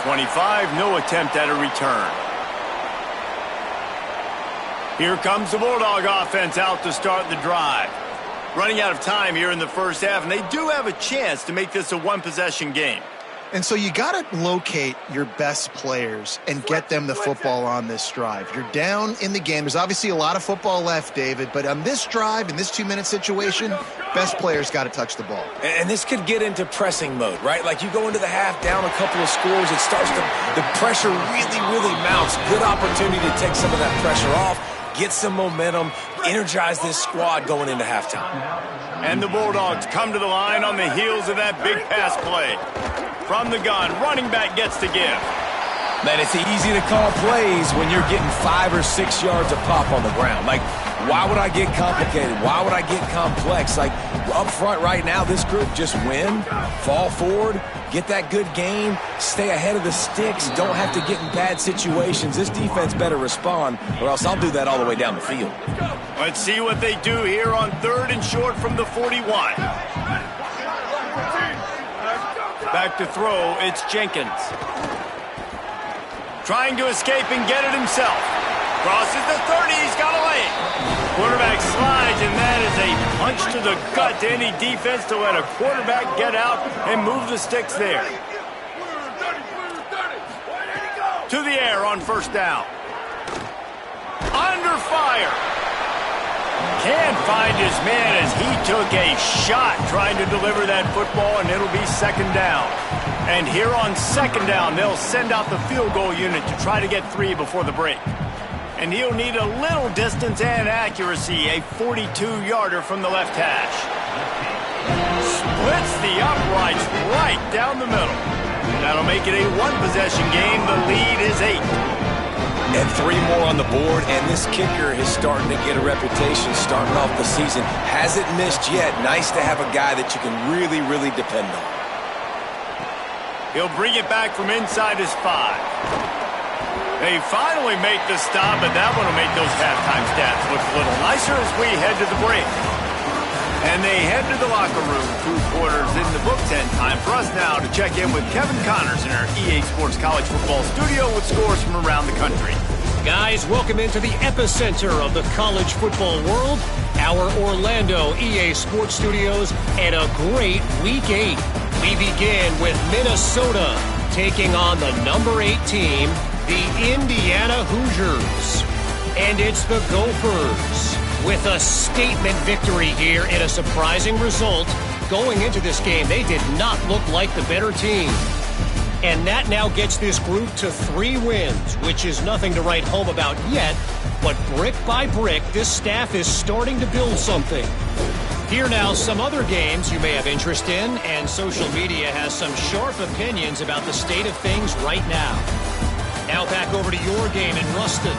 25, no attempt at a return. Here comes the Bulldog offense out to start the drive. Running out of time here in the first half, and they do have a chance to make this a one-possession game. And so you got to locate your best players and get them the football on this drive. You're down in the game. There's obviously a lot of football left, David, but on this drive, in this 2-minute situation, best players got to touch the ball. And this could get into pressing mode, right? Like you go into the half down a couple of scores, it starts to, the pressure really mounts. Good opportunity to take some of that pressure off, get some momentum, energize this squad going into halftime. And the Bulldogs come to the line on the heels of that big pass play. From the gun, running back gets to give. Man, it's easy to call plays when you're getting 5 or 6 yards of pop on the ground. Like, why would I get complicated? Why would I get complex? Like, up front right now, this group just win, fall forward, get that good gain, stay ahead of the sticks, don't have to get in bad situations. This defense better respond, or else I'll do that all the way down the field. Let's see what they do here on 3rd and short from the 41. Back to throw, it's Jenkins. Trying to escape and get it himself. Crosses the 30, he's got a lane. Quarterback slides, and that is a punch to the gut to any defense to let a quarterback get out and move the sticks there. To the air on 1st down. Under fire. Can't find his man as he took a shot trying to deliver that football, and it'll be 2nd down. And here on 2nd down, they'll send out the field goal unit to try to get 3 before the break. And he'll need a little distance and accuracy, a 42-yarder from the left hash. Splits the uprights right down the middle. That'll make it a one-possession game. The lead is 8. And 3 more on the board, and this kicker is starting to get a reputation starting off the season. Hasn't missed yet. Nice to have a guy that you can really depend on. He'll bring it back from inside his 5. They finally make the stop, but that one will make those halftime stats look a little nicer as we head to the break. And they head to the locker room, 2 quarters in the books, and time for us now to check in with Kevin Connors in our EA Sports College Football studio with scores from around the country. Guys, welcome into the epicenter of the college football world, our Orlando EA Sports Studios, and a great Week 8. We begin with Minnesota taking on the number 8 team, the Indiana Hoosiers. And it's the Gophers with a statement victory here in a surprising result. Going into this game, they did not look like the better team. And that now gets this group to 3 wins, which is nothing to write home about yet. But brick by brick, this staff is starting to build something. Here now, some other games you may have interest in, and social media has some sharp opinions about the state of things right now. Now back over to your game in Ruston.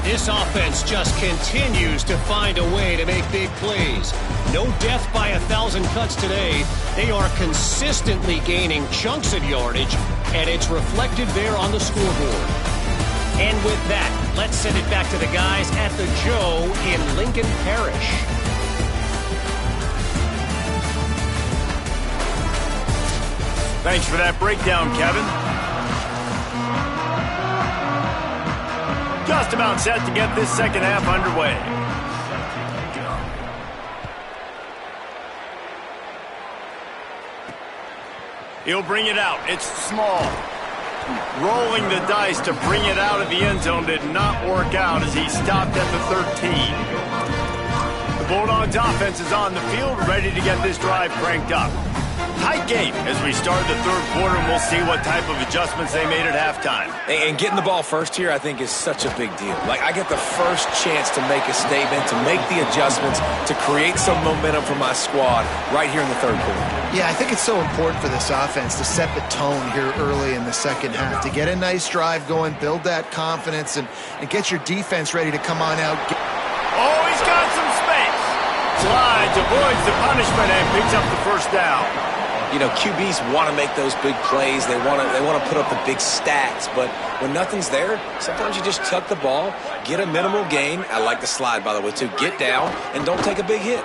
This offense just continues to find a way to make big plays. No death by 1,000 cuts today. They are consistently gaining chunks of yardage, and it's reflected there on the scoreboard. And with that, let's send it back to the guys at the Joe in Lincoln Parish. Thanks for that breakdown, Kevin. Just about set to get this second half underway. He'll bring it out. It's small. Rolling the dice to bring it out of the end zone did not work out as he stopped at the 13. The Bulldogs offense is on the field, ready to get this drive cranked up. Tight game as we start the 3rd quarter, and we'll see what type of adjustments they made at halftime. And getting the ball first here, I think, is such a big deal. Like, I get the first chance to make a statement, to make the adjustments, to create some momentum for my squad right here in the 3rd quarter. Yeah, I think it's so important for this offense to set the tone here early in the second half, to get a nice drive going, build that confidence, and get your defense ready to come on out. Oh, he's got some space. Slides, avoids the punishment, and picks up the 1st down. You know, QBs want to make those big plays. They want to put up the big stats. But when nothing's there, sometimes you just tuck the ball, get a minimal gain. I like the slide, by the way, too. Get down and don't take a big hit.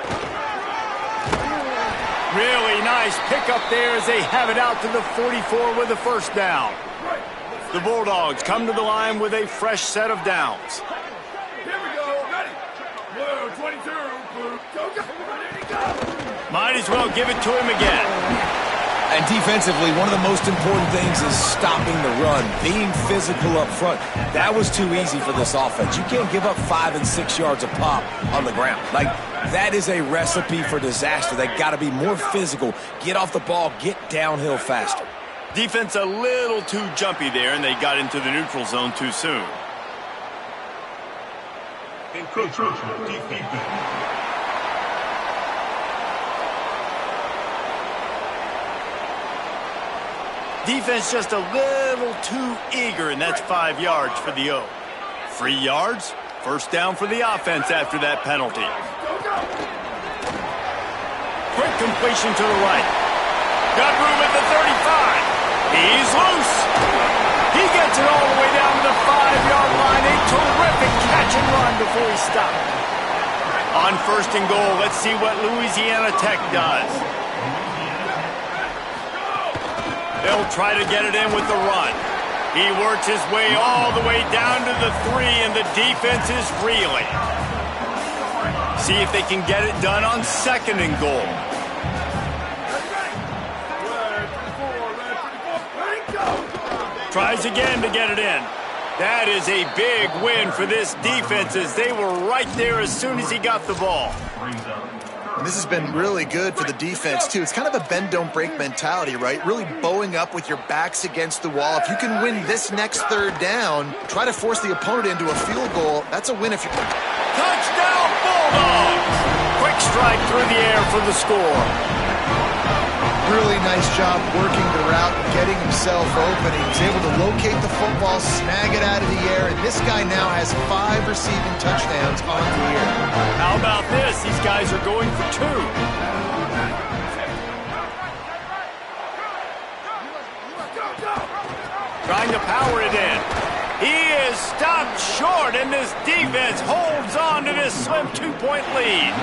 Really nice pickup there as they have it out to the 44 with the 1st down. The Bulldogs come to the line with a fresh set of downs. Here we go. Ready. Blue 22. Blue. Go, go. Ready, go. Might as well give it to him again. And defensively, one of the most important things is stopping the run, being physical up front. That was too easy for this offense. You can't give up 5 and 6 yards a pop on the ground. Like, that is a recipe for disaster. They got to be more physical, get off the ball, get downhill faster. Defense a little too jumpy there, and they got into the neutral zone too soon. Encroachment defeated. Defense just a little too eager, and that's 5 yards for the O. 3 yards, first down for the offense after that penalty. Quick completion to the right. Got room at the 35. He's loose. He gets it all the way down to the 5-yard line. A terrific catch and run before he stopped. On first and goal, let's see what Louisiana Tech does. They'll try to get it in with the run. He works his way all the way down to the 3, and the defense is reeling. See if they can get it done on second and goal. Tries again to get it in. That is a big win for this defense, as they were right there as soon as he got the ball. And this has been really good for the defense, too. It's kind of a bend-don't-break mentality, right? Really bowing up with your backs against the wall. If you can win this next third down, try to force the opponent into a field goal. That's a win if you... Touchdown, Bulldogs! Quick strike through the air for the score. Really nice job working the route and getting himself open. He was able to locate the football, snag it out of the air, and this guy now has 5 receiving touchdowns on the year. How about this? These guys are going for 2. Trying to power it in. He is stopped short, and this defense holds on to this slim 2-point lead.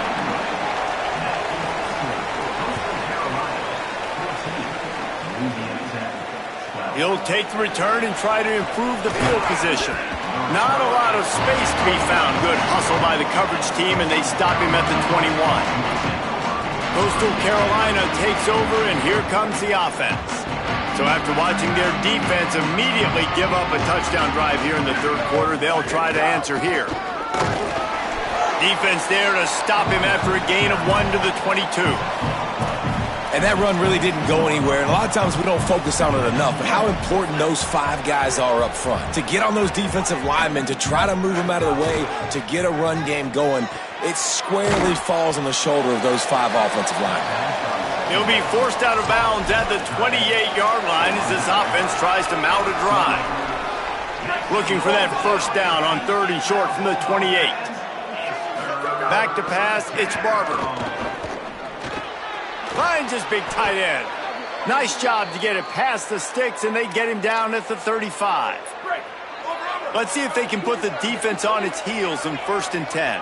He'll take the return and try to improve the field position. Not a lot of space to be found. Good hustle by the coverage team, and they stop him at the 21. Coastal Carolina takes over, and here comes the offense. So after watching their defense immediately give up a touchdown drive here in the third quarter, they'll try to answer here. Defense there to stop him after a gain of 1 to the 22. And that run really didn't go anywhere. And a lot of times we don't focus on it enough, but how important those 5 guys are up front. To get on those defensive linemen, to try to move them out of the way, to get a run game going, it squarely falls on the shoulder of those 5 offensive linemen. He'll be forced out of bounds at the 28-yard line as this offense tries to mount a drive. Looking for that first down on 3rd and short from the 28. Back to pass, it's Barber. Finds his big tight end. Nice job to get it past the sticks, and they get him down at the 35. Let's see if they can put the defense on its heels in 1st and 10.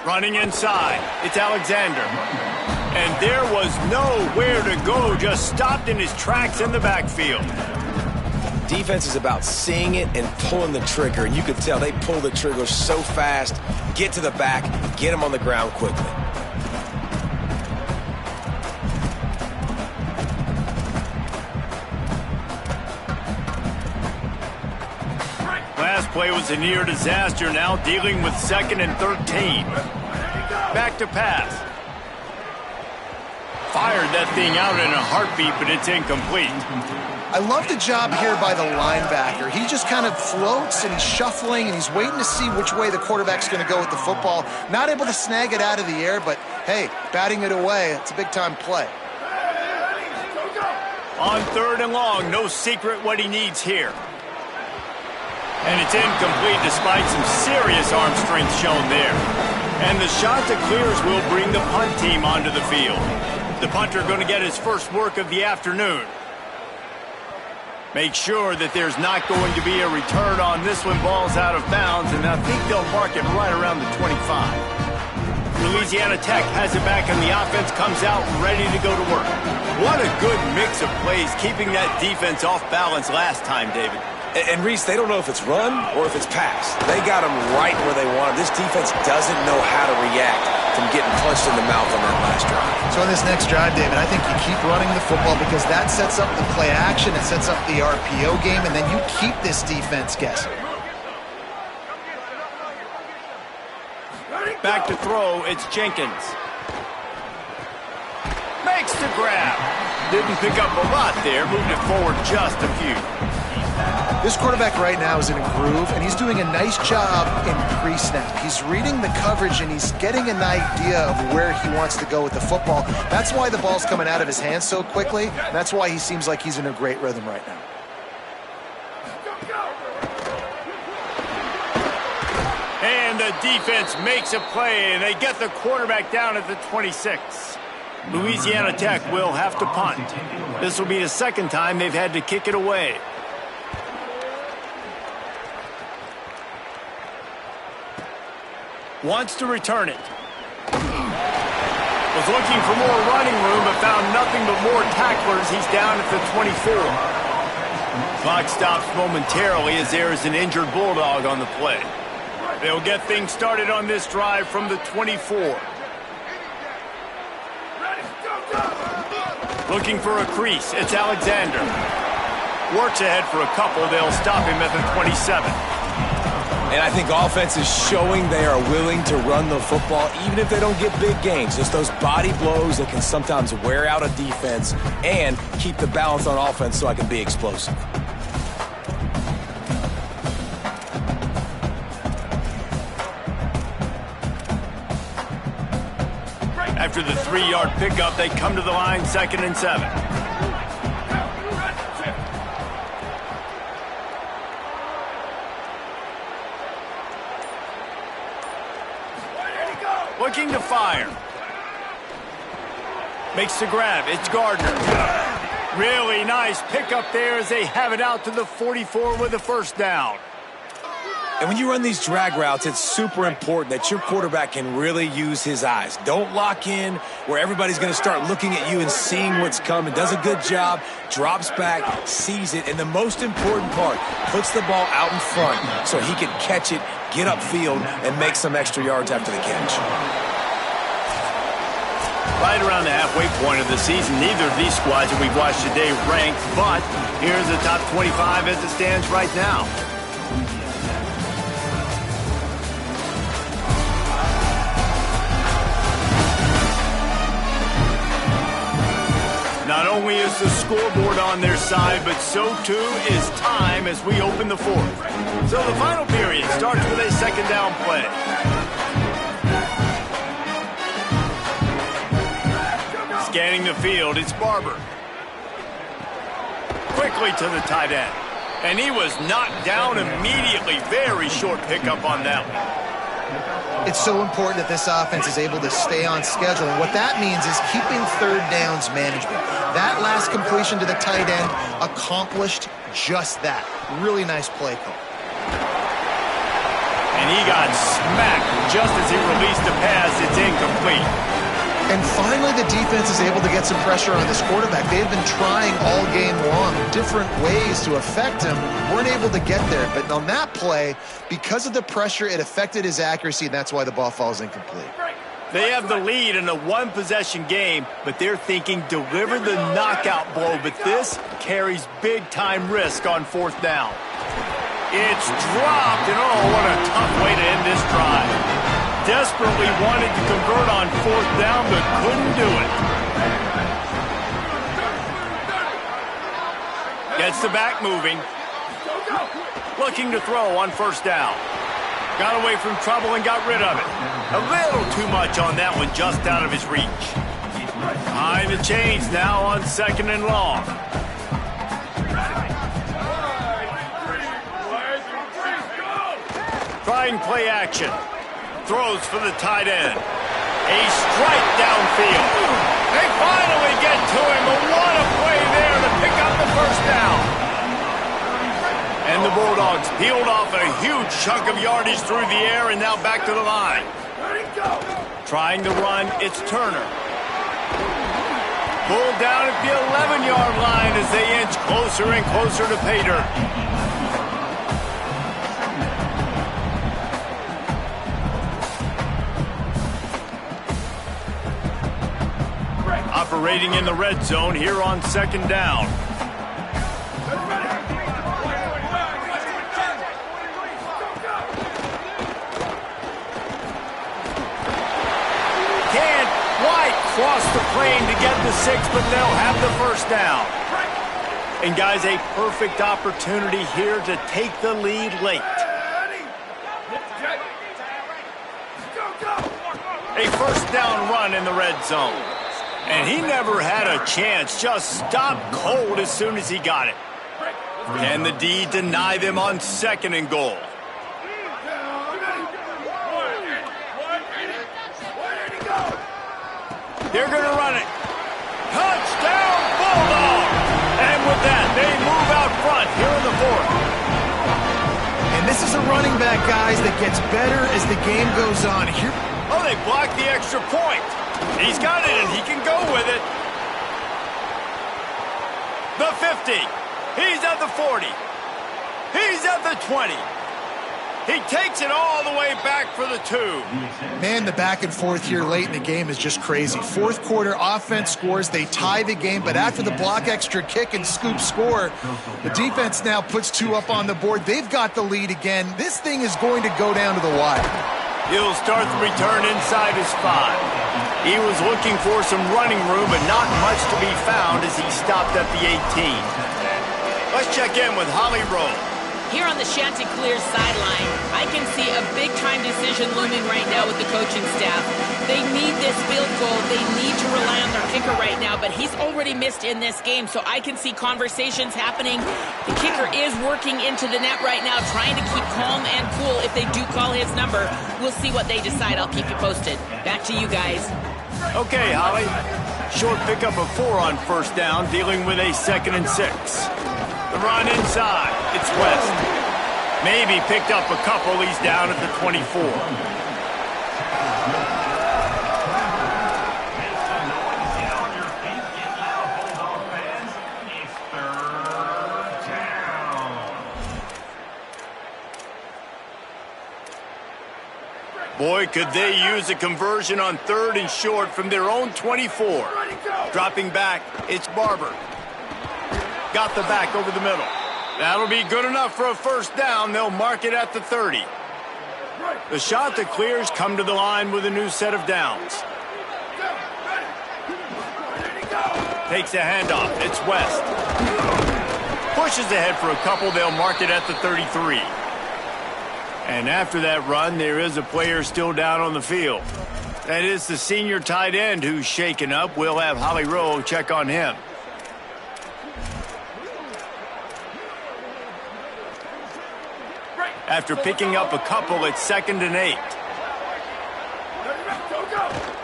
Running inside, it's Alexander. And there was nowhere to go, just stopped in his tracks in the backfield. Defense is about seeing it and pulling the trigger, and you can tell they pull the trigger so fast, get to the back, get him on the ground quickly. Last play was a near disaster, now dealing with 2nd and 13. Back to pass. Fired that thing out in a heartbeat, but it's incomplete. I love the job here by the linebacker. He just kind of floats and he's shuffling and he's waiting to see which way the quarterback's going to go with the football. Not able to snag it out of the air, but hey, batting it away, it's a big-time play. On 3rd and long, no secret what he needs here. And it's incomplete despite some serious arm strength shown there. And the Chanticleers will bring the punt team onto the field. The punter going to get his first work of the afternoon. Make sure that there's not going to be a return on this when ball's out of bounds, and I think they'll mark it right around the 25. Louisiana Tech has it back, and the offense comes out ready to go to work. What a good mix of plays, keeping that defense off balance last time, David. And Reese, they don't know if it's run or if it's pass. They got them right where they want them. This defense doesn't know how to react from getting punched in the mouth on that last drive. So on this next drive, David, I think you keep running the football because that sets up the play action, it sets up the RPO game, and then you keep this defense guessing. Back to throw, it's Jenkins. Makes the grab. Didn't pick up a lot there, moved it forward just a few. This quarterback right now is in a groove, and he's doing a nice job in pre-snap. He's reading the coverage, and he's getting an idea of where he wants to go with the football. That's why the ball's coming out of his hands so quickly. That's why he seems like he's in a great rhythm right now. And the defense makes a play, and they get the quarterback down at the 26. Louisiana Tech will have to punt. This will be the second time they've had to kick it away. Wants to return it. Was looking for more running room, but found nothing but more tacklers. He's down at the 24. Clock stops momentarily as there is an injured Bulldog on the play. They'll get things started on this drive from the 24. Looking for a crease. It's Alexander. Works ahead for a couple. They'll stop him at the 27. And I think offense is showing they are willing to run the football, even if they don't get big gains. Just those body blows that can sometimes wear out a defense and keep the balance on offense so I can be explosive. After the 3-yard pickup, they come to the line, 2nd and 7. Looking to fire. Makes the grab. It's Gardner. Really nice pickup there as they have it out to the 44 with a first down. And when you run these drag routes, it's super important that your quarterback can really use his eyes. Don't lock in where everybody's going to start looking at you and seeing what's coming. Does a good job, drops back, sees it, and the most important part, puts the ball out in front so he can catch it, get upfield, and make some extra yards after the catch. Right around the halfway point of the season, neither of these squads that we've watched today ranked, but here's the top 25 as it stands right now. Not only is the scoreboard on their side, but so too is time as we open the fourth. So the final period starts with a second down play. Scanning the field, it's Barber. Quickly to the tight end. And he was knocked down immediately. Very short pickup on that one. It's so important that this offense is able to stay on schedule. And what that means is keeping third downs management. That last completion to the tight end accomplished just that. Really nice play call. And he got smacked just as he released the pass. It's incomplete. And finally, the defense is able to get some pressure on this quarterback. They've been trying all game long different ways to affect him. Weren't able to get there. But on that play, because of the pressure, it affected his accuracy, and that's why the ball falls incomplete. They have the lead in a one-possession game, but they're thinking deliver the knockout blow. But this carries big-time risk on fourth down. It's dropped, and oh, what a tough way to end this drive. Desperately wanted to convert on fourth down, but couldn't do it. Gets the back moving. Looking to throw on first down. Got away from trouble and got rid of it. A little too much on that one, just out of his reach. Behind the chains now on 2nd and long. Trying play action. Throws for the tight end. A strike downfield. They finally get to him. But what a play there to pick up the first down. And the Bulldogs peeled off a huge chunk of yardage through the air and now back to the line. Trying to run, it's Turner. Pulled down at the 11-yard line as they inch closer and closer to pay dirt. Operating in the red zone here on second down. Cross the plane to get the 6, but they'll have the first down. And guys, a perfect opportunity here to take the lead late. A first down run in the red zone. And he never had a chance, just stopped cold as soon as he got it. Can the D deny them on second and goal? They're going to run it. Touchdown, Bulldog! And with that, they move out front here in the fourth. And this is a running back, guys, that gets better as the game goes on. Here. Oh, they blocked the extra point. He's got it, and he can go with it. The 50. He's at the 40. He's at the 20. He takes it all the way back for the 2. Man, the back and forth here late in the game is just crazy. Fourth quarter offense scores. They tie the game, but after the block extra kick and scoop score, the defense now puts 2 up on the board. They've got the lead again. This thing is going to go down to the wire. He'll start the return inside his 5. He was looking for some running room, but not much to be found as he stopped at the 18. Let's check in with Holly Rowe. Here on the Chanticleer sideline, I can see a big-time decision looming right now with the coaching staff. They need this field goal. They need to rely on their kicker right now, but he's already missed in this game, so I can see conversations happening. The kicker is working into the net right now, trying to keep calm and cool. If they do call his number, we'll see what they decide. I'll keep you posted. Back to you guys. Okay, Holly. Short pickup of 4 on first down, dealing with a 2nd and 6. The run inside. It's West. Maybe picked up a couple. He's down at the 24. Boy, could they use a conversion on 3rd and short from their own 24. Dropping back, it's Barber. Got the back over the middle. That'll be good enough for a first down. They'll mark it at the 30. The shot that clears come to the line with a new set of downs. Takes a handoff. It's West. Pushes ahead for a couple. They'll mark it at the 33. And after that run, there is a player still down on the field. That is the senior tight end who's shaken up. We'll have Holly Rowe check on him. After picking up a couple, it's 2nd and 8.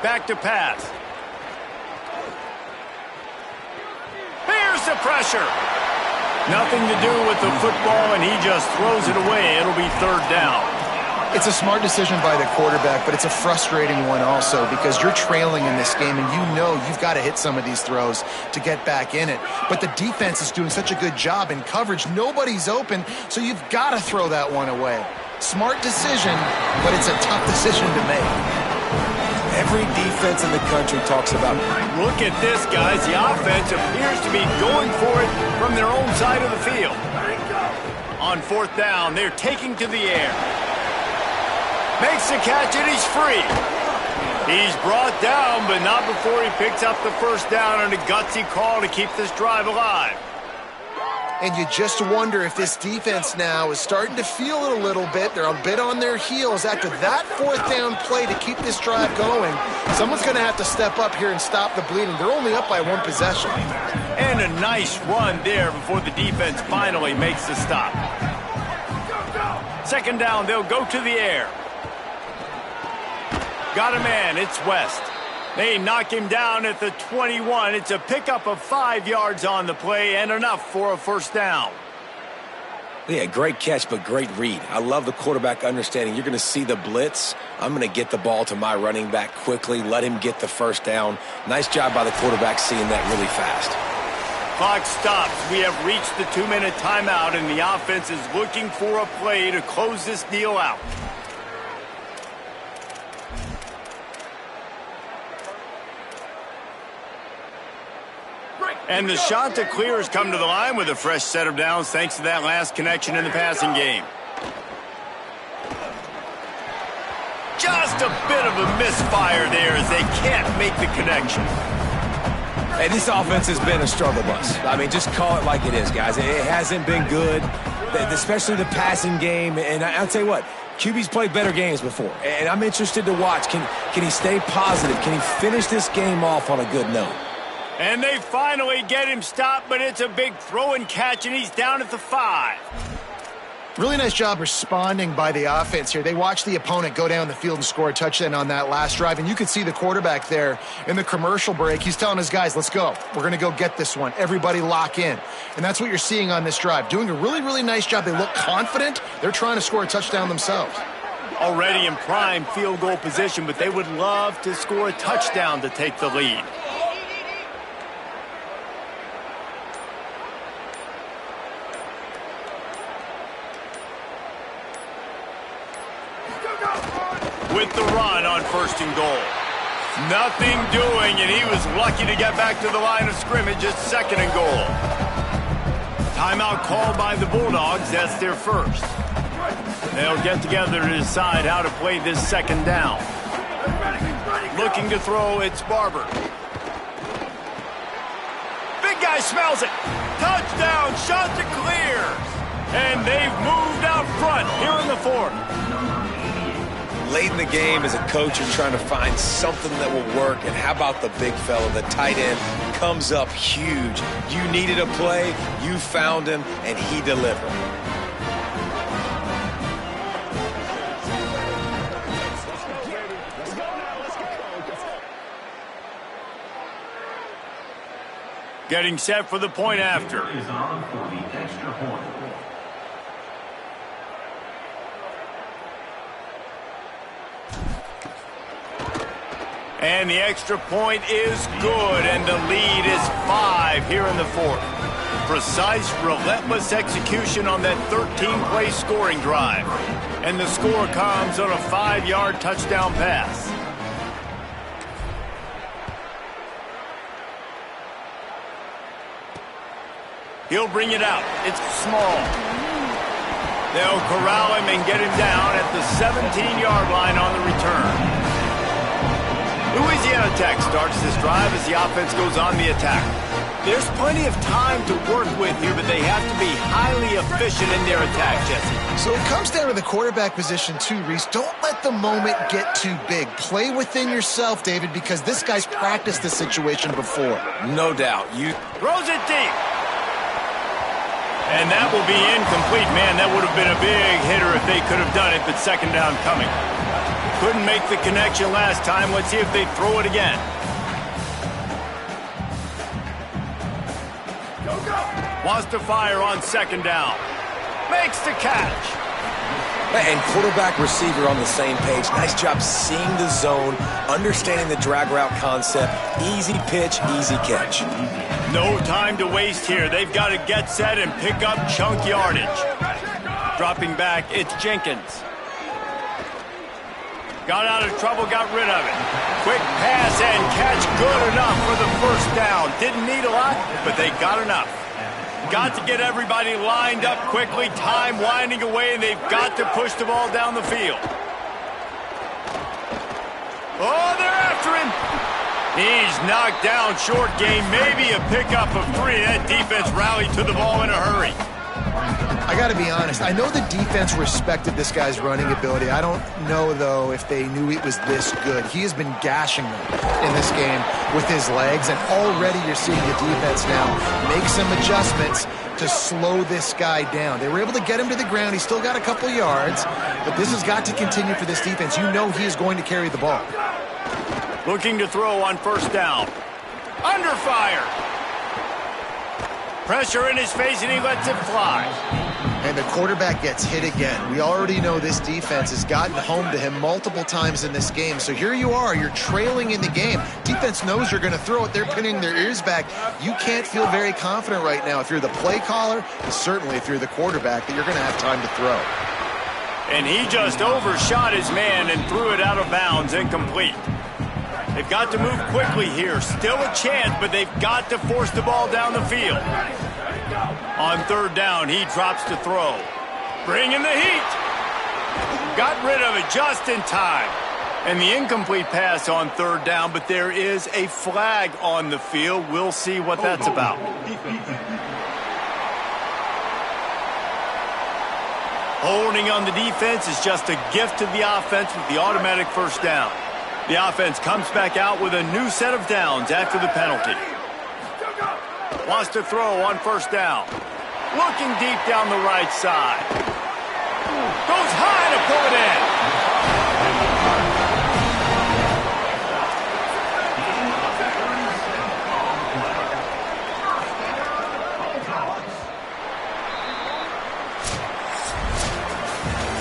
Back to pass. Here's the pressure. Nothing to do with the football, and he just throws it away. It'll be 3rd down. It's a smart decision by the quarterback, but it's a frustrating one also because you're trailing in this game, and you know you've got to hit some of these throws to get back in it. But the defense is doing such a good job in coverage. Nobody's open, so you've got to throw that one away. Smart decision, but it's a tough decision to make. Every defense in the country talks about it. Look at this, guys. The offense appears to be going for it from their own side of the field. On 4th down, they're taking to the air. Makes the catch, and he's free. He's brought down, but not before he picks up the first down on a gutsy call to keep this drive alive. And you just wonder if this defense now is starting to feel it a little bit. They're a bit on their heels after that 4th down play to keep this drive going. Someone's going to have to step up here and stop the bleeding. They're only up by 1 possession. And a nice run there before the defense finally makes the stop. 2nd down, they'll go to the air. Got a man, it's West. They knock him down at the 21. It's a pickup of 5 yards on the play and enough for a first down. Yeah, great catch, but great read. I love the quarterback understanding. You're going to see the blitz. I'm going to get the ball to my running back quickly, let him get the first down. Nice job by the quarterback seeing that really fast. Clock stops. We have reached the 2-minute timeout, and the offense is looking for a play to close this deal out. And the shot to clear has come to the line with a fresh set of downs thanks to that last connection in the passing game. Just a bit of a misfire there as they can't make the connection. Hey, this offense has been a struggle bus. I mean, just call it like it is, guys. It hasn't been good, especially the passing game. And I'll tell you what, QB's played better games before. And I'm interested to watch. Can he stay positive? Can he finish this game off on a good note? And they finally get him stopped, but it's a big throw and catch, and he's down at the 5. Really nice job responding by the offense here. They watched the opponent go down the field and score a touchdown on that last drive, and you could see the quarterback there in the commercial break. He's telling his guys, let's go. We're going to go get this one. Everybody lock in. And that's what you're seeing on this drive. Doing a really, really nice job. They look confident. They're trying to score a touchdown themselves. Already in prime field goal position, but they would love to score a touchdown to take the lead. With the run on 1st and goal. Nothing doing, and he was lucky to get back to the line of scrimmage at 2nd and goal. Timeout called by the Bulldogs. That's their first. They'll get together to decide how to play this 2nd down. Looking to throw, it's Barber. Big guy smells it. Touchdown, shot to clear. And they've moved out front here in the 4th. Late in the game, as a coach, you're trying to find something that will work. And how about the big fella, the tight end, comes up huge. You needed a play, you found him, and he delivered. Getting set for the point after. And the extra point is good, and the lead is 5 here in the 4th. Precise, relentless execution on that 13-play scoring drive. And the score comes on a 5-yard touchdown pass. He'll bring it out. It's small. They'll corral him and get him down at the 17-yard line on the return. Louisiana Tech starts this drive as the offense goes on the attack. There's plenty of time to work with here, but they have to be highly efficient in their attack, Jesse. So it comes down to the quarterback position too, Reese. Don't let the moment get too big. Play within yourself, David, because this guy's practiced this situation before. No doubt. Throws it deep. And that will be incomplete. Man, that would have been a big hitter if they could have done it, but 2nd down coming. Couldn't make the connection last time. Let's see if they throw it again. Wants to fire on 2nd down. Makes the catch. And quarterback receiver on the same page. Nice job seeing the zone, understanding the drag route concept. Easy pitch, easy catch. No time to waste here. They've got to get set and pick up chunk yardage. Dropping back, it's Jenkins. Got out of trouble, got rid of it. Quick pass and catch, good enough for the 1st down. Didn't need a lot, but they got enough. Got to get everybody lined up quickly. Time winding away, and they've got to push the ball down the field. Oh, they're after him. He's knocked down short game, maybe a pickup of 3. That defense rallied to the ball in a hurry. I got to be honest. I know the defense respected this guy's running ability. I don't know, though, if they knew it was this good. He has been gashing them in this game with his legs, and already you're seeing the defense now make some adjustments to slow this guy down. They were able to get him to the ground. He's still got a couple yards, but this has got to continue for this defense. You know he is going to carry the ball. Looking to throw on 1st down. Under fire. Pressure in his face, and he lets it fly. And the quarterback gets hit again. We already know this defense has gotten home to him multiple times in this game. So here you are, you're trailing in the game. Defense knows you're going to throw it. They're pinning their ears back. You can't feel very confident right now if you're the play caller, and certainly if you're the quarterback, that you're going to have time to throw. And he just overshot his man and threw it out of bounds, incomplete. They've got to move quickly here. Still a chance, but they've got to force the ball down the field. On third down, he drops to throw. Bringing the heat. Got rid of it just in time. And the incomplete pass on third down, but there is a flag on the field. We'll see what that's about. Holding on the defense is just a gift to the offense with the automatic first down. The offense comes back out with a new set of downs after the penalty. Wants to throw on first down. Looking deep down the right side. Goes high to pull it in.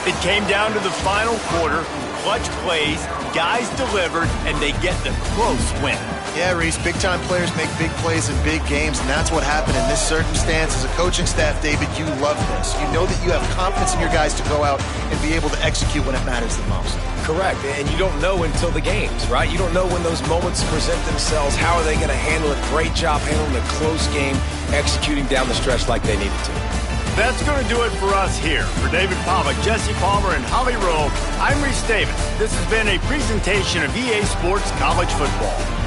It came down to the final quarter. Clutch plays, guys delivered, and they get the close win. Yeah, Reese, big-time players make big plays in big games, and that's what happened in this circumstance. As a coaching staff, David, you love this. You know that you have confidence in your guys to go out and be able to execute when it matters the most. Correct, and you don't know until the games, right? You don't know when those moments present themselves. How are they going to handle it? Great job handling a close game, executing down the stretch like they needed to. That's going to do it for us here. For David Pollack, Jesse Palmer, and Holly Rowe, I'm Reese Davis. This has been a presentation of EA Sports College Football.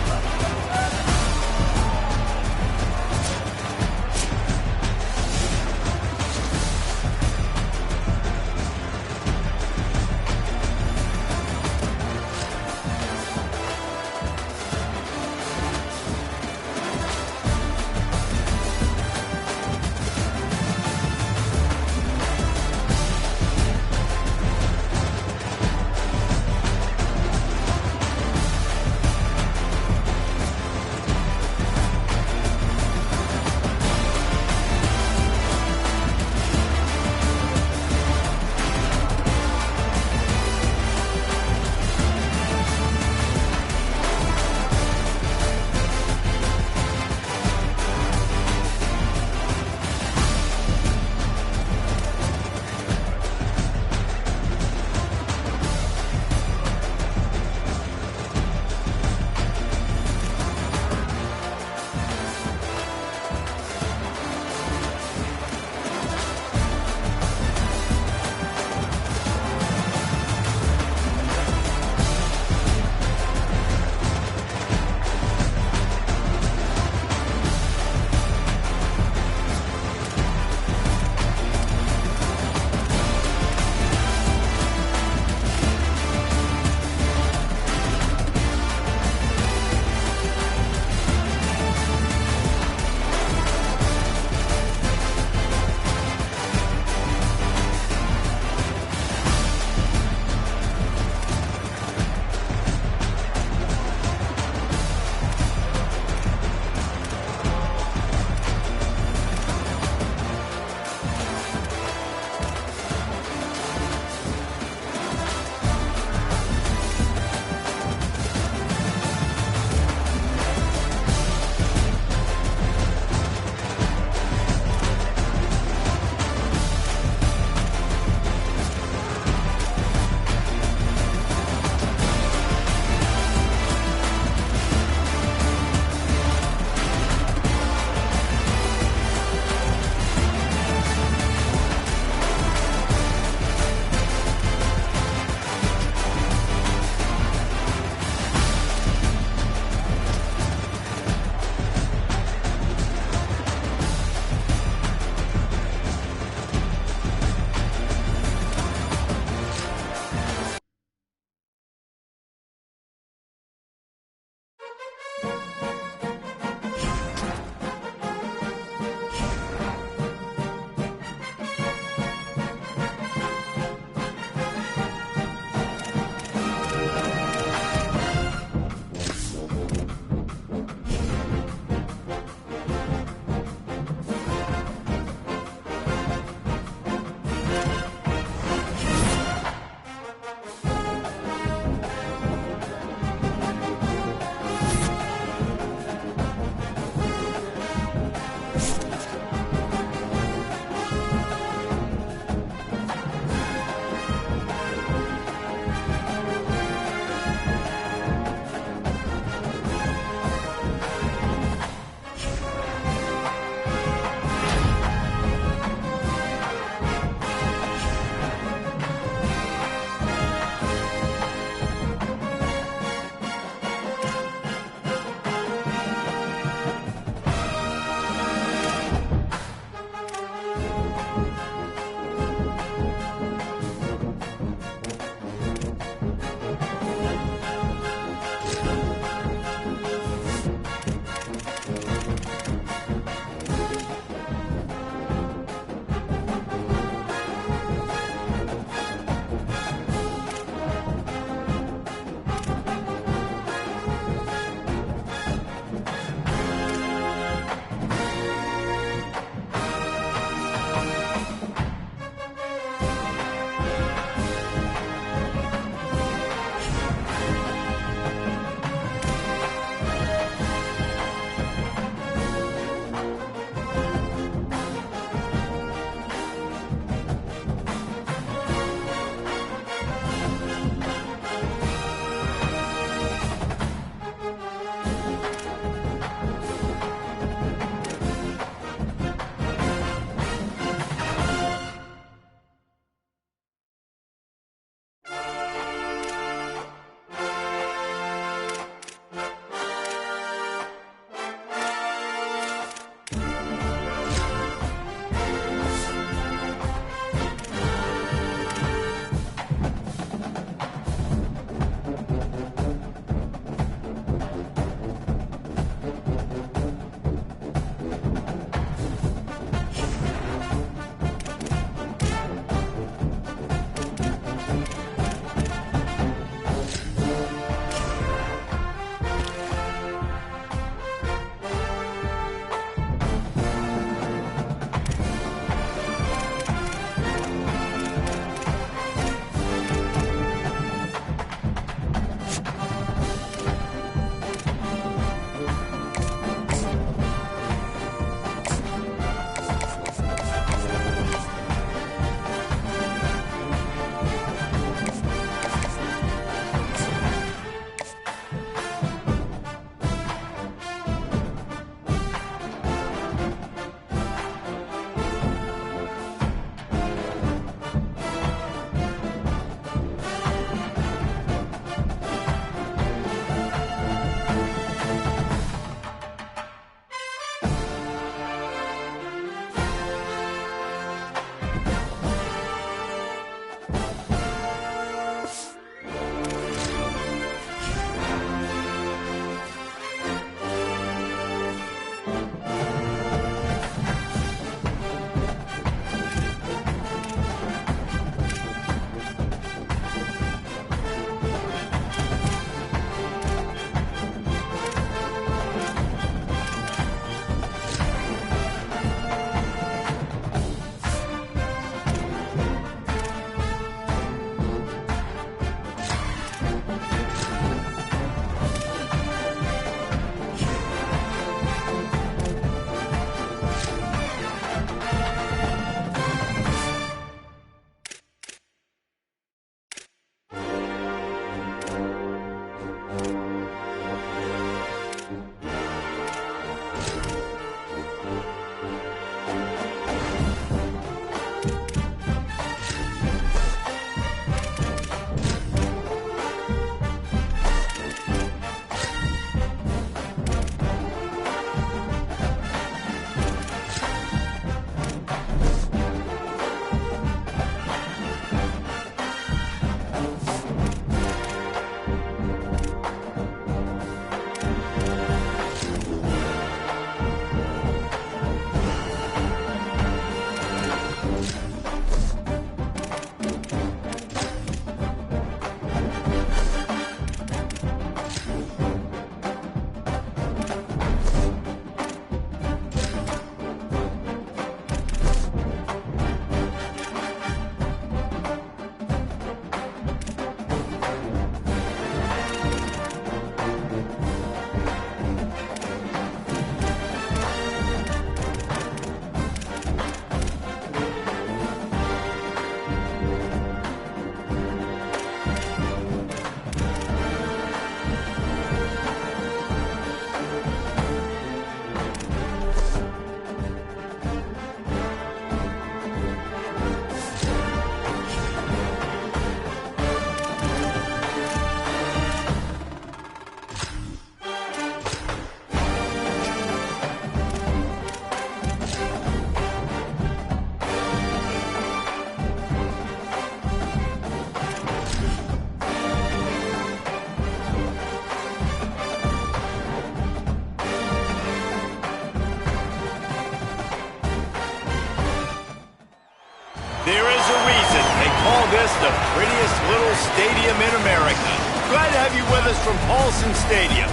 there's a reason they call this the prettiest little stadium in America. Glad to have you with us from Paulson Stadium.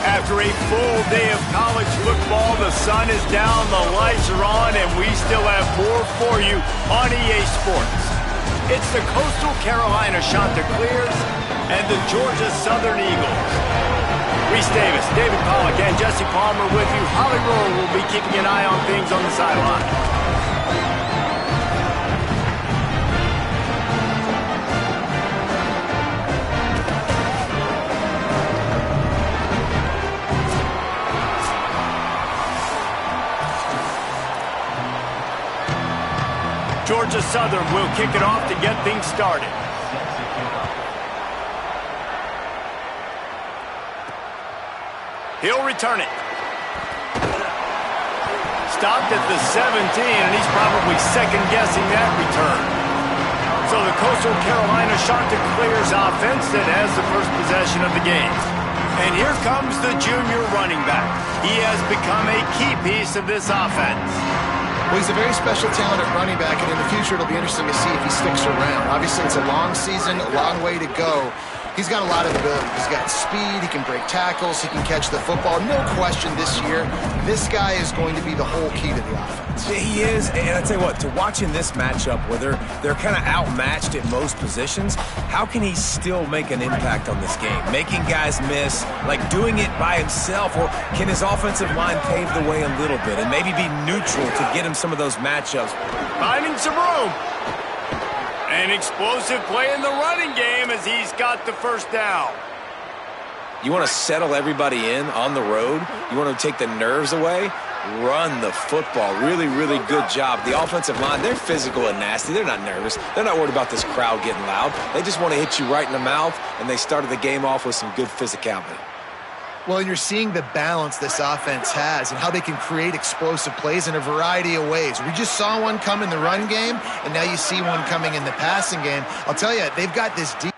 After a full day of college football, the sun is down, the lights are on, and we still have more for you on EA Sports. It's the Coastal Carolina Chanticleers and the Georgia Southern Eagles. Reese Davis, David Pollack, and Jesse Palmer with you. Holly Rowe will be keeping an eye on things on the sideline. Georgia Southern will kick it off to get things started. He'll return it. Stopped at the 17, and he's probably second-guessing that return. So the Coastal Carolina Chanticleers offense that has the first possession of the game. And here comes the junior running back. He has become a key piece of this offense. Well, he's a very special talent at running back, and in the future it'll be interesting to see if he sticks around. Obviously, it's a long season, a long way to go. He's got a lot of ability. He's got speed, he can break tackles, he can catch the football. No question this year, this guy is going to be the whole key to the offense. He is, and I tell you what, to watch in this matchup where they're kind of outmatched at most positions, how can he still make an impact on this game? Making guys miss, like doing it by himself, or can his offensive line pave the way a little bit and maybe be neutral to get him some of those matchups? Finding some room. An explosive play in the running game as he's got the first down. You want to settle everybody in on the road? You want to take the nerves away? Run the football. Really, really good job. The offensive line, they're physical and nasty. They're not nervous. They're not worried about this crowd getting loud. They just want to hit you right in the mouth, and they started the game off with some good physicality. Well, you're seeing the balance this offense has and how they can create explosive plays in a variety of ways. We just saw one come in the run game, and now you see one coming in the passing game. I'll tell you, they've got this deep.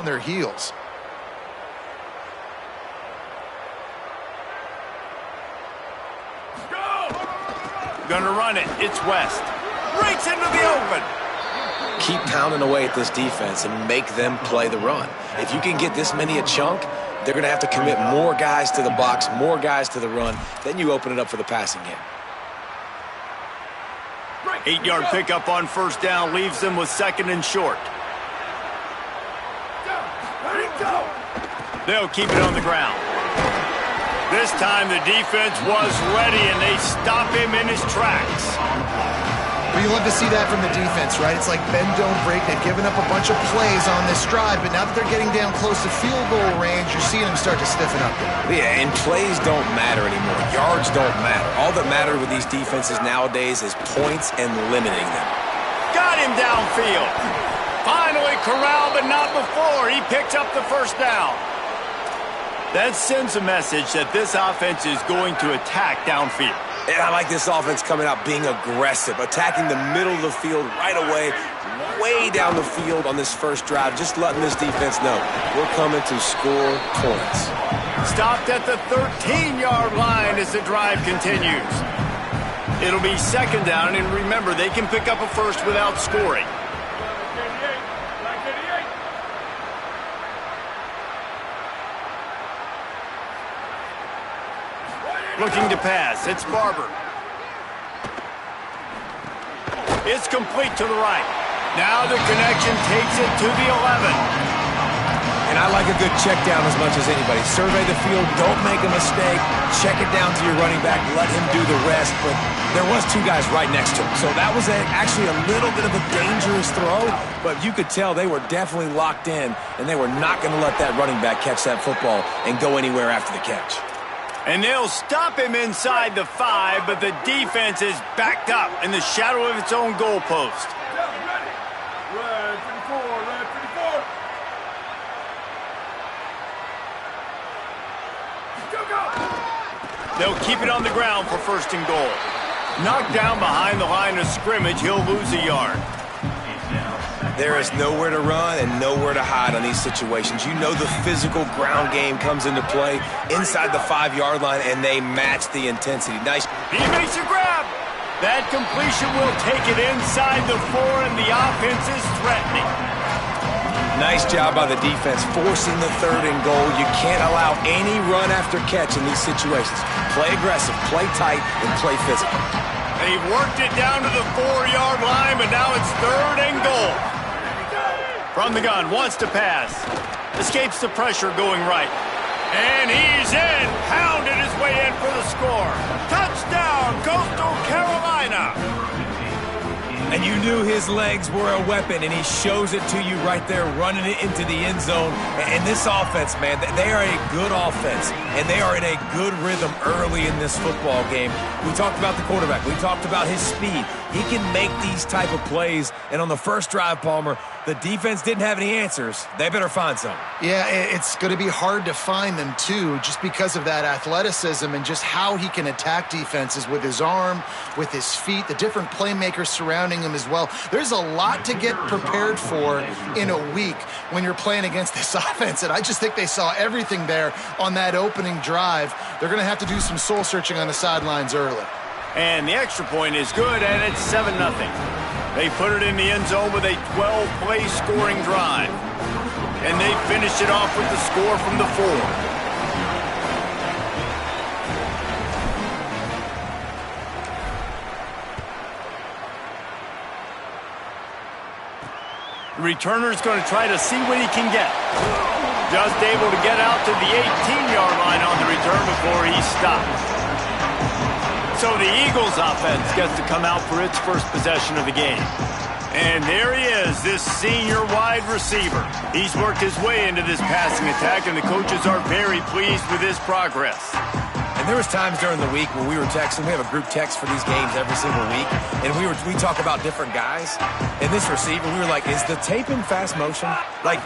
their heels. Gonna run it. It's West. Breaks into the open. Keep pounding away at this defense and make them play the run. If you can get this many a chunk, they're going to have to commit more guys to the box, more guys to the run. Then you open it up for the passing game. 8-yard pickup on first down leaves them with 2nd and short. They'll keep it on the ground. This time the defense was ready, and they stop him in his tracks. Well, you love to see that from the defense, right? It's like bend, don't break. They've given up a bunch of plays on this drive, but now that they're getting down close to field goal range, you're seeing them start to stiffen up. Yeah, and plays don't matter anymore. Yards don't matter. All that matters with these defenses nowadays is points and limiting them. Got him downfield. Finally corralled, but not before. He picked up the first down. That sends a message that this offense is going to attack downfield. And I like this offense coming out being aggressive, attacking the middle of the field right away, way down the field on this first drive, just letting this defense know we're coming to score points. Stopped at the 13-yard line as the drive continues. It'll be 2nd down, and remember, they can pick up a first without scoring. Looking to pass. It's Barber. It's complete to the right. Now the connection takes it to the 11. And I like a good check down as much as anybody. Survey the field. Don't make a mistake. Check it down to your running back. Let him do the rest. But there was 2 guys right next to him. So that was actually a little bit of a dangerous throw. But you could tell they were definitely locked in, and they were not going to let that running back catch that football and go anywhere after the catch. And they'll stop him inside the 5, but the defense is backed up in the shadow of its own goalpost. Red 54, red 54. Go. They'll keep it on the ground for 1st and goal. Knocked down behind the line of scrimmage, he'll lose a yard. There is nowhere to run and nowhere to hide on these situations. You know the physical ground game comes into play inside the 5-yard line, and they match the intensity. Nice. He makes a grab. That completion will take it inside the 4, and the offense is threatening. Nice job by the defense forcing the 3rd and goal. You can't allow any run after catch in these situations. Play aggressive, play tight, and play physical. They've worked it down to the 4-yard line, but now it's 3rd and goal. From the gun, wants to pass. Escapes the pressure going right. And he's in. Pounded his way in for the score. Touchdown, Coastal Carolina. And you knew his legs were a weapon, and he shows it to you right there, running it into the end zone. And this offense, man, they are a good offense, and they are in a good rhythm early in this football game. We talked about the quarterback. We talked about his speed. He can make these type of plays, and on the first drive, Palmer, the defense didn't have any answers. They better find some. Yeah, it's going to be hard to find them, too, just because of that athleticism and just how he can attack defenses with his arm, with his feet, the different playmakers surrounding him as well. There's a lot to get prepared for in a week when you're playing against this offense, and I just think they saw everything there on that opening drive. They're going to have to do some soul-searching on the sidelines early. And the extra point is good, and it's 7-0. They put it in the end zone with a 12-play scoring drive. And they finished it off with the score from the 4. The returner's going to try to see what he can get. Just able to get out to the 18-yard line on the return before he stops. So the Eagles offense gets to come out for its first possession of the game. And there he is, this senior wide receiver. He's worked his way into this passing attack, and the coaches are very pleased with his progress. And there was times during the week when we were texting. We have a group text for these games every single week, and we talk about different guys. And this receiver, we were like, is the tape in fast motion? Like,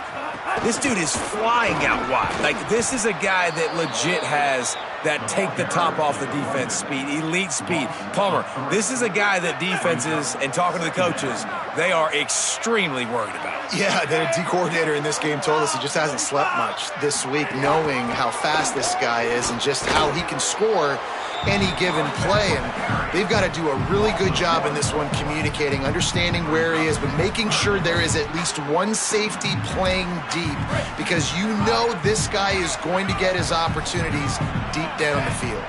This dude is flying out wide. Like, this is a guy that legit has that take the top off the defense speed, elite speed. Palmer, this is a guy that defenses, and talking to the coaches, they are extremely worried about. Yeah, the D coordinator in this game told us he just hasn't slept much this week, knowing how fast this guy is and just how he can score any given play. And they've got to do a really good job in this one communicating, understanding where he is, but making sure there is at least one safety playing deep, because you know this guy is going to get his opportunities deep down the field.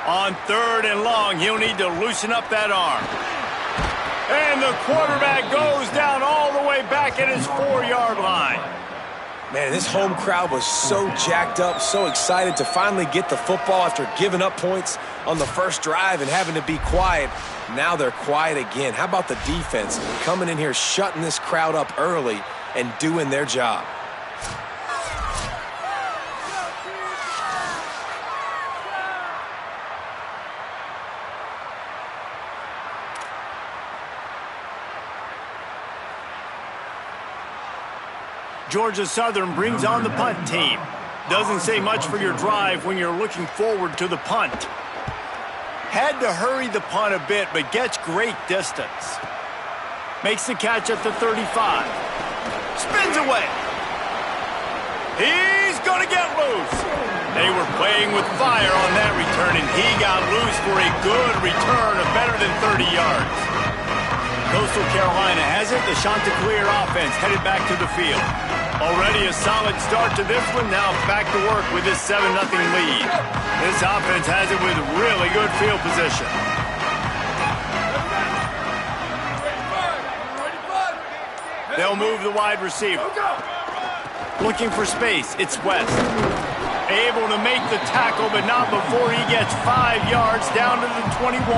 On 3rd and long, he'll need to loosen up that arm. And the quarterback goes down all the way back at his 4-yard line. Man, this home crowd was so jacked up, so excited to finally get the football after giving up points on the first drive and having to be quiet. Now they're quiet again. How about the defense coming in here, shutting this crowd up early and doing their job? Georgia Southern brings on the punt team. Doesn't say much for your drive when you're looking forward to the punt. Had to hurry the punt a bit, but gets great distance. Makes the catch at the 35. Spins away. He's going to get loose. They were playing with fire on that return, and he got loose for a good return of better than 30 yards. Coastal Carolina has it. The Chanticleer offense headed back to the field. Already a solid start to this one. Now back to work with this 7-0 lead. This offense has it with really good field position. They'll move the wide receiver. Looking for space. It's West. Able to make the tackle, but not before he gets 5 yards down to the 21.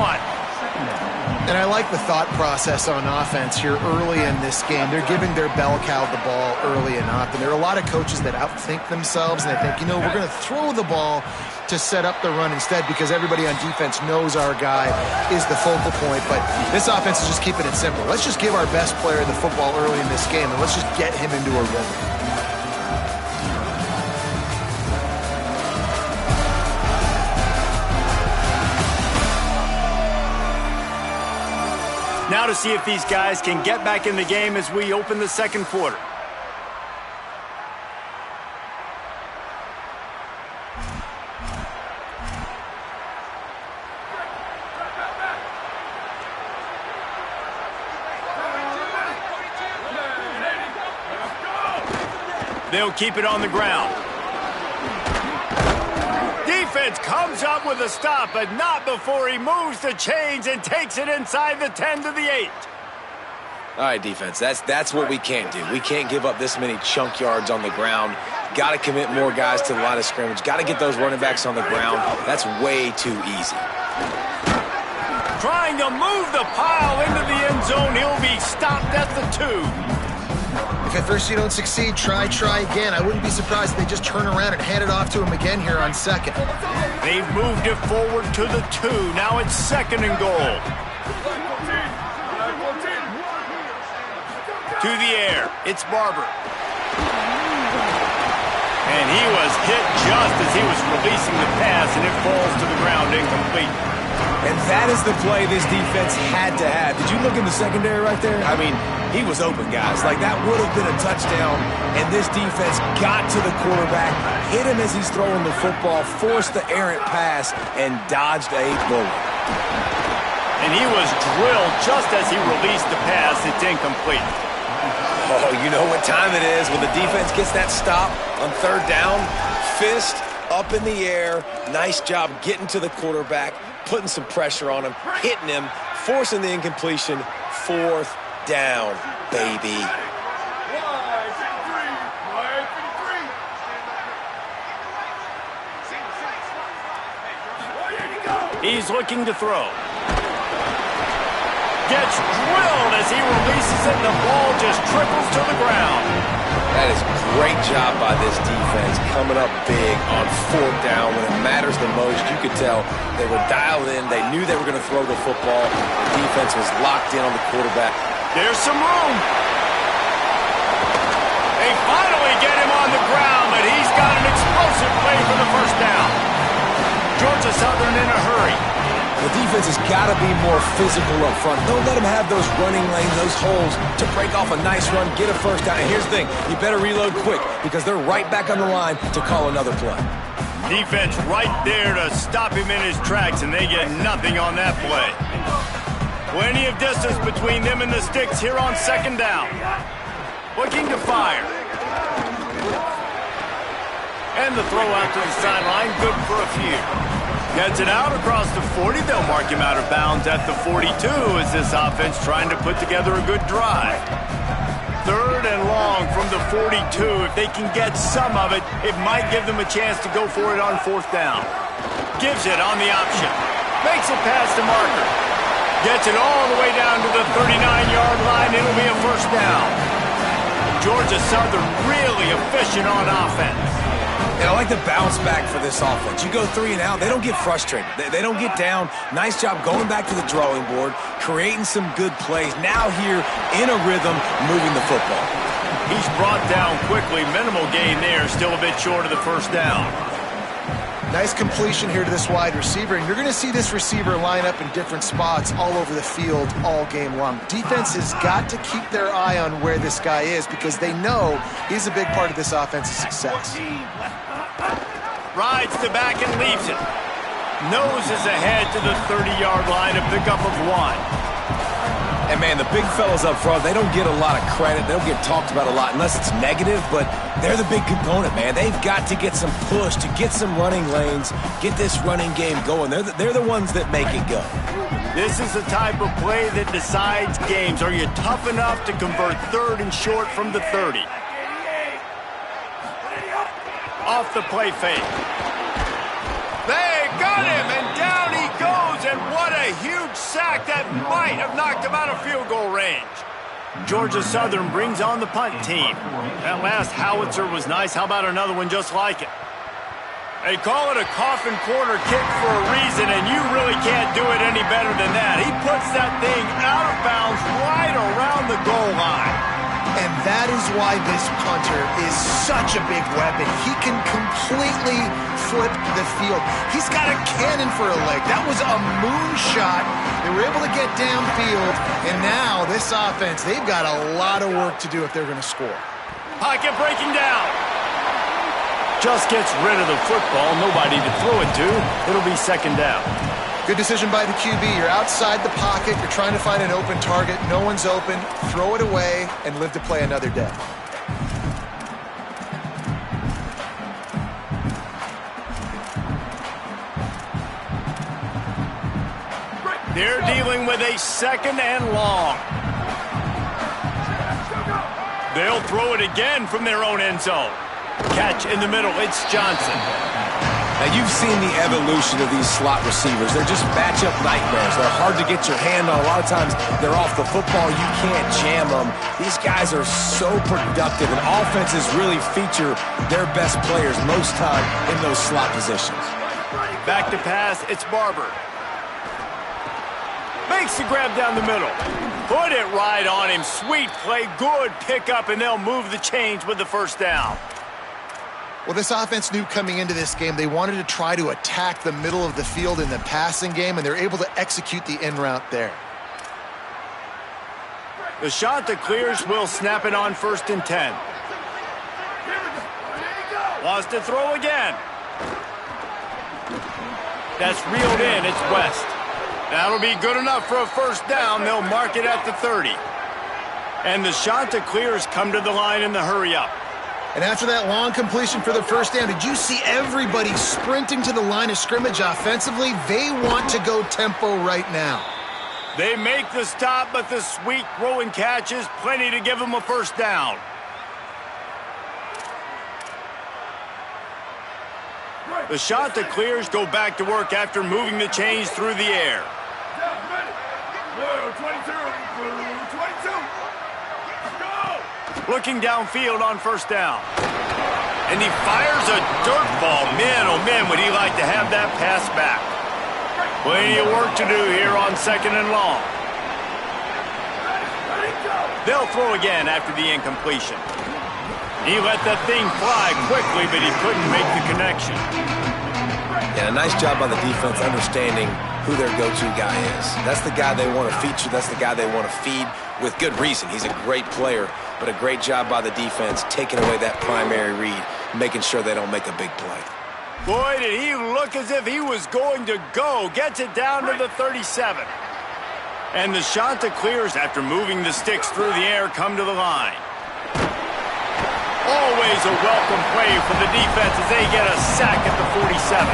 And I like the thought process on offense here early in this game. They're giving their bell cow the ball early and often. There are a lot of coaches that outthink themselves, and they think, you know, we're going to throw the ball to set up the run instead because everybody on defense knows our guy is the focal point. But this offense is just keeping it simple. Let's just give our best player the football early in this game, and let's just get him into a rhythm. Now to see if these guys can get back in the game as we open the second quarter. They'll keep it on the ground. Defense comes up with a stop, but not before he moves the chains and takes it inside the 10 to the 8. All right, defense, that's what we can't do. We can't give up this many chunk yards on the ground. Got to commit more guys to the line of scrimmage. Got to get those running backs on the ground. That's way too easy. Trying to move the pile into the end zone. He'll be stopped at the 2. If at first you don't succeed, try again. I wouldn't be surprised if they just turn around and hand it off to him again here on second. They've moved it forward to the 2. Now it's 2nd and goal. To the air. It's Barber. And he was hit just as he was releasing the pass, and it falls to the ground incomplete. And that is the play this defense had to have. Did you look in the secondary right there? I mean, he was open, guys. Like, that would have been a touchdown, and this defense got to the quarterback, hit him as he's throwing the football, forced the errant pass, and dodged a bullet. And he was drilled just as he released the pass. It's incomplete. Oh, you know what time it is when the defense gets that stop on 3rd down. Fist up in the air. Nice job getting to the quarterback, putting some pressure on him, hitting him, forcing the incompletion. 4th down, baby. He's looking to throw. Gets drilled as he releases it, and the ball just trickles to the ground. That is great job by this defense, coming up big on 4th down when it matters the most. You could tell they were dialed in. They knew they were going to throw the football. The defense was locked in on the quarterback. There's some room. They finally get him on the ground, but he's got an explosive play for the first down. Georgia Southern in a hurry. The defense has got to be more physical up front. Don't let them have those running lanes, those holes to break off a nice run, get a first down. And here's the thing, you better reload quick because they're right back on the line to call another play. Defense right there to stop him in his tracks, and they get nothing on that play. Plenty of distance between them and the sticks here on second down. Looking to fire. And the throw out to the sideline, good for a few. Gets it out across the 40. They'll mark him out of bounds at the 42 as this offense trying to put together a good drive. Third and long from the 42. If they can get some of it, it might give them a chance to go for it on fourth down. Gives it on the option. Makes it past the marker. Gets it all the way down to the 39-yard line. It'll be a first down. Georgia Southern really efficient on offense. And I like the bounce back for this offense. You go 3 and out, they don't get frustrated. They don't get down. Nice job going back to the drawing board, creating some good plays. Now here in a rhythm, moving the football. He's brought down quickly. Minimal gain there, still a bit short of the first down. Nice completion here to this wide receiver, and you're going to see this receiver line up in different spots all over the field all game long. Defense has got to keep their eye on where this guy is because they know he's a big part of this offense's success. Rides the back and leaves it. Noses ahead to the 30-yard line, a pickup of 1. And, man, the big fellas up front, they don't get a lot of credit. They don't get talked about a lot unless it's negative, but they're the big component, man. They've got to get some push, to get some running lanes, get this running game going. They're the ones that make it go. This is the type of play that decides games. Are you tough enough to convert third and short from the 30? Off the play fake. They got him, and down he goes, and what a huge sack that might have knocked him out of field goal range. Georgia Southern brings on the punt team. That last howitzer was nice. How about another one just like it? They call it a coffin corner kick for a reason, and you really can't do it any better than that. He puts that thing out of bounds right around the goal line. And that is why this punter is such a big weapon. He can completely flip the field. He's got a cannon for a leg. That was a moonshot. They were able to get downfield, and now this offense, they've got a lot of work to do if they're going to score. Pocket breaking down. Just gets rid of the football. Nobody to throw it to. It'll be second down. Good decision by the QB. You're outside the pocket. You're trying to find an open target. No one's open. Throw it away and live to play another day. They're dealing with a second and long. They'll throw it again from their own end zone. Catch in the middle. It's Johnson. Now, you've seen the evolution of these slot receivers. They're just matchup nightmares. They're hard to get your hand on. A lot of times, they're off the football. You can't jam them. These guys are so productive, and offenses really feature their best players most time in those slot positions. Back to pass. It's Barber. Makes the grab down the middle. Put it right on him. Sweet play. Good pickup, and they'll move the chains with the first down. Well, this offense knew coming into this game they wanted to try to attack the middle of the field in the passing game, and they're able to execute the in route there. The shot that clears will snap it on 1st and 10. Lost to throw again. That's reeled in. It's West. That'll be good enough for a first down. They'll mark it at the 30. And the shot that clears come to the line in the hurry-up. And after that long completion for the first down, did you see everybody sprinting to the line of scrimmage offensively? They want to go tempo right now. They make the stop, but the sweet throw and catch is plenty to give them a first down. The shot that clears go back to work after moving the chains through the air. Looking downfield on first down. And he fires a dirt ball. Man, oh man, would he like to have that pass back. Plenty of work to do here on second and long. They'll throw again after the incompletion. He let that thing fly quickly, but he couldn't make the connection. Yeah, a nice job by the defense understanding who their go-to guy is. That's the guy they want to feature. That's the guy they want to feed with good reason. He's a great player, but a great job by the defense taking away that primary read, making sure they don't make a big play. Boy, did he look as if he was going to go. Gets it down to the 37. And the Chanticleers, after moving the sticks through the air, come to the line. Always a welcome play for the defense as they get a sack at the 47.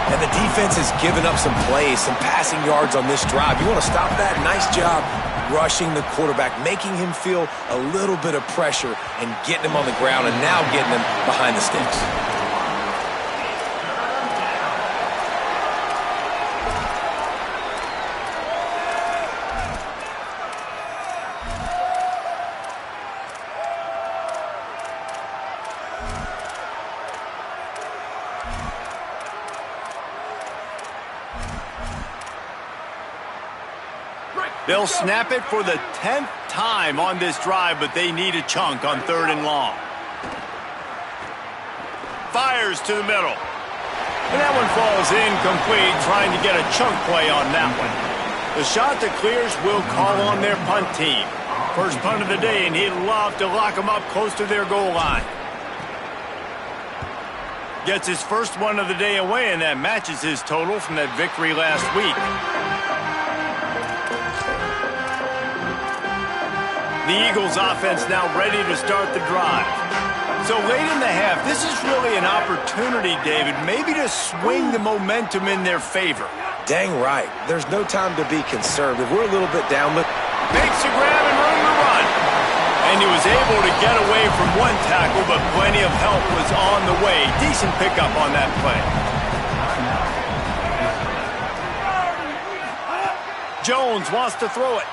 And the defense has given up some plays, some passing yards on this drive. You want to stop that? Nice job rushing the quarterback, making him feel a little bit of pressure and getting him on the ground and now getting him behind the sticks. They'll snap it for the 10th time on this drive, but they need a chunk on 3rd and long. Fires to the middle. And that one falls incomplete, trying to get a chunk play on that one. The Chanticleers will call on their punt team. First punt of the day, and he'd love to lock them up close to their goal line. Gets his first one of the day away, and that matches his total from that victory last week. The Eagles offense now ready to start the drive. So late in the half, this is really an opportunity, David, maybe to swing the momentum in their favor. Dang right. There's no time to be concerned. If we're a little bit down, look. Makes a grab and room to run. And he was able to get away from one tackle, but plenty of help was on the way. Decent pickup on that play. Jones wants to throw it.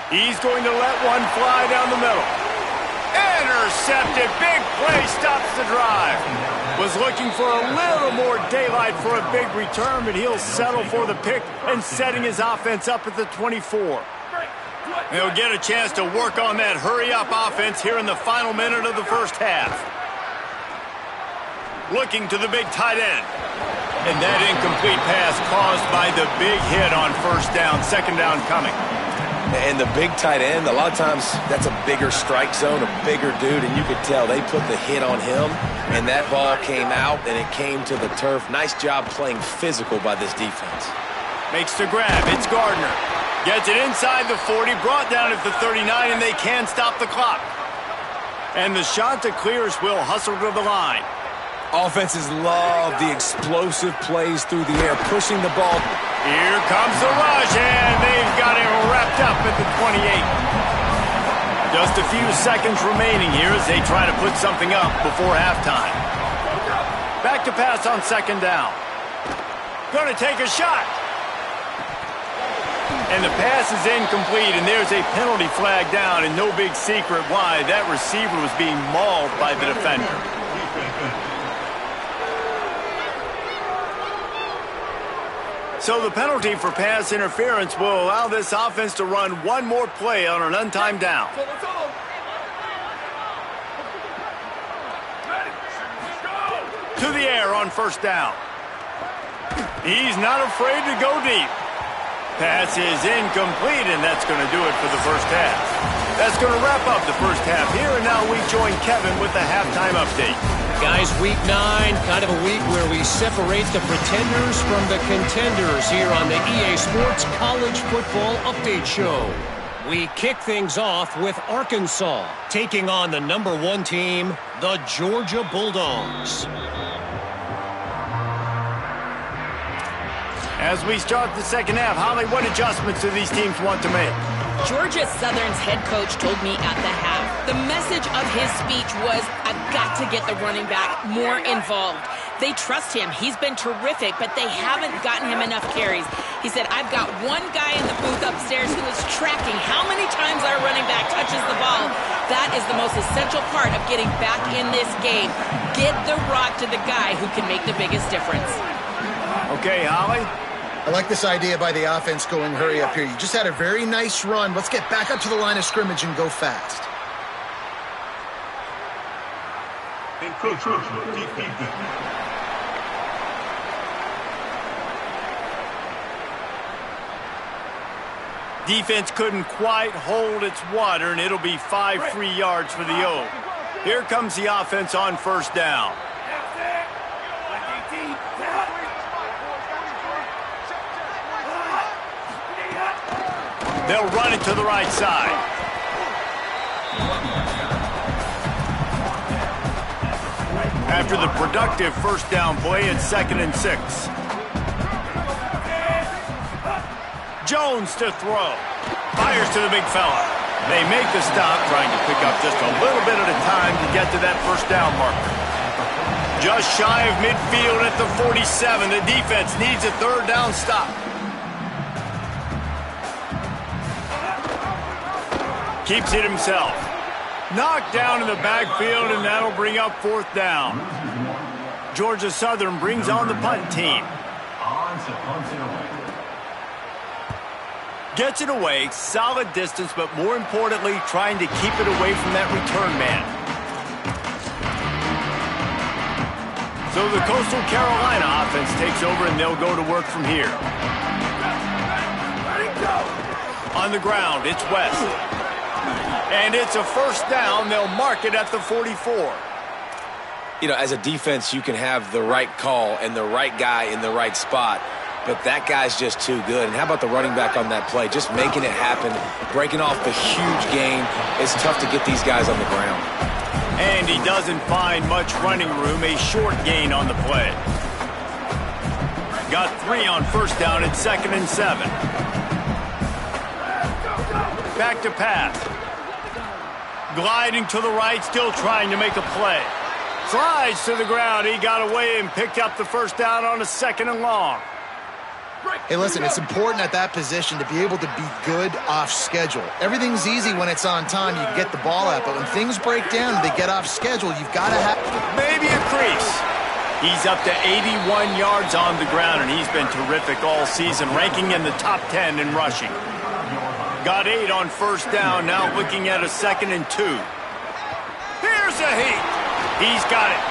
He's going to let one fly down the middle. Intercepted. Big play stops the drive. Was looking for a little more daylight for a big return, but he'll settle for the pick and setting his offense up at the 24. He'll get a chance to work on that hurry-up offense here in the final minute of the first half. Looking to the big tight end. And that incomplete pass caused by the big hit on first down, second down coming. And the big tight end, a lot of times that's a bigger strike zone, a bigger dude, and you could tell they put the hit on him, and that ball came out, and it came to the turf. Nice job playing physical by this defense. Makes the grab. It's Gardner. Gets it inside the 40, brought down at the 39, and they can stop the clock. And the Chanticleers will hustle to the line. Offenses love the explosive plays through the air, pushing the ball. Here comes the rush, and they've got it wrapped up at the 28. Just a few seconds remaining here as they try to put something up before halftime. Back to pass on second down. Going to take a shot. And the pass is incomplete, and there's a penalty flag down, and no big secret why. That receiver was being mauled by the defender. So the penalty for pass interference will allow this offense to run one more play on an untimed down. To the air on first down. He's not afraid to go deep. Pass is incomplete, and that's going to do it for the first half. That's going to wrap up the first half here, and now we join Kevin with the halftime update. Guys, week 9, kind of a week where we separate the pretenders from the contenders here on the EA Sports College Football Update Show. We kick things off with Arkansas taking on the #1 team, the Georgia Bulldogs. As we start the second half, Holly, what adjustments do these teams want to make? Georgia Southern's head coach told me at the half, the message of his speech was, I've got to get the running back more involved. They trust him. He's been terrific, but they haven't gotten him enough carries. He said, I've got one guy in the booth upstairs who is tracking how many times our running back touches the ball. That is the most essential part of getting back in this game. Get the rock to the guy who can make the biggest difference. Okay, Holly. I like this idea by the offense going hurry up here. You just had a very nice run. Let's get back up to the line of scrimmage and go fast. Defense couldn't quite hold its water, and it'll be 5 free yards for the O. Here comes the offense on first down. They'll run it to the right side. After the productive first down play, it's 2nd and 6. Jones to throw. Fires to the big fella. They make the stop, trying to pick up just a little bit at a time to get to that first down marker. Just shy of midfield at the 47. The defense needs a third down stop. Keeps it himself. Knocked down in the backfield, and that'll bring up 4th down. Georgia Southern brings on the punt team. Gets it away, solid distance, but more importantly, trying to keep it away from that return man. So the Coastal Carolina offense takes over, and they'll go to work from here. On the ground, it's West. And it's a first down. They'll mark it at the 44. You know, as a defense, you can have the right call and the right guy in the right spot, but that guy's just too good. And how about the running back on that play? Just making it happen, breaking off the huge gain. It's tough to get these guys on the ground. And he doesn't find much running room, a short gain on the play. Got 3 on first down at 2nd and 7. Back to pass. Gliding to the right, still trying to make a play. Slides to the ground. He got away and picked up the first down on a 2nd and long. Hey, listen, it's important at that position to be able to be good off schedule. Everything's easy when it's on time. You get the ball out, but when things break down and they get off schedule, you've got to have... Maybe a crease. He's up to 81 yards on the ground, and he's been terrific all season, ranking in the top 10 in rushing. Got 8 on first down, now looking at a 2nd and 2. Here's a heat. He's got it.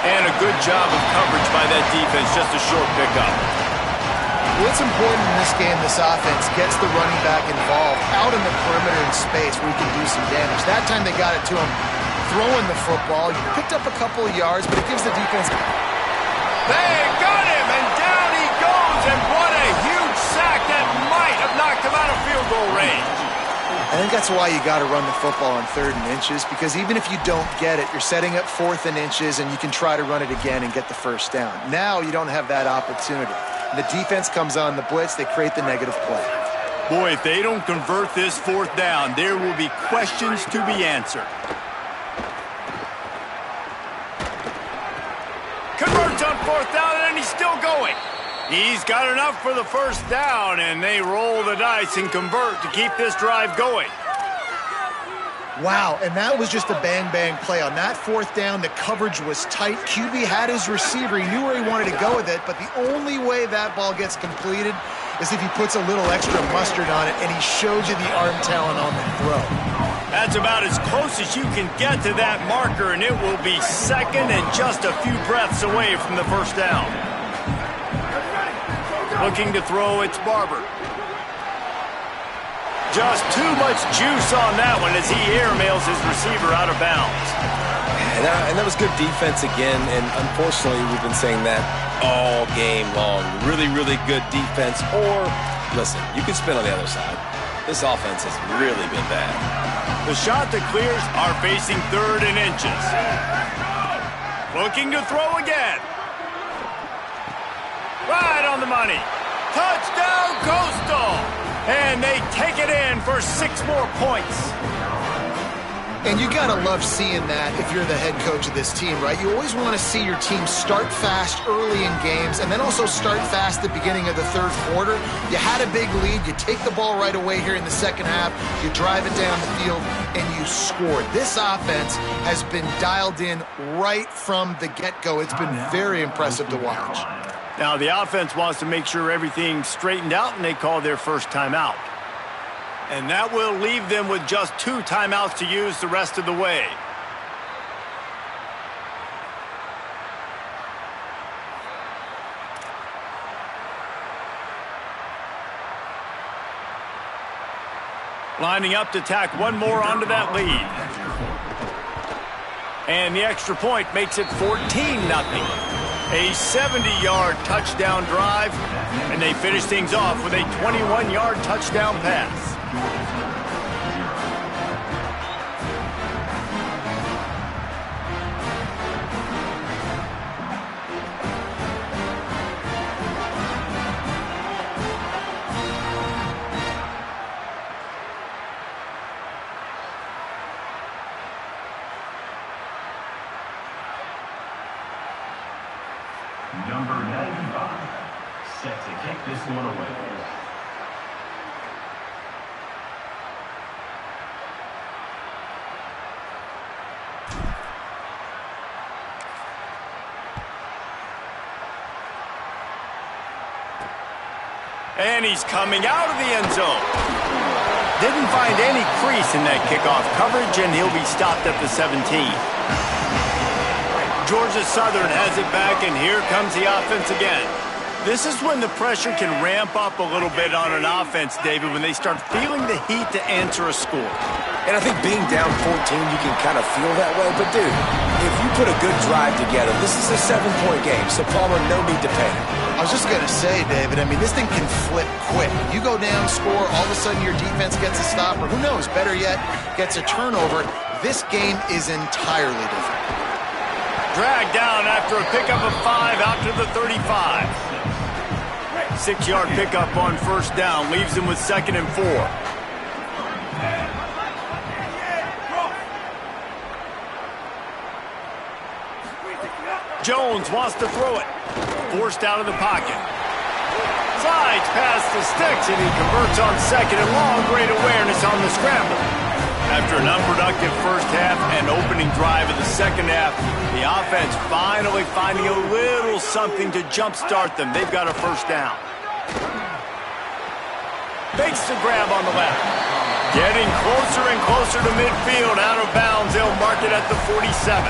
And a good job of coverage by that defense, just a short pickup. What's important in this game, this offense gets the running back involved out in the perimeter in space where he can do some damage. That time they got it to him throwing the football. He picked up a couple of yards, but it gives the defense... They got him, and down he goes, and what a huge sack that might have knocked him out of field goal range. I think that's why you got to run the football on 3rd and inches, because even if you don't get it, you're setting up 4th and inches, and you can try to run it again and get the first down. Now you don't have that opportunity. The defense comes on the blitz, they create the negative play. Boy, if they don't convert this 4th down, there will be questions to be answered. Converts on 4th down, and he's still going. He's got enough for the first down, and they roll the dice and convert to keep this drive going. Wow, and that was just a bang-bang play. On that 4th down, the coverage was tight. QB had his receiver. He knew where he wanted to go with it, but the only way that ball gets completed is if he puts a little extra mustard on it, and he shows you the arm talent on the throw. That's about as close as you can get to that marker, and it will be 2nd and just a few breaths away from the first down. Looking to throw, it's Barber. Just too much juice on that one as he airmails his receiver out of bounds. And that was good defense again, and unfortunately we've been saying that all game long. Really, really good defense. Or, listen, you can spin on the other side. This offense has really been bad. The shot that clears are facing 3rd and inches. Looking to throw again. Right on the money. Touchdown, Coastal! And they take it in for 6 more points. And you got to love seeing that if you're the head coach of this team, right? You always want to see your team start fast early in games and then also start fast at the beginning of the third quarter. You had a big lead. You take the ball right away here in the second half. You drive it down the field, and you score. This offense has been dialed in right from the get-go. It's been very impressive to watch. Now, the offense wants to make sure everything's straightened out, and they call their first timeout. And that will leave them with just 2 timeouts to use the rest of the way. Lining up to tack one more onto that lead. And the extra point makes it 14-0. A 70-yard touchdown drive, and they finish things off with a 21-yard touchdown pass. Number 95, set to kick this one away. And he's coming out of the end zone. Didn't find any crease in that kickoff coverage, and he'll be stopped at the 17. Georgia Southern has it back, and here comes the offense again. This is when the pressure can ramp up a little bit on an offense, David, when they start feeling the heat to answer a score. And I think being down 14, you can kind of feel that way. But, dude, if you put a good drive together, this is a 7-point game, so Palmer, no need to panic. I was just going to say, David, I mean, this thing can flip quick. You go down, score, all of a sudden your defense gets a stop, or who knows, better yet, gets a turnover. This game is entirely different. Dragged down after a pickup of 5 out to the 35. 6-yard pickup on first down leaves him with 2nd and 4. Jones wants to throw it. Forced out of the pocket. Slides past the sticks, and he converts on 2nd and long. Great awareness on the scramble. After an unproductive first half and opening drive of the second half, the offense finally finding a little something to jumpstart them. They've got a first down. Makes the grab on the left. Getting closer and closer to midfield. Out of bounds, they'll mark it at the 47.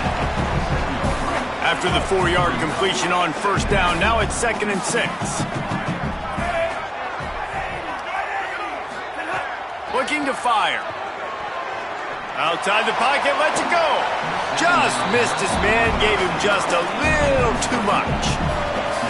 After the 4-yard completion on first down, now it's 2nd and 6. Looking to fire. Outside the pocket, lets it go. Just missed his man, gave him just a little too much.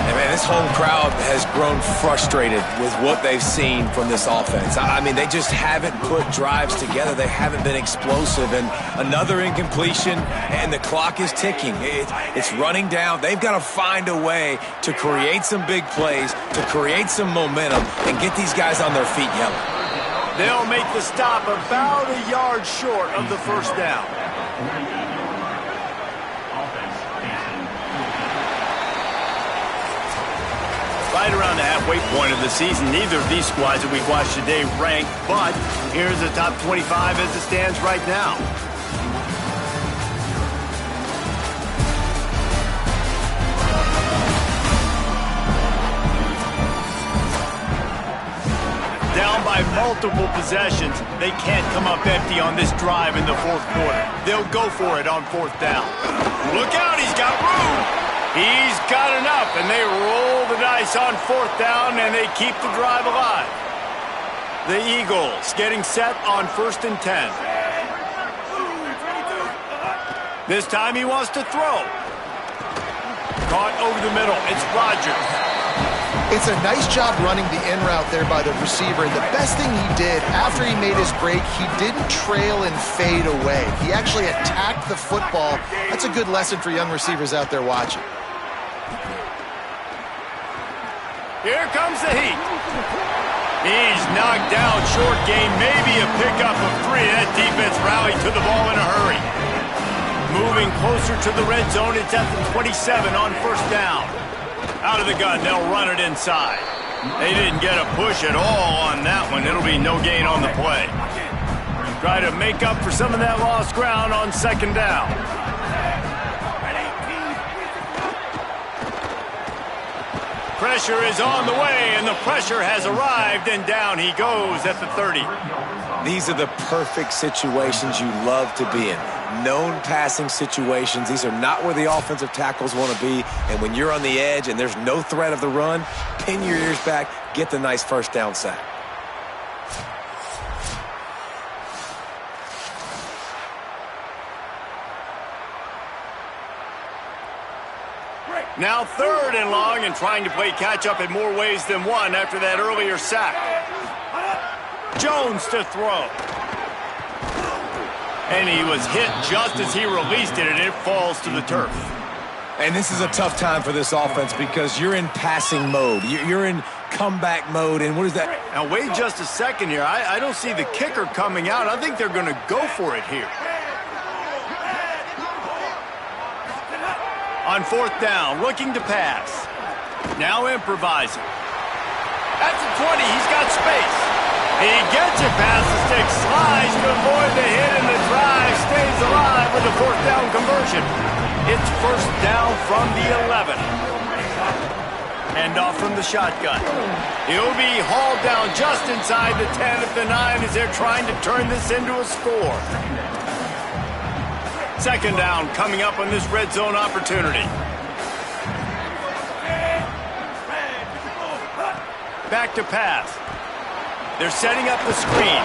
And, man, this home crowd has grown frustrated with what they've seen from this offense. I mean, they just haven't put drives together. They haven't been explosive. And another incompletion, and the clock is ticking. It's running down. They've got to find a way to create some big plays, to create some momentum, and get these guys on their feet yelling. They'll make the stop about a yard short of the first down. Right around the halfway point of the season, neither of these squads that we've watched today rank, but here's the top 25 as it stands right now. Down by multiple possessions, they can't come up empty on this drive in the fourth quarter. They'll go for it on fourth down. Look out, he's got room. He's got enough, and they roll the dice on fourth down, and they keep the drive alive. The Eagles getting set on 1st and 10. This time he wants to throw. Caught over the middle. It's Rodgers. It's a nice job running the in route there by the receiver. And the best thing he did after he made his break, he didn't trail and fade away. He actually attacked the football. That's a good lesson for young receivers out there watching. Here comes the heat. He's knocked down, short gain, maybe a pickup of 3. That defense rallied to the ball in a hurry. Moving closer to the red zone, it's at the 27 on first down. Out of the gun, they'll run it inside. They didn't get a push at all on that one. It'll be no gain on the play. Try to make up for some of that lost ground on second down. Pressure is on the way, and the pressure has arrived, and down he goes at the 30. These are the perfect situations you love to be in. Known passing situations. These are not where the offensive tackles want to be, and when you're on the edge and there's no threat of the run, pin your ears back, get the nice first down sack. Now 3rd and long, and trying to play catch-up in more ways than one after that earlier sack. Jones to throw. And he was hit just as he released it, and it falls to the turf. And this is a tough time for this offense because you're in passing mode. You're in comeback mode, and what is that? Now, wait just a second here. I don't see the kicker coming out. I think they're going to go for it here. On 4th down, looking to pass. Now improvising. At the 20, he's got space. He gets it past the stick, slides to avoid the hit, and the drive stays alive with the 4th down conversion. It's first down from the 11. Hand off from the shotgun. He'll be hauled down just inside the 10 at the 9 as they're trying to turn this into a score. Second down coming up on this red zone opportunity. Back to pass. They're setting up the screen.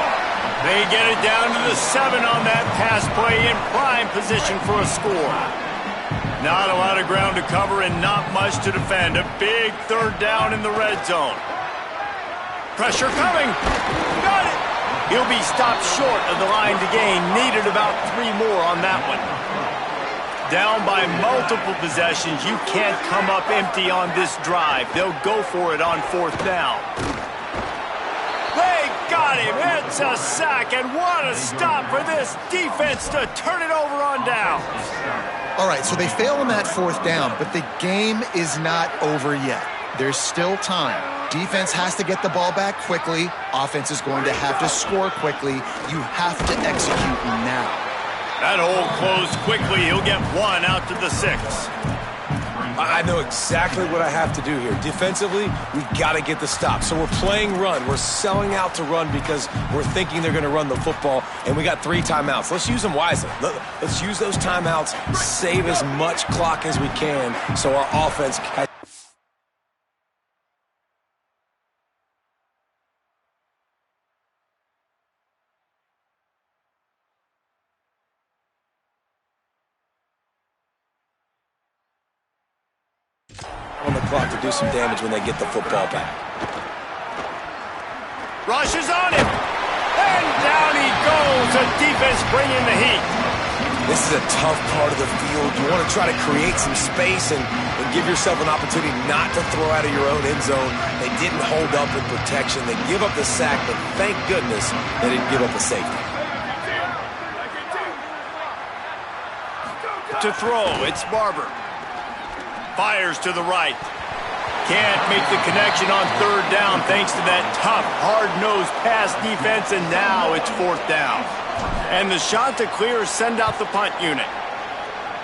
They get it down to the 7 on that pass play in prime position for a score. Not a lot of ground to cover and not much to defend. A big 3rd down in the red zone. Pressure coming. Got it. He'll be stopped short of the line to gain. Needed about 3 more on that one. Down by multiple possessions. You can't come up empty on this drive. They'll go for it on 4th down. They got him. It's a sack, and what a stop for this defense to turn it over on down. All right, so they fail him at 4th down, but the game is not over yet. There's still time. Defense has to get the ball back quickly. Offense is going to have to score quickly. You have to execute now. That hole closed quickly. He'll get 1 out to the 6. I know exactly what I have to do here. Defensively, we've got to get the stop. So we're playing run. We're selling out to run because we're thinking they're going to run the football, and we got 3 timeouts. Let's use them wisely. Let's use those timeouts, save as much clock as we can so our offense can. On the clock to do some damage when they get the football back. Rushes on him, and down he goes. The defense bringing the heat. This is a tough part of the field. You want to try to create some space and give yourself an opportunity not to throw out of your own end zone. They didn't hold up in protection. They give up the sack, but thank goodness they didn't give up a safety. To throw, it's Barber. Fires to the right. Can't make the connection on 3rd down thanks to that tough, hard-nosed pass defense, and now it's 4th down. And the shot to clear send out the punt unit.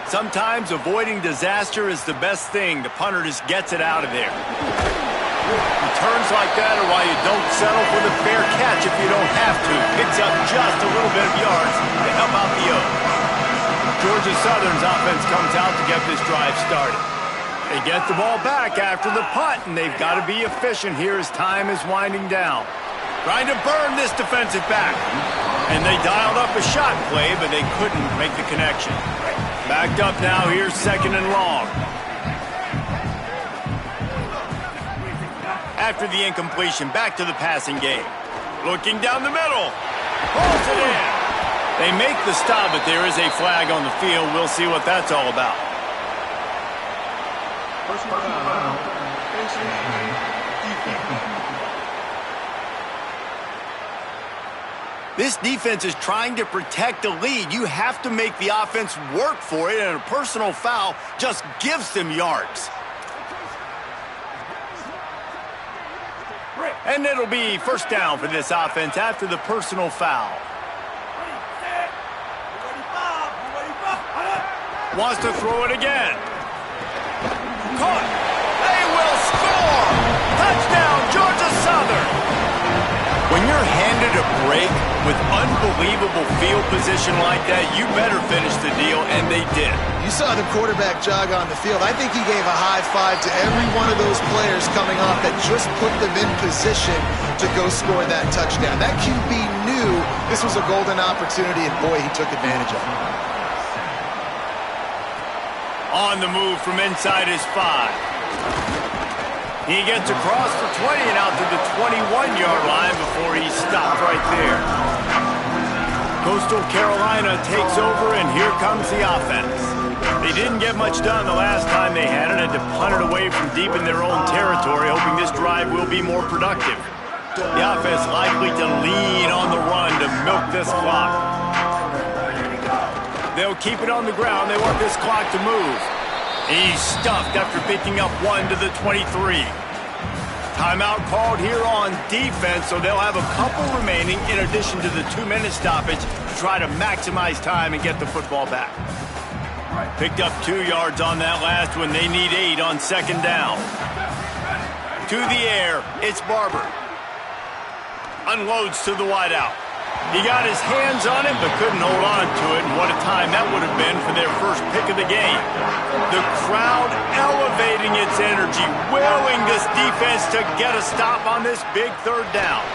Sometimes avoiding disaster is the best thing. The punter just gets it out of there. Returns like that are why you don't settle for the fair catch if you don't have to. Picks up just a little bit of yards to help out the Oaks. Georgia Southern's offense comes out to get this drive started. They get the ball back after the punt, and they've got to be efficient here as time is winding down. Trying to burn this defensive back. And they dialed up a shot play, but they couldn't make the connection. Backed up now, here's 2nd and long. After the incompletion, back to the passing game. Looking down the middle. Pulls it in. They make the stop, but there is a flag on the field. We'll see what that's all about. This defense is trying to protect the lead. You have to make the offense work for it, and a personal foul just gives them yards. And it'll be first down for this offense after the personal foul. Wants to throw it again. Caught. They will score. Touchdown, Georgia Southern. When you're handed a break with unbelievable field position like that, you better finish the deal, and they did. You saw the quarterback jog on the field. I think he gave a high five to every one of those players coming off that just put them in position to go score that touchdown. That QB knew this was a golden opportunity, and boy, he took advantage of it. On the move from inside his 5. He gets across the 20 and out to the 21-yard line before he stopped right there. Coastal Carolina takes over, and here comes the offense. They didn't get much done the last time they had it, had to punt it away from deep in their own territory, hoping this drive will be more productive. The offense likely to lean on the run to milk this clock. They'll keep it on the ground. They want this clock to move. He's stuffed after picking up 1 to the 23. Timeout called here on defense, so they'll have a couple remaining in addition to the 2-minute stoppage to try to maximize time and get the football back. Picked up 2 yards on that last one. They need 8 on second down. To the air, it's Barber. Unloads to the wideout. He got his hands on it, but couldn't hold on to it, and what a time that would have been for their first pick of the game. The crowd elevating its energy, willing this defense to get a stop on this big third down.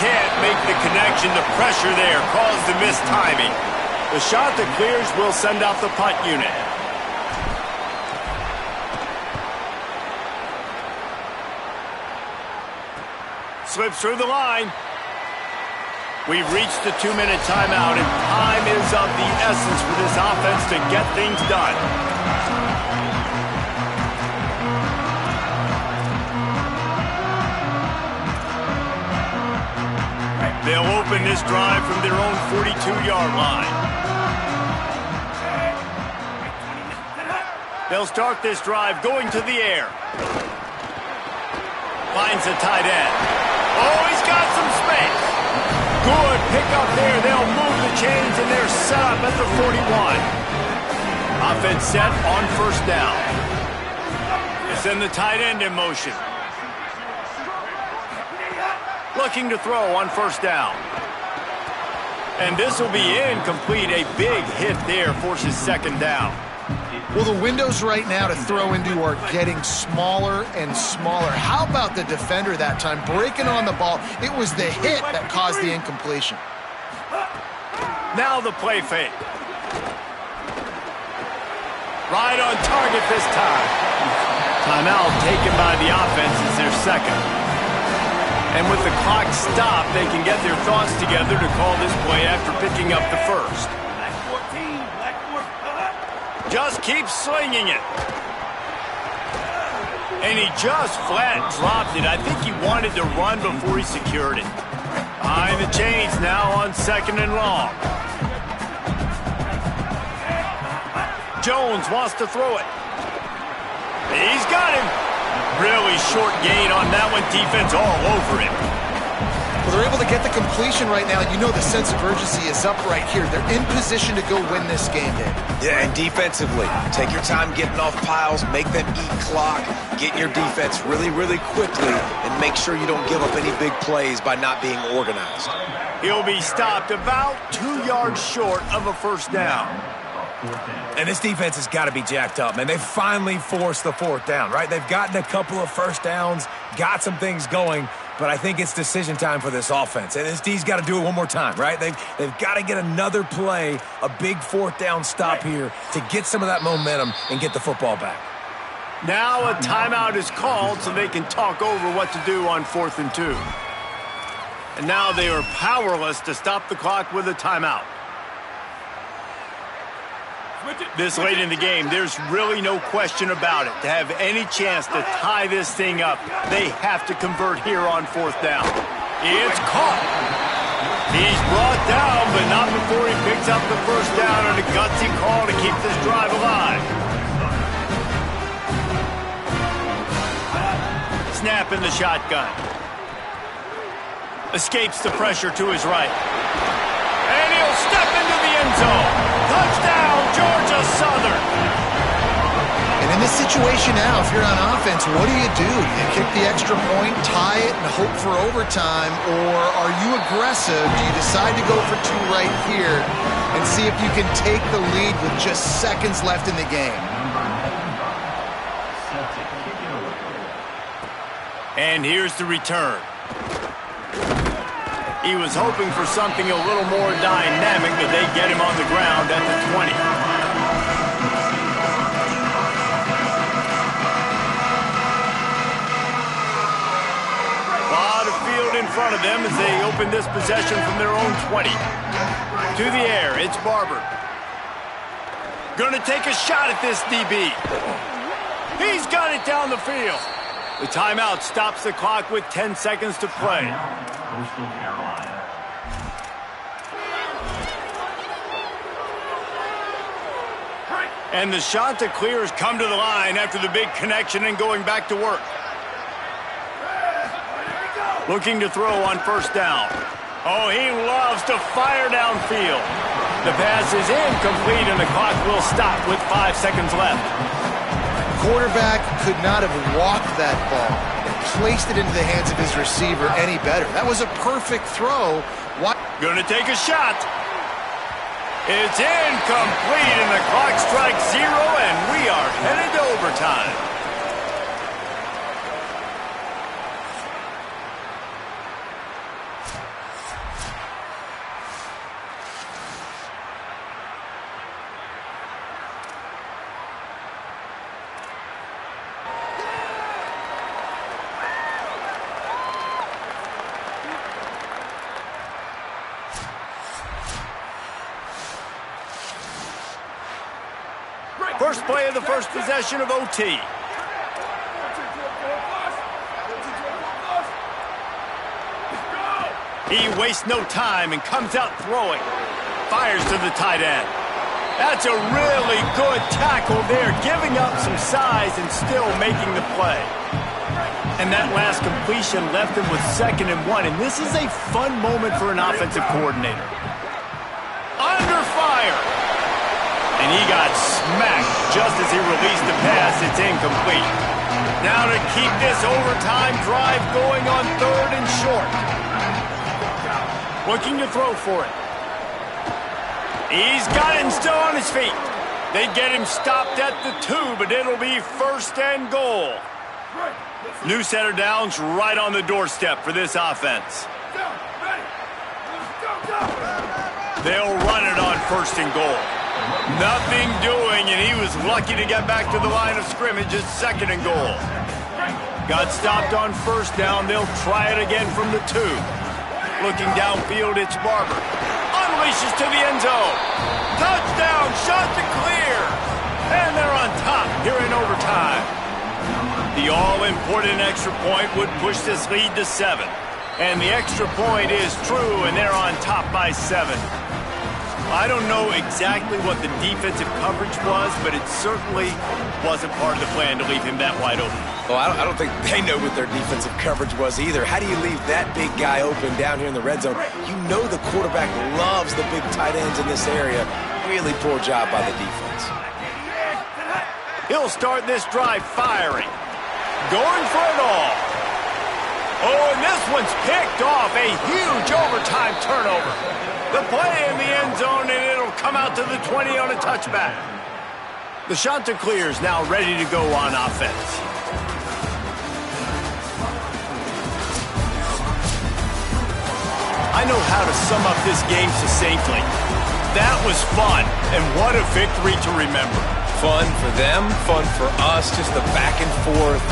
Can't make the connection. The pressure there caused the missed timing. The shot that clears will send out the punt unit. Slips through the line. We've reached the 2-minute timeout, and time is of the essence for this offense to get things done. They'll open this drive from their own 42-yard line. They'll start this drive going to the air. Finds a tight end. Oh, he's got some space. Good pickup there. They'll move the chains, and they're set up at the 41. Offense set on first down. They send the tight end in motion. Looking to throw on first down. And this will be incomplete. A big hit there forces second down. Well, the windows right now to throw into are getting smaller and smaller. How about the defender that time breaking on the ball? It was the hit that caused the incompletion. Now the play fake. Right on target this time. Timeout taken by the offense as their second. And with the clock stopped, they can get their thoughts together to call this play after picking up the first. Just keeps slinging it. And he just flat dropped it. I think he wanted to run before he secured it. Behind the chains now on second and long. Jones wants to throw it. He's got him. Really short gain on that one. Defense all over him. Well, they're able to get the completion right now. You know the sense of urgency is up right here. They're in position to go win this game, Dave. Yeah, and defensively, take your time getting off piles, make them eat clock, get in your defense really, really quickly, and make sure you don't give up any big plays by not being organized. He'll be stopped about 2 yards short of a first down. And this defense has got to be jacked up, man. They finally forced the fourth down, right? They've gotten a couple of first downs, got some things going, but I think it's decision time for this offense. And this D's got to do it one more time, right? They've got to get another play, a big fourth down stop here to get some of that momentum and get the football back. Now a timeout is called so they can talk over what to do on 4th and 2. And now they are powerless to stop the clock with a timeout. This late in the game, there's really no question about it. To have any chance to tie this thing up, they have to convert here on 4th down. It's caught. He's brought down, but not before he picks up the first down and a gutsy call to keep this drive alive. Snap in the shotgun. Escapes the pressure to his right. And he'll step into the end zone. Touchdown, Georgia Southern. And in this situation now, if you're on offense, what do? Do you kick the extra point, tie it, and hope for overtime? Or are you aggressive? Do you decide to go for two right here and see if you can take the lead with just seconds left in the game? And here's the return. He was hoping for something a little more dynamic, but they get him on the ground at the 20. Lot of field in front of them as they open this possession from their own 20. To the air, it's Barber. Gonna take a shot at this DB. He's got it down the field. The timeout stops the clock with 10 seconds to play. Coastal Carolina. And the Chanticleers come to the line after the big connection and going back to work. Looking to throw on first down. Oh, he loves to fire downfield. The pass is incomplete and the clock will stop with 5 seconds left. Quarterback could not have walked that ball and placed it into the hands of his receiver any better. That was a perfect throw. Gonna take a shot. It's incomplete and the clock strikes 0 and we are headed to overtime. First play of the first possession of OT. He wastes no time and comes out throwing. Fires to the tight end. That's a really good tackle there, giving up some size and still making the play. And that last completion left him with 2nd and 1, and this is a fun moment for an offensive coordinator. Under fire! And he got smacked just as he released the pass. It's incomplete. Now to keep this overtime drive going on 3rd and short. Looking to throw for it. He's got it and still on his feet. They get him stopped at the 2, but it'll be 1st and goal. New set of downs right on the doorstep for this offense. They'll run it on 1st and goal. Nothing doing, and he was lucky to get back to the line of scrimmage at 2nd and goal. Got stopped on 1st down. They'll try it again from the 2. Looking downfield, it's Barber. Unleashes to the end zone. Touchdown, shot to clear. And they're on top here in overtime. The all-important extra point would push this lead to 7. And the extra point is true, and they're on top by 7. I don't know exactly what the defensive coverage was, but it certainly wasn't part of the plan to leave him that wide open. Well, I don't think they know what their defensive coverage was either. How do you leave that big guy open down here in the red zone? You know the quarterback loves the big tight ends in this area. Really poor job by the defense. He'll start this drive firing. Going for it all. Oh, and this one's picked off. A huge overtime turnover. The play in the end zone, and it'll come out to the 20 on a touchback. The Chanticleers now ready to go on offense. I know how to sum up this game succinctly. That was fun, and what a victory to remember. Fun for them, fun for us, just the back and forth.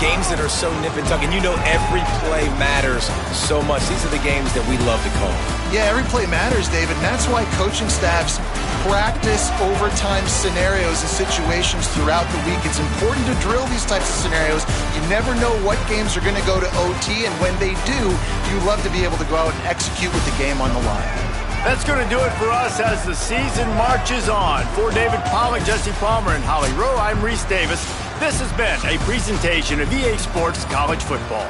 Games that are so nip and tuck, and you know every play matters so much. These are the games that we love to call. Yeah, every play matters, David, and that's why coaching staffs practice overtime scenarios and situations throughout the week. It's important to drill these types of scenarios. You never know what games are going to go to OT, and when they do, you love to be able to go out and execute with the game on the line. That's going to do it for us as the season marches on. For David Pollack, Jesse Palmer, and Holly Rowe, I'm Reese Davis. This has been a presentation of EA Sports College Football.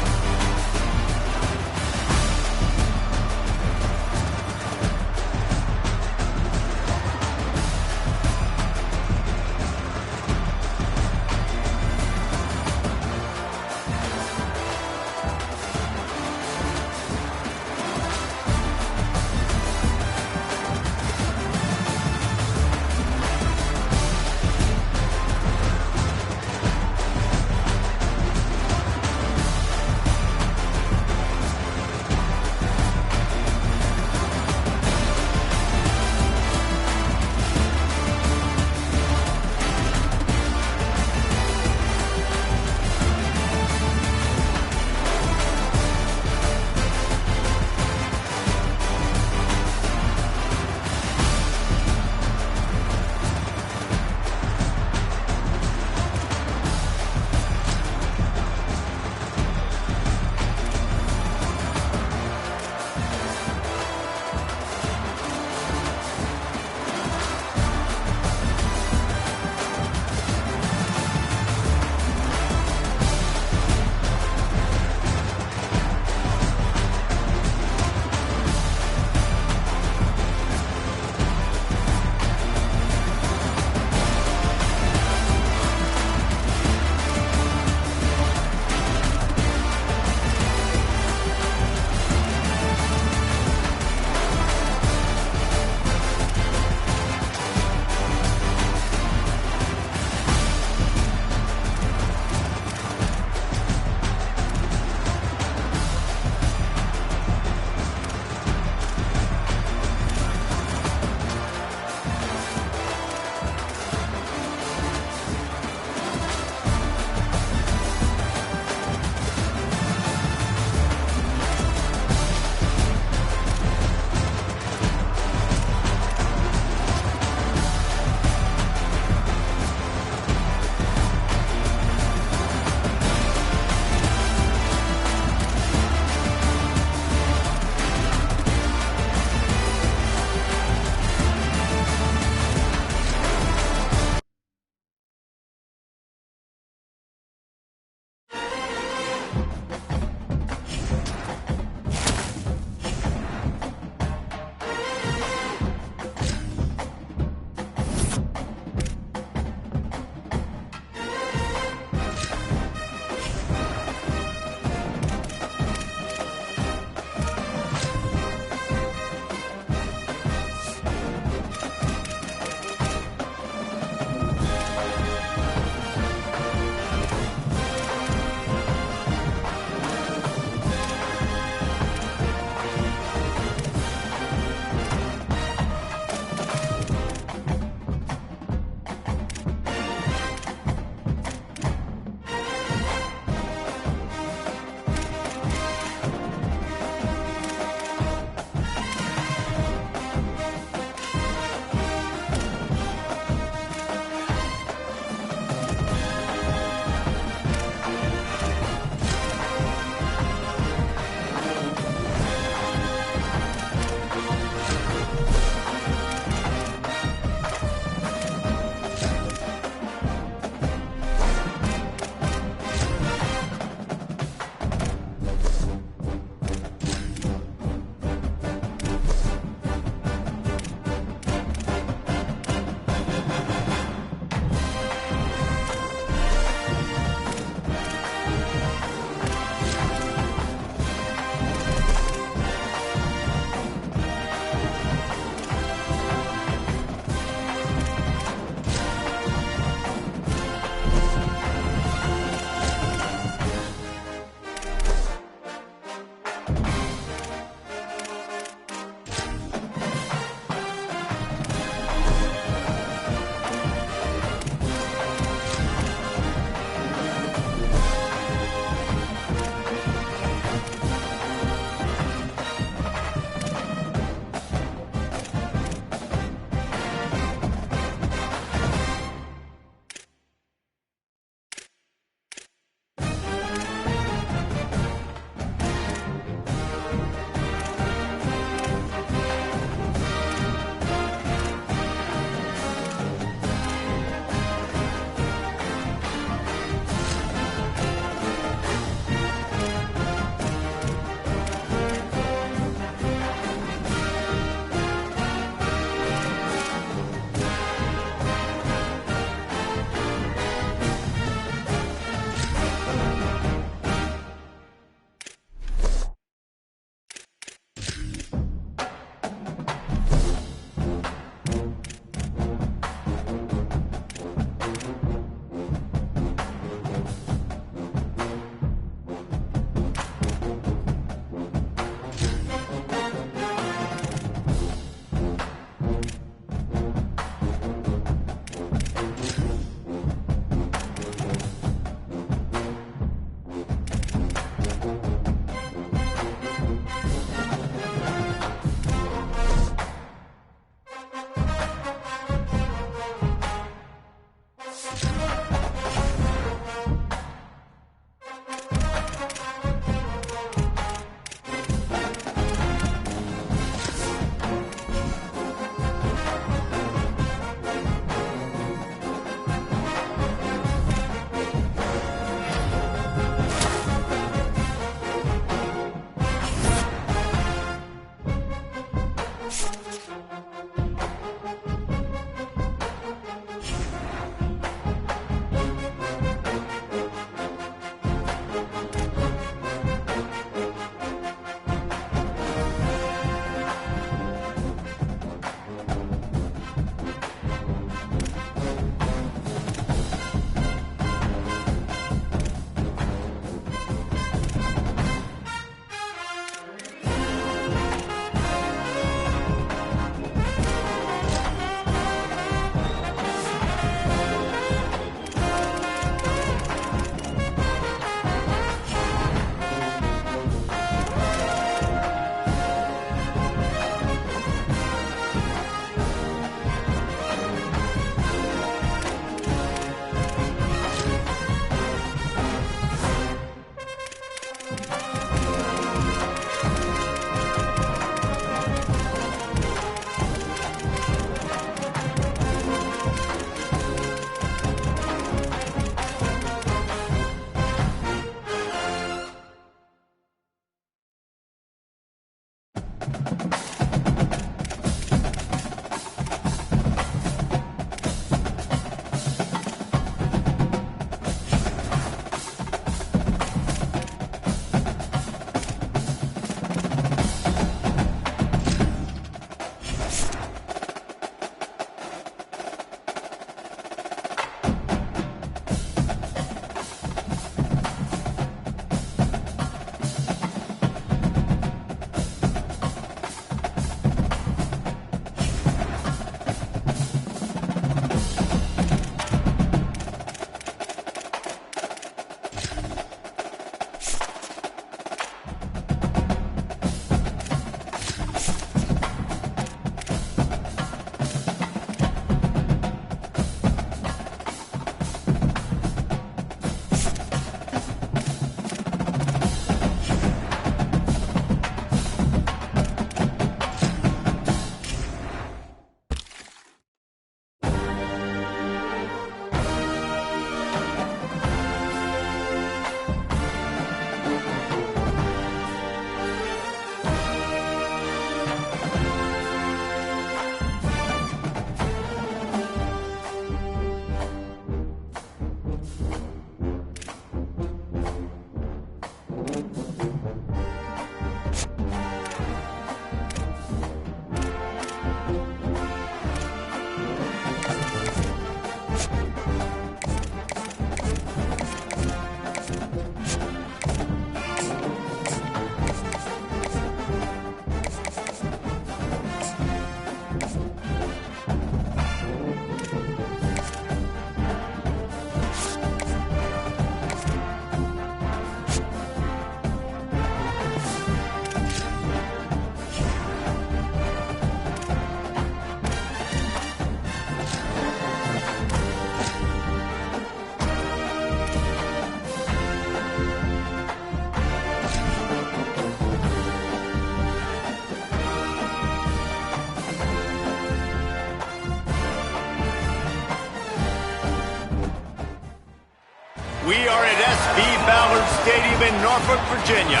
at SB Ballard Stadium in Norfolk, Virginia.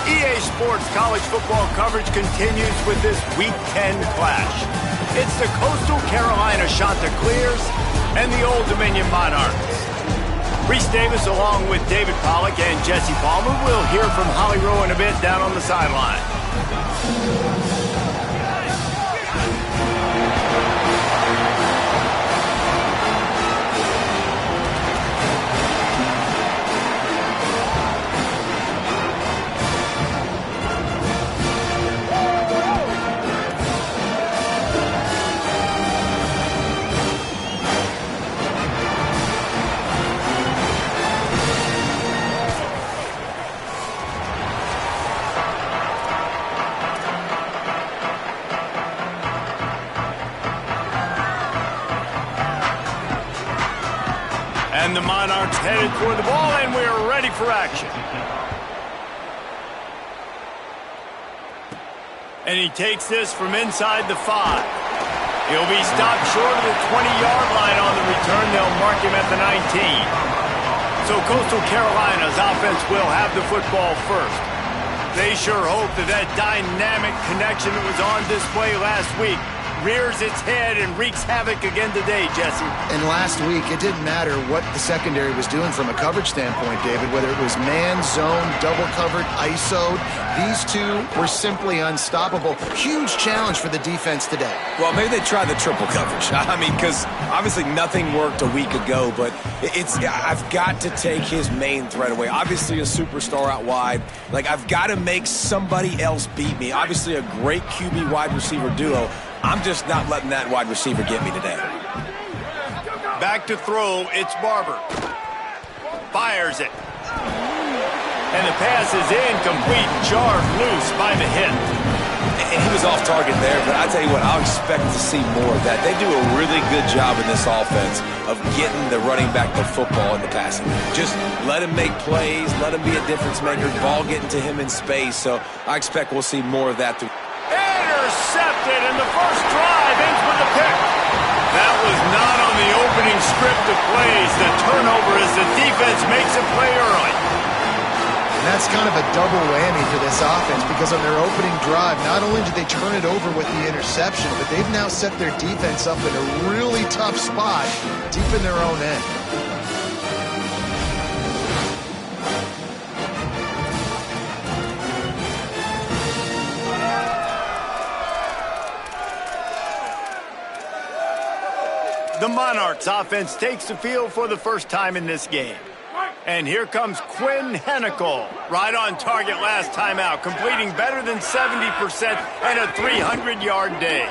EA Sports college football coverage continues with this Week 10 clash. It's the Coastal Carolina Chanticleers and the Old Dominion Monarchs. Reese Davis along with David Pollack and Jesse Palmer. We'll hear from Holly Rowe in a bit down on the sideline. And the Monarchs headed toward the ball, and we're ready for action. And he takes this from inside the 5. He'll be stopped short of the 20-yard line on the return. They'll mark him at the 19. So Coastal Carolina's offense will have the football first. They sure hope that dynamic connection that was on display last week rears its head and wreaks havoc again today, Jesse. And last week, it didn't matter what the secondary was doing from a coverage standpoint, David, whether it was man, zone, double covered, ISO'd. These two were simply unstoppable. Huge challenge for the defense today. Well, maybe they tried the triple coverage. I mean, because obviously nothing worked a week ago, but I've got to take his main threat away. Obviously a superstar out wide. Like, I've got to make somebody else beat me. Obviously a great QB wide receiver duo. I'm just not letting that wide receiver get me today. Back to throw, it's Barber. Fires it. And the pass is incomplete, jarred loose by the hit. And he was off target there, but I tell you what, I'll expect to see more of that. They do a really good job in this offense of getting the running back the football in the passing. Just let him make plays, let him be a difference maker, ball getting to him in space. So I expect we'll see more of that through. Intercepted, and the first drive ends with a pick. That was not on the opening script of plays. The turnover as the defense makes a play early. And that's kind of a double whammy for this offense, because on their opening drive, not only did they turn it over with the interception, but they've now set their defense up in a really tough spot deep in their own end. The Monarchs offense takes the field for the first time in this game. And here comes Quinn Hennicle, right on target last time out, completing better than 70% and a 300-yard day.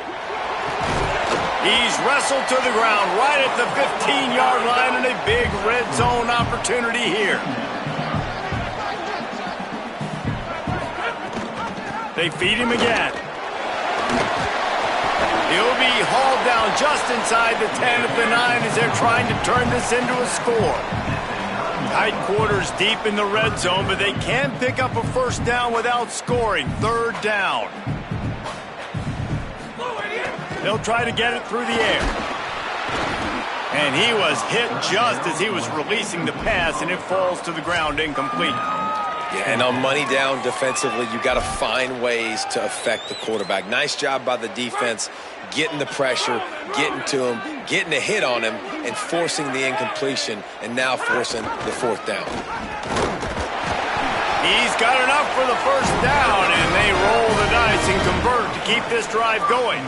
He's wrestled to the ground right at the 15-yard line, and a big red zone opportunity here. They feed him again. He'll be hauled down just inside the 10 at the 9 as they're trying to turn this into a score. Tight quarters deep in the red zone, but they can pick up a first down without scoring. Third down. They'll try to get it through the air. And he was hit just as he was releasing the pass, and it falls to the ground incomplete. Yeah, and on money down defensively, you got to find ways to affect the quarterback. Nice job by the defense, getting the pressure, getting to him, getting a hit on him, and forcing the incompletion, and now forcing the fourth down. He's got enough for the first down, and they roll the dice and convert to keep this drive going.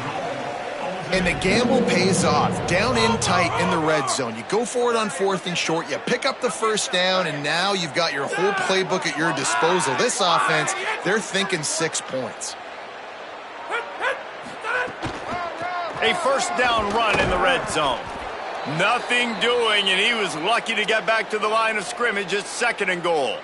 And the gamble pays off. Down in tight in the red zone. You go for it on fourth and short. You pick up the first down, and now you've got your whole playbook at your disposal. This offense, they're thinking 6 points. A first down run in the red zone. Nothing doing, and he was lucky to get back to the line of scrimmage at 2nd and goal.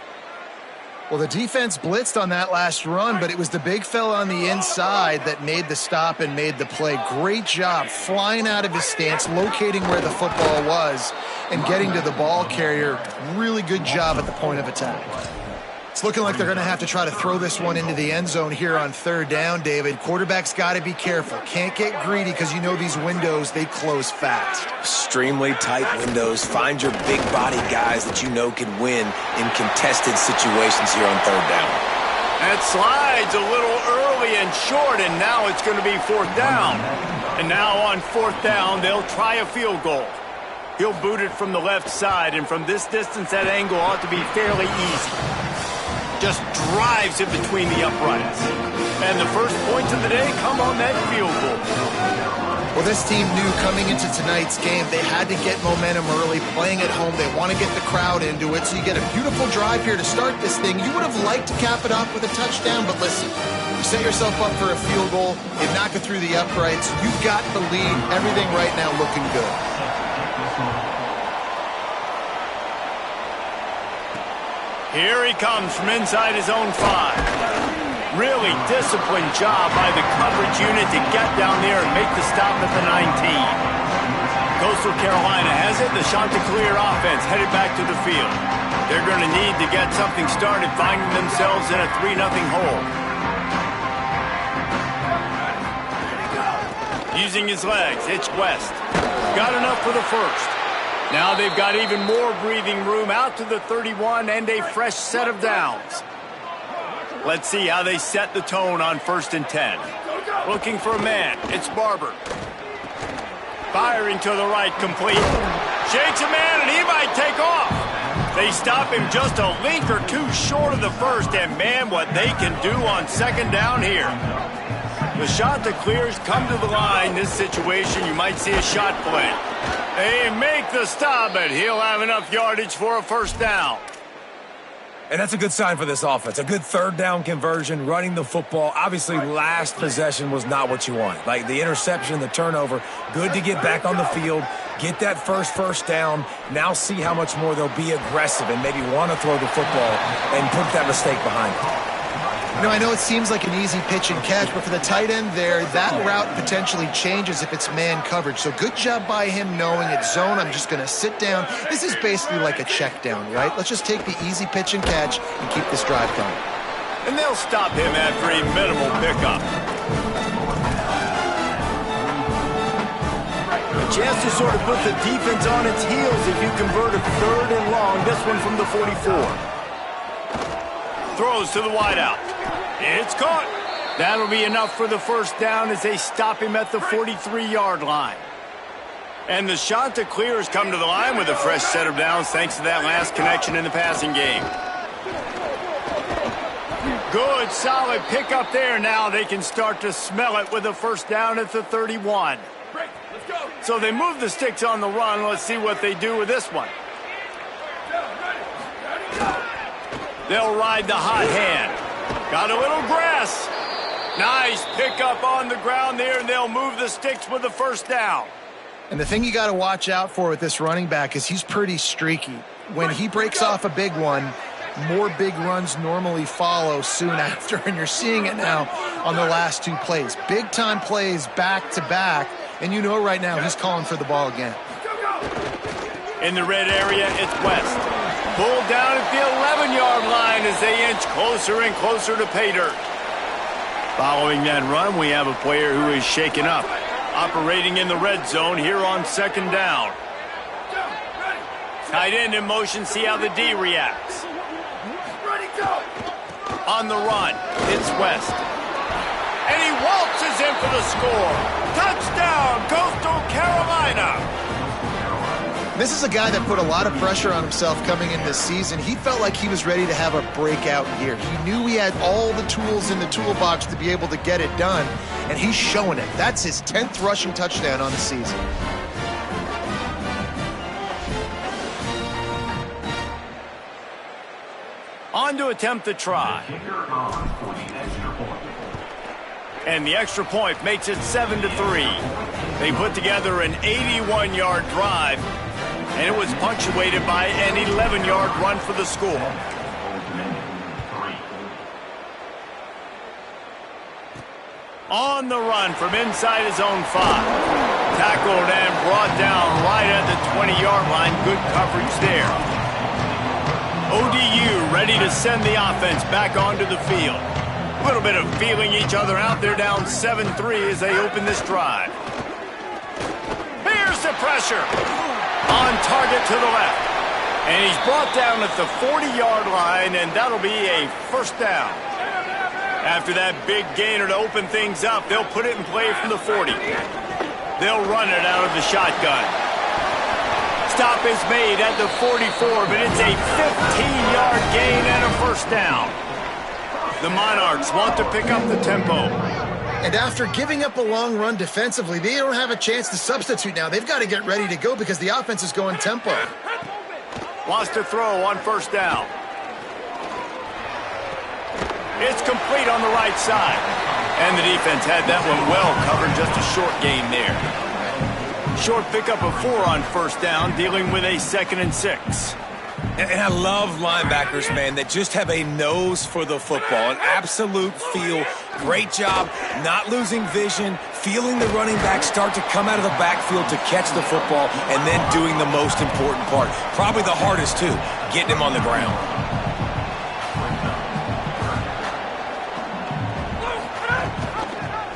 Well, the defense blitzed on that last run, but it was the big fella on the inside that made the stop and made the play. Great job flying out of his stance, locating where the football was, and getting to the ball carrier. Really good job at the point of attack. It's looking like they're going to have to try to throw this one into the end zone here on third down, David. Quarterback's got to be careful. Can't get greedy because you know these windows, they close fast. Extremely tight windows. Find your big body guys that you know can win in contested situations here on third down. That slides a little early and short, and now it's going to be fourth down. And now on fourth down, they'll try a field goal. He'll boot it from the left side, and from this distance, that angle ought to be fairly easy. Just drives it between the uprights. And the first points of the day come on that field goal. Well, this team knew coming into tonight's game they had to get momentum early, playing at home. They want to get the crowd into it, so you get a beautiful drive here to start this thing. You would have liked to cap it off with a touchdown, but listen, you set yourself up for a field goal, you knock it through the uprights, you've got the lead, everything right now looking good. Here he comes from inside his own 5. Really disciplined job by the coverage unit to get down there and make the stop at the 19. Coastal Carolina has it. The Chanticleer offense headed back to the field. They're going to need to get something started, finding themselves in a 3-0 hole. Using his legs, it's West. Got enough for the first. Now they've got even more breathing room out to the 31 and a fresh set of downs. Let's see how they set the tone on 1st and 10. Looking for a man. It's Barber. Firing to the right, complete. Shakes a man, and he might take off. They stop him just a link or two short of the first, and man, what they can do on 2nd down here. The Chanticleers come to the line. This situation, you might see a shot play. They make the stop, but he'll have enough yardage for a 1st down. And that's a good sign for this offense. A good 3rd down conversion, running the football. Obviously, last possession was not what you wanted. Like the interception, the turnover, good to get back on the field, get that first down. Now see how much more they'll be aggressive and maybe want to throw the football and put that mistake behind them. You know, I know it seems like an easy pitch and catch, but for the tight end there, that route potentially changes if it's man coverage. So good job by him knowing it's zone. I'm just going to sit down. This is basically like a check down, right? Let's just take the easy pitch and catch and keep this drive going. And they'll stop him after a minimal pickup. A chance to sort of put the defense on its heels if you convert a 3rd and long. This one from the 44. Throws to the wideout. It's caught. That'll be enough for the 1st down as they stop him at the 43-yard line. And the Chanticleers come to the line with a fresh set of downs thanks to that last connection in the passing game. Good, solid pickup there. Now they can start to smell it with a 1st down at the 31. So they move the sticks on the run. Let's see what they do with this one. They'll ride the hot hand. Got a little grass. Nice pickup on the ground there, and they'll move the sticks with the 1st down. And the thing you got to watch out for with this running back is he's pretty streaky. When he breaks off a big one, more big runs normally follow soon after, and you're seeing it now on the last 2 plays. Big-time plays back-to-back, and you know right now he's calling for the ball again. In the red area, it's West. Pulled down at the 11-yard line as they inch closer and closer to pay dirt. Following that run, we have a player who is shaken up, operating in the red zone here on 2nd down. Tight end in motion, see how the D reacts. On the run, it's West. And he waltzes in for the score. Touchdown, Coastal Carolina. This is a guy that put a lot of pressure on himself coming in this season. He felt like he was ready to have a breakout year. He knew he had all the tools in the toolbox to be able to get it done, and he's showing it. That's his 10th rushing touchdown on the season. On to attempt the try. And the extra point makes it 7-3. They put together an 81-yard drive, and it was punctuated by an 11-yard run for the score. On the run from inside his own 5. Tackled and brought down right at the 20-yard line. Good coverage there. ODU ready to send the offense back onto the field. A little bit of feeling each other out. They're down 7-3 as they open this drive. Here's the pressure. On target to the left. And he's brought down at the 40-yard line, and that'll be a first down. After that big gainer to open things up, they'll put it in play from the 40. They'll run it out of the shotgun. Stop is made at the 44, but it's a 15-yard gain and a first down. The Monarchs want to pick up the tempo. And after giving up a long run defensively, they don't have a chance to substitute now. They've got to get ready to go because the offense is going tempo. Wants to throw on first down. It's complete on the right side. And the defense had that one well covered, just a short gain there. Short pickup of 4 on first down, dealing with a 2nd and 6. And I love linebackers, man, that just have a nose for the football, an absolute feel. Great job not losing vision, feeling the running back start to come out of the backfield to catch the football, and then doing the most important part. Probably the hardest, too, getting him on the ground.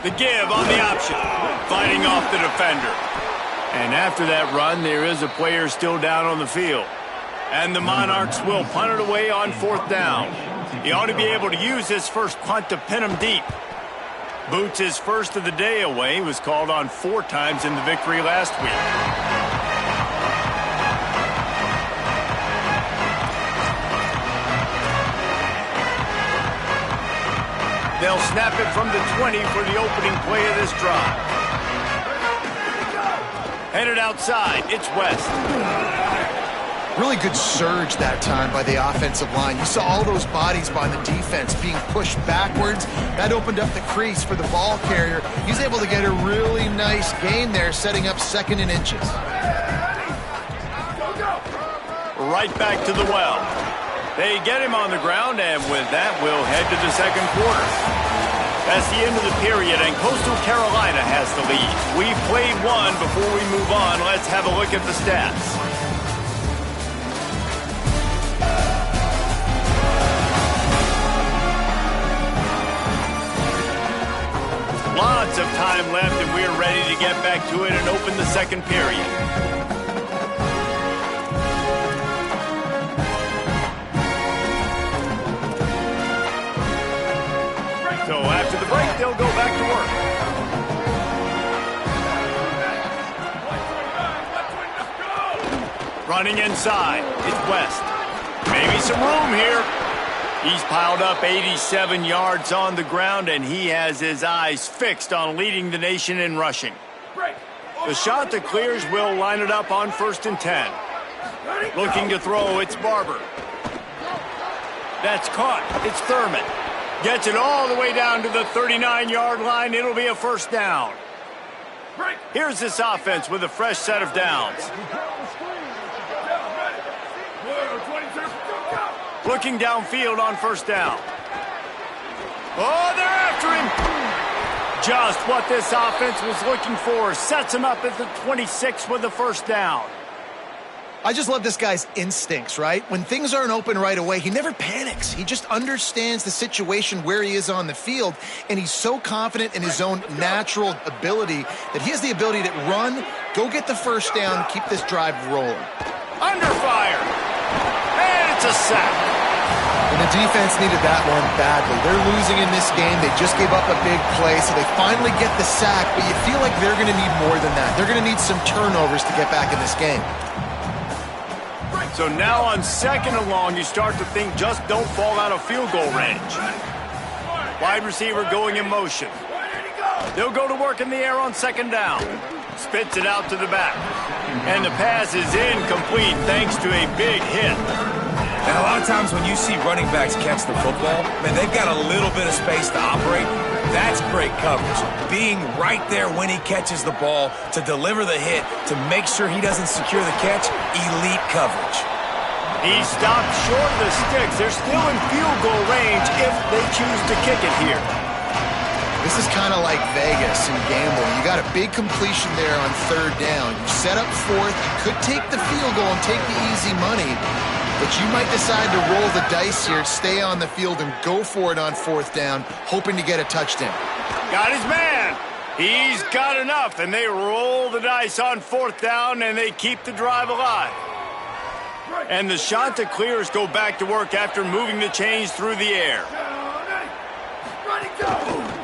The give on the option, fighting off the defender. And after that run, there is a player still down on the field. And the Monarchs will punt it away on 4th down. He ought to be able to use his first punt to pin him deep. Boots his first of the day away. He was called on 4 times in the victory last week. They'll snap it from the 20 for the opening play of this drive. Headed outside, it's West. Really good surge that time by the offensive line. You saw all those bodies by the defense being pushed backwards. That opened up the crease for the ball carrier. He's able to get a really nice gain there, setting up 2nd and inches. Right back to the well. They get him on the ground, and with that, we'll head to the 2nd quarter. That's the end of the period, and Coastal Carolina has the lead. We've played one. Before we move on, let's have a look at the stats. Lots of time left, and we're ready to get back to it and open the 2nd period. So after the break, they'll go back to work. Running inside, it's West. Maybe some room here. He's piled up 87 yards on the ground, and he has his eyes fixed on leading the nation in rushing. The shot that clears will line it up on 1st and 10. Looking to throw, it's Barber. That's caught. It's Thurman. Gets it all the way down to the 39-yard line. It'll be a first down. Here's this offense with a fresh set of downs. Looking downfield on first down. Oh, they're after him. Just what this offense was looking for. Sets him up at the 26 with the first down. I just love this guy's instincts, right? When things aren't open right away, he never panics. He just understands the situation where he is on the field, and he's so confident in his own natural ability that he has the ability to run, go get the first down, keep this drive rolling. Under fire. And it's a sack. And the defense needed that one badly. They're losing in this game. They just gave up a big play, so they finally get the sack, but you feel like they're going to need more than that. They're going to need some turnovers to get back in this game. So now on 2nd and long, you start to think just don't fall out of field goal range. Wide receiver going in motion. They'll go to work in the air on 2nd down. Spits it out to the back. And the pass is incomplete thanks to a big hit. And a lot of times when you see running backs catch the football, man, they've got a little bit of space to operate. That's great coverage. Being right there when he catches the ball to deliver the hit, to make sure he doesn't secure the catch, elite coverage. He stopped short of the sticks. They're still in field goal range if they choose to kick it here. This is kind of like Vegas in gambling. You got a big completion there on 3rd down. You set up 4th. You could take the field goal and take the easy money. but you might decide to roll the dice here, stay on the field, and go for it on 4th down, hoping to get a touchdown. Got his man. He's got enough, and they roll the dice on 4th down, and they keep the drive alive. And the Chanticleers go back to work after moving the chains through the air.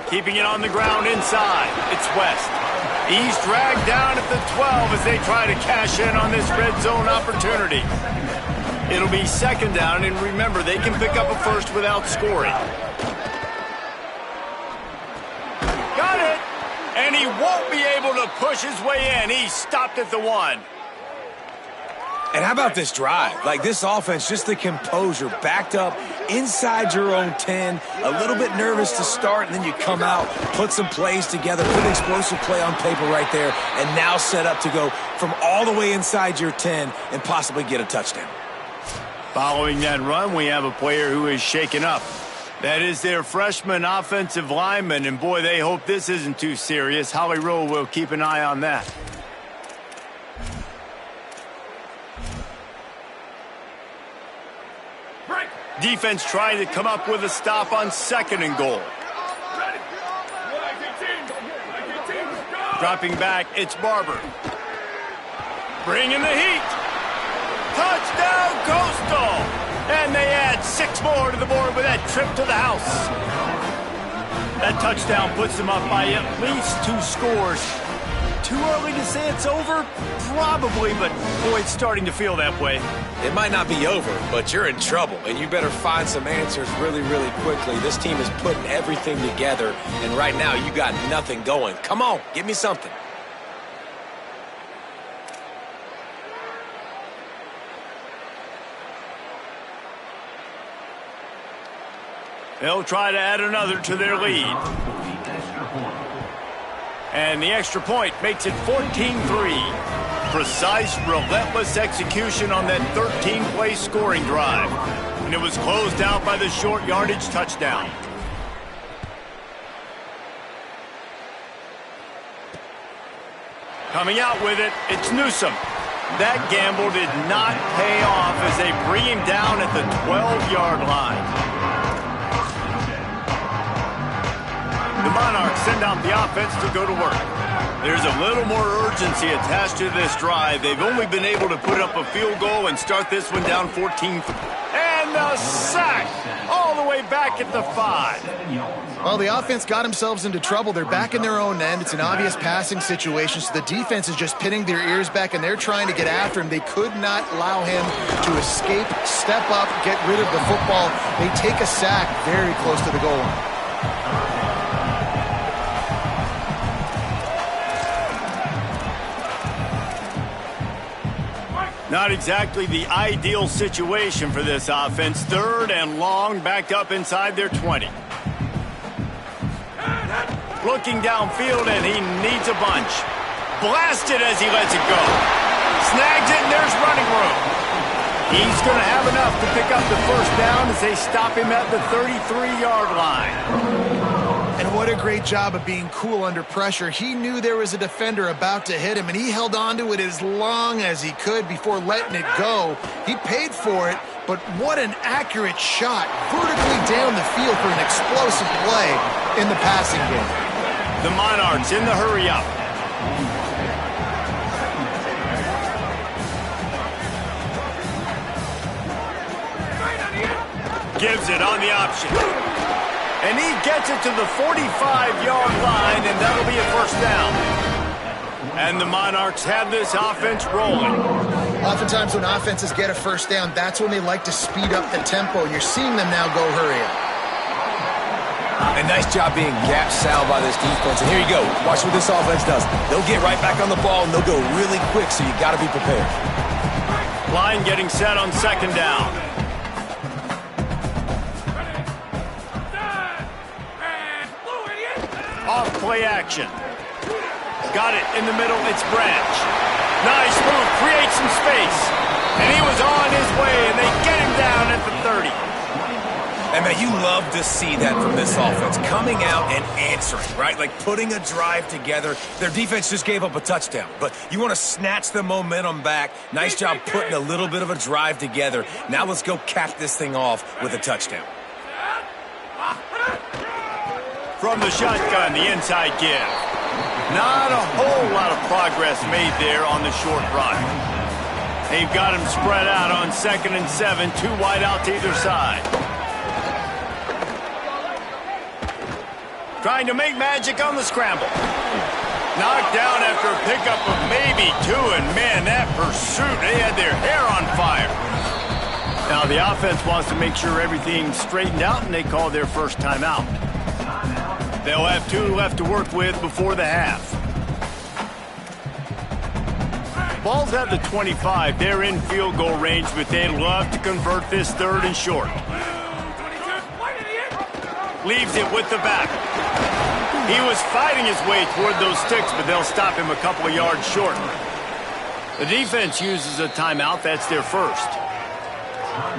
Keeping it on the ground inside. It's West. He's dragged down at the 12 as they try to cash in on this red zone opportunity. It'll be 2nd down, and remember, they can pick up a first without scoring. Got it! And he won't be able to push his way in. He's stopped at the 1. And how about this drive? Like, this offense, just the composure, backed up inside your own 10, a little bit nervous to start, and then you come out, put some plays together, put an explosive play on paper right there, and now set up to go from all the way inside your 10 and possibly get a touchdown. Following that run, we have a player who is shaken up. That is their freshman offensive lineman, and boy, they hope this isn't too serious. Holly Rowe will keep an eye on that. Defense trying to come up with a stop on 2nd and goal. Dropping back, it's Barber. Bringing the heat. Touchdown, Coastal! And they add 6 more to the board with that trip to the house. That touchdown puts them up by at least 2 scores. Too early to say it's over? Probably, but boy, it's starting to feel that way. It might not be over, but you're in trouble, and you better find some answers really, really quickly. This team is putting everything together, and right now you got nothing going. Come on, give me something. They'll try to add another to their lead. And the extra point makes it 14-3. Precise, relentless execution on that 13-play scoring drive. And it was closed out by the short yardage touchdown. Coming out with it, it's Newsome. That gamble did not pay off as they bring him down at the 12-yard line. The Monarchs send out the offense to go to work. There's a little more urgency attached to this drive. They've only been able to put up a field goal and start this one down 14. And the sack all the way back at the 5. Well, the offense got themselves into trouble. They're back in their own end. It's an obvious passing situation, so the defense is just pinning their ears back, and they're trying to get after him. They could not allow him to escape, step up, get rid of the football. They take a sack very close to the goal line. Not exactly the ideal situation for this offense. 3rd and long, backed up inside their 20. Looking downfield, and he needs a bunch. Blasted as he lets it go. Snags it, and there's running room. He's going to have enough to pick up the 1st down as they stop him at the 33-yard line. And what a great job of being cool under pressure. He knew there was a defender about to hit him, and he held on to it as long as he could before letting it go. He paid for it, but what an accurate shot vertically down the field for an explosive play in the passing game. The Monarchs in the hurry-up. Gives it on the option. And he gets it to the 45-yard line, and that'll be a 1st down. And the Monarchs have this offense rolling. Oftentimes when offenses get a 1st down, that's when they like to speed up the tempo. You're seeing them now go hurry up. And nice job being gap sound by this defense. And here you go. Watch what this offense does. They'll get right back on the ball, and they'll go really quick, so you got to be prepared. Line getting set on 2nd down. Off play action. Got it in the middle. It's Branch. Nice move. Creates some space. And he was on his way, and they get him down at the 30. And, man, you love to see that from this offense, coming out and answering, right? Like putting a drive together. Their defense just gave up a touchdown, but you want to snatch the momentum back. Nice job putting a little bit of a drive together. Now let's go cap this thing off with a touchdown. From the shotgun, the inside give. Not a whole lot of progress made there on the short run. They've got him spread out on 2nd and 7, 2 wide out to either side. Trying to make magic on the scramble. Knocked down after a pickup of maybe 2, and man, that pursuit, they had their hair on fire. Now the offense wants to make sure everything's straightened out, and they call their first timeout. They'll have 2 left to work with before the half. Ball's at the 25. They're in field goal range, but they'd love to convert this 3rd and short. Leaves it with the back. He was fighting his way toward those sticks, but they'll stop him a couple of yards short. The defense uses a timeout. That's their first.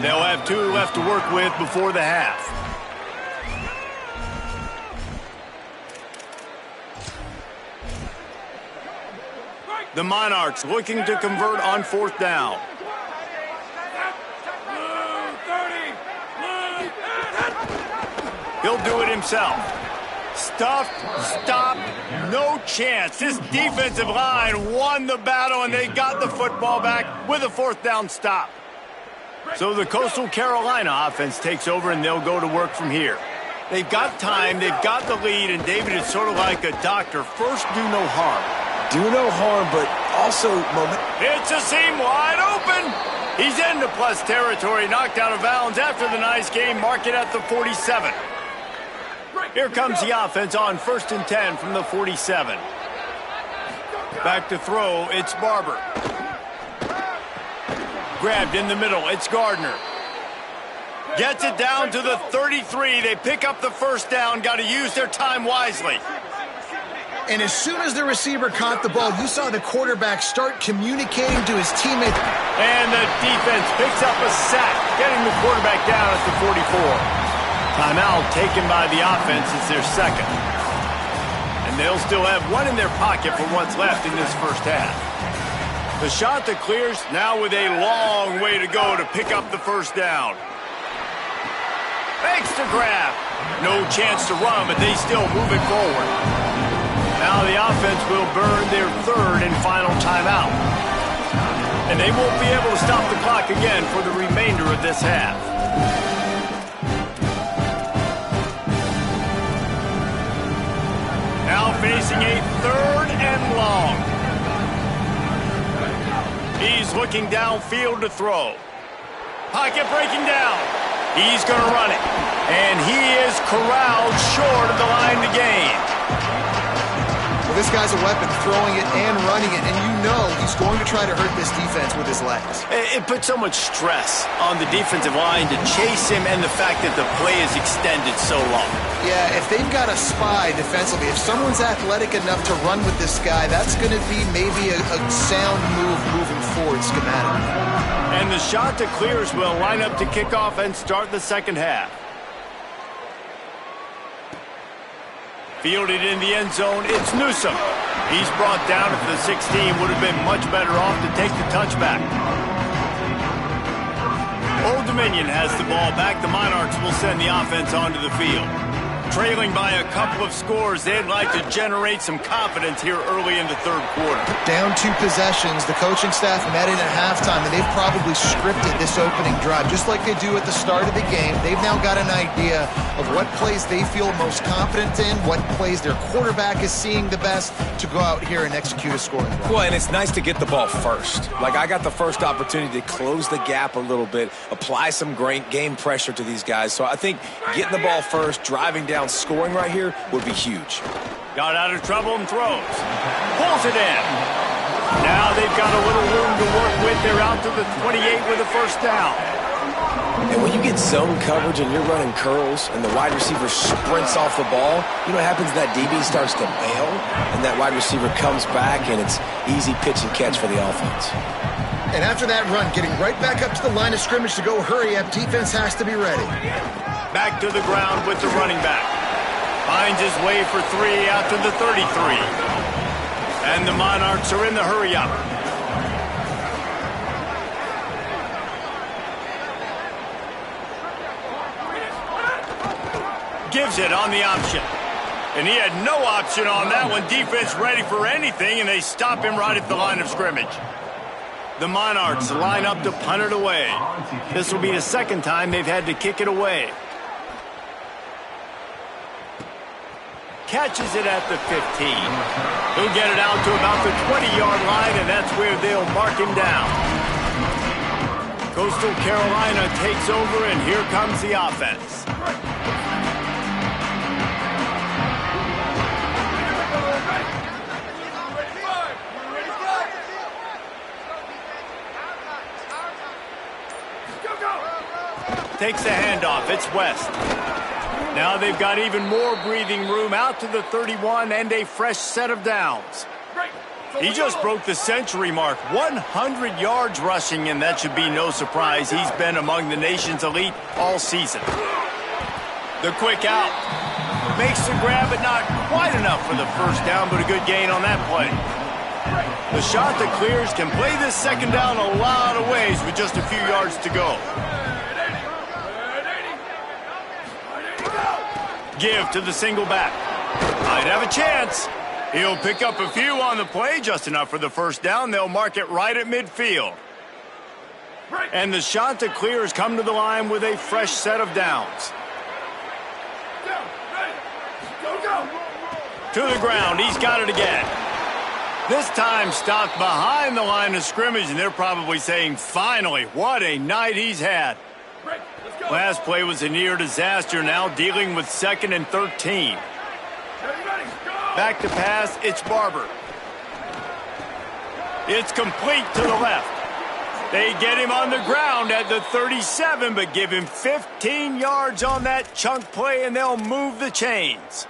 They'll have 2 left to work with before the half. The Monarchs looking to convert on 4th down. He'll do it himself. Stuffed, stopped, no chance. This defensive line won the battle, and they got the football back with a 4th down stop. So the Coastal Carolina offense takes over, and they'll go to work from here. They've got time, they've got the lead, and David is sort of like a doctor. First, do no harm. Do no harm, but also moment. It's a seam wide open. He's into plus territory, knocked out of bounds after the nice game. Mark it at the 47. Here comes the offense on 1st and 10 from the 47. Back to throw, it's Barber. Grabbed in the middle, it's Gardner. Gets it down to the 33. They pick up the first down, got to use their time wisely. And as soon as the receiver caught the ball, you saw the quarterback start communicating to his teammate. And the defense picks up a sack, getting the quarterback down at the 44. Timeout taken by the offense. It's their second. And they'll still have 1 in their pocket for what's left in this first half. The shot that clears, now with a long way to go to pick up the first down. Fakes to grab. No chance to run, but they still move it forward. Now the offense will burn their 3rd and final timeout. And they won't be able to stop the clock again for the remainder of this half. Now facing a 3rd and long. He's looking downfield to throw. Pocket breaking down. He's going to run it. And he is corralled short of the line to gain. Well, this guy's a weapon, throwing it and running it, and you know he's going to try to hurt this defense with his legs. It puts so much stress on the defensive line to chase him, and the fact that the play is extended so long. Yeah, if they've got a spy defensively, if someone's athletic enough to run with this guy, that's going to be maybe a sound move moving forward schematic. And the shot that clears will line up to kick off and start the second half. Fielded in the end zone, it's Newsome. He's brought down at the 16, would have been much better off to take the touchback. Old Dominion has the ball back. The Monarchs will send the offense onto the field. Trailing by a couple of scores, they'd like to generate some confidence here early in the 3rd quarter. Down 2 possessions, the coaching staff met in at halftime, and they've probably scripted this opening drive, just like they do at the start of the game. They've now got an idea of what plays they feel most confident in, what plays their quarterback is seeing the best to go out here and execute a scoring drive. Well, and it's nice to get the ball first. Like, I got the first opportunity to close the gap a little bit, apply some great game pressure to these guys. So I think getting the ball first, driving down, scoring right here would be huge. Got out of trouble and throws. Pulls it in. Now they've got a little room to work with. They're out to the 28 with a first down. And when you get zone coverage and you're running curls and the wide receiver sprints off the ball, you know what happens? That DB starts to bail, and that wide receiver comes back, and it's easy pitch and catch for the offense. And after that run, getting right back up to the line of scrimmage to go hurry up, defense has to be ready. Back to the ground with the running back. Finds his way for 3 out to the 33. And the Monarchs are in the hurry-up. Gives it on the option. And he had no option on that one. Defense ready for anything, and they stop him right at the line of scrimmage. The Monarchs line up to punt it away. This will be the second time they've had to kick it away. Catches it at the 15. He'll get it out to about the 20-yard line, and that's where they'll mark him down. Coastal Carolina takes over, and here comes the offense. Takes the handoff. It's West. Now they've got even more breathing room out to the 31 and a fresh set of downs. He just broke the century mark. 100 yards rushing, and that should be no surprise. He's been among the nation's elite all season. The quick out. Makes the grab, but not quite enough for the first down, but a good gain on that play. The shot that clears can play this second down a lot of ways with just a few yards to go. Give to the single back. Might have a chance. He'll pick up a few on the play, just enough for the first down. They'll mark it right at midfield. And the shot that clears come to the line with a fresh set of downs. To the ground. He's got it again. This time stopped behind the line of scrimmage, and they're probably saying, finally, what a night he's had. Last play was a near disaster, now dealing with 2nd and 13. Back to pass, it's Barber. It's complete to the left. They get him on the ground at the 37, but give him 15 yards on that chunk play, and they'll move the chains.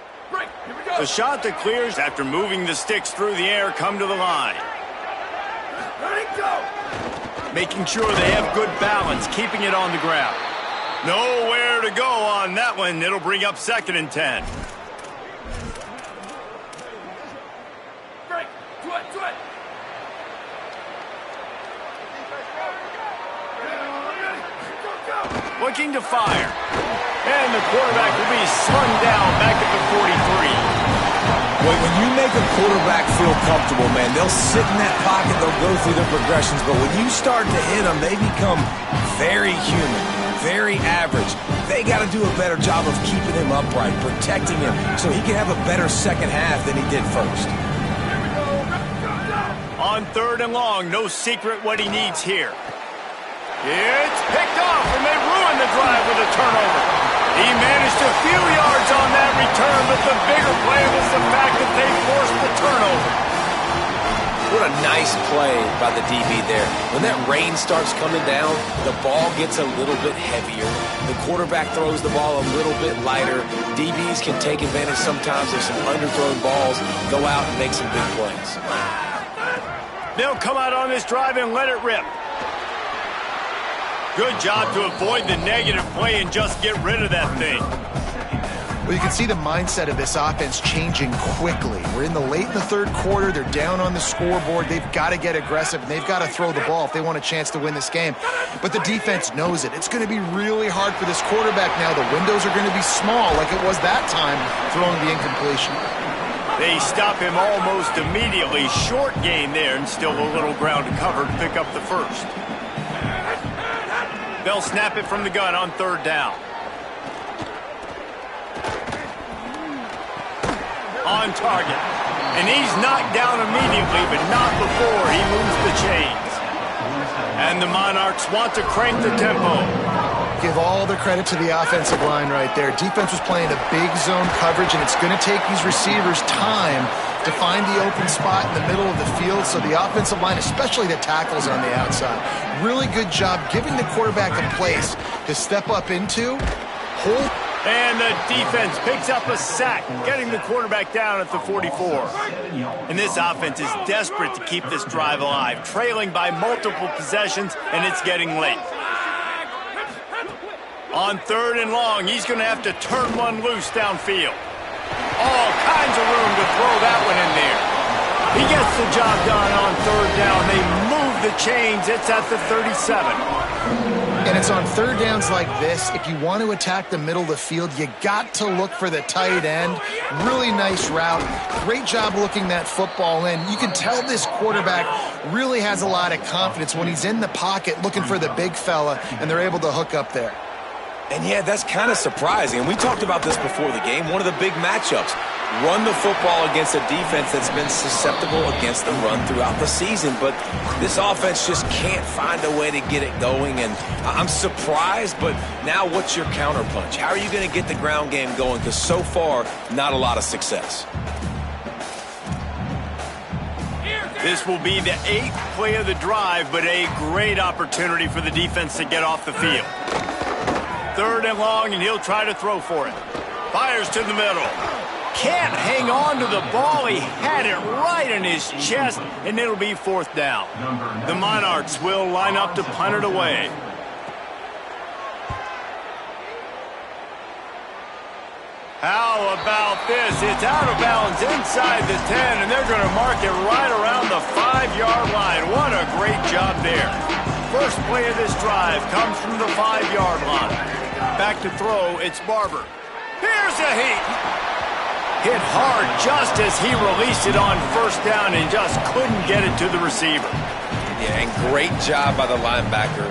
The shot that clears after moving the sticks through the air come to the line. Making sure they have good balance, keeping it on the ground. Nowhere to go on that one. It'll bring up 2nd and 10. Looking to fire. And the quarterback will be slung down back at the 43. When you make a quarterback feel comfortable, man, they'll sit in that pocket, they'll go through their progressions, but when you start to hit them, they become very human, very average. They got to do a better job of keeping him upright, protecting him, so he can have a better second half than he did first. On 3rd and long, no secret what he needs here. It's picked off, and they ruin the drive with a turnover. He managed a few yards on that return, but the bigger play was the fact that they forced the turnover. What a nice play by the DB there. When that rain starts coming down, the ball gets a little bit heavier. The quarterback throws the ball a little bit lighter. DBs can take advantage sometimes of some underthrown balls, go out and make some big plays. They'll come out on this drive and let it rip. Good job to avoid the negative play and just get rid of that thing. Well, you can see the mindset of this offense changing quickly. We're in the late in the 3rd quarter. They're down on the scoreboard. They've got to get aggressive, and they've got to throw the ball if they want a chance to win this game. But the defense knows it. It's going to be really hard for this quarterback now. The windows are going to be small like it was that time throwing the incompletion. They stop him almost immediately. Short gain there, and still a little ground to cover to pick up the first. They'll snap it from the gun on 3rd down. On target. And he's knocked down immediately, but not before he moves the chains. And the Monarchs want to crank the tempo. Give all the credit to the offensive line right there. Defense was playing a big zone coverage, and it's going to take these receivers time to find the open spot in the middle of the field. So the offensive line, especially the tackles on the outside, really good job giving the quarterback a place to step up into. And the defense picks up a sack, getting the quarterback down at the 44. And this offense is desperate to keep this drive alive, trailing by multiple possessions, and it's getting late. On 3rd and long, he's going to have to turn one loose downfield. All kinds of room to throw that one in there. He gets the job done on 3rd down. They move the chains. It's at the 37. And it's on 3rd downs like this. If you want to attack the middle of the field, you got to look for the tight end. Really nice route. Great job looking that football in. You can tell this quarterback really has a lot of confidence when he's in the pocket looking for the big fella, and they're able to hook up there. And yeah, that's kind of surprising. And we talked about this before the game. One of the big matchups. Run the football against a defense that's been susceptible against the run throughout the season. But this offense just can't find a way to get it going. And I'm surprised, but now what's your counterpunch? How are you going to get the ground game going? Because so far, not a lot of success. This will be the 8th play of the drive, but a great opportunity for the defense to get off the field. 3rd and long, and he'll try to throw for it. Fires to the middle. Can't hang on to the ball. He had it right in his chest, and it'll be 4th down. The Monarchs will line up to punt it away. How about this? It's out of bounds inside the 10, and they're going to mark it right around the 5-yard line. What a great job there. First play of this drive comes from the 5-yard line. Back to throw, it's Barber. Here's a heat. Hit hard just as he released it on 1st down and just couldn't get it to the receiver. Yeah, and great job by the linebacker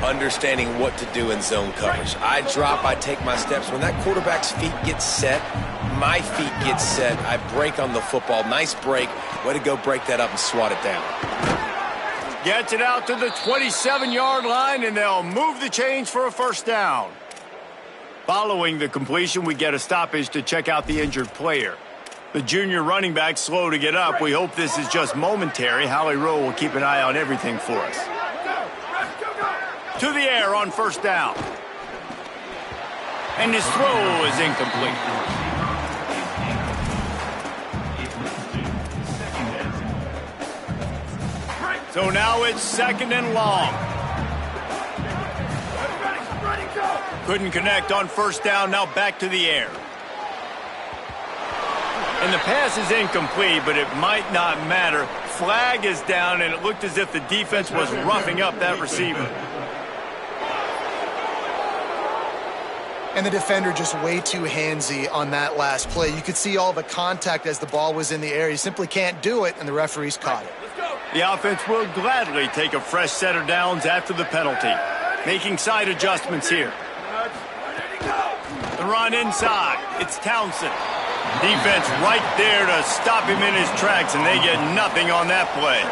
understanding what to do in zone coverage. I drop, I take my steps. When that quarterback's feet get set, my feet get set. I break on the football. Nice break. Way to go break that up and swat it down. Gets it out to the 27-yard line, and they'll move the chains for a 1st down. Following the completion, we get a stoppage to check out the injured player. The junior running back slow to get up. We hope this is just momentary. Howie Rowe will keep an eye on everything for us. To the air on 1st down. And his throw is incomplete. So now it's 2nd and long. Couldn't connect on 1st down, now back to the air. And the pass is incomplete, but it might not matter. Flag is down, and it looked as if the defense was roughing up that receiver. And the defender just way too handsy on that last play. You could see all the contact as the ball was in the air. You simply can't do it, and the referees caught it. The offense will gladly take a fresh set of downs after the penalty. Making side adjustments here. The run inside. It's Townsend. Defense right there to stop him in his tracks, and they get nothing on that play.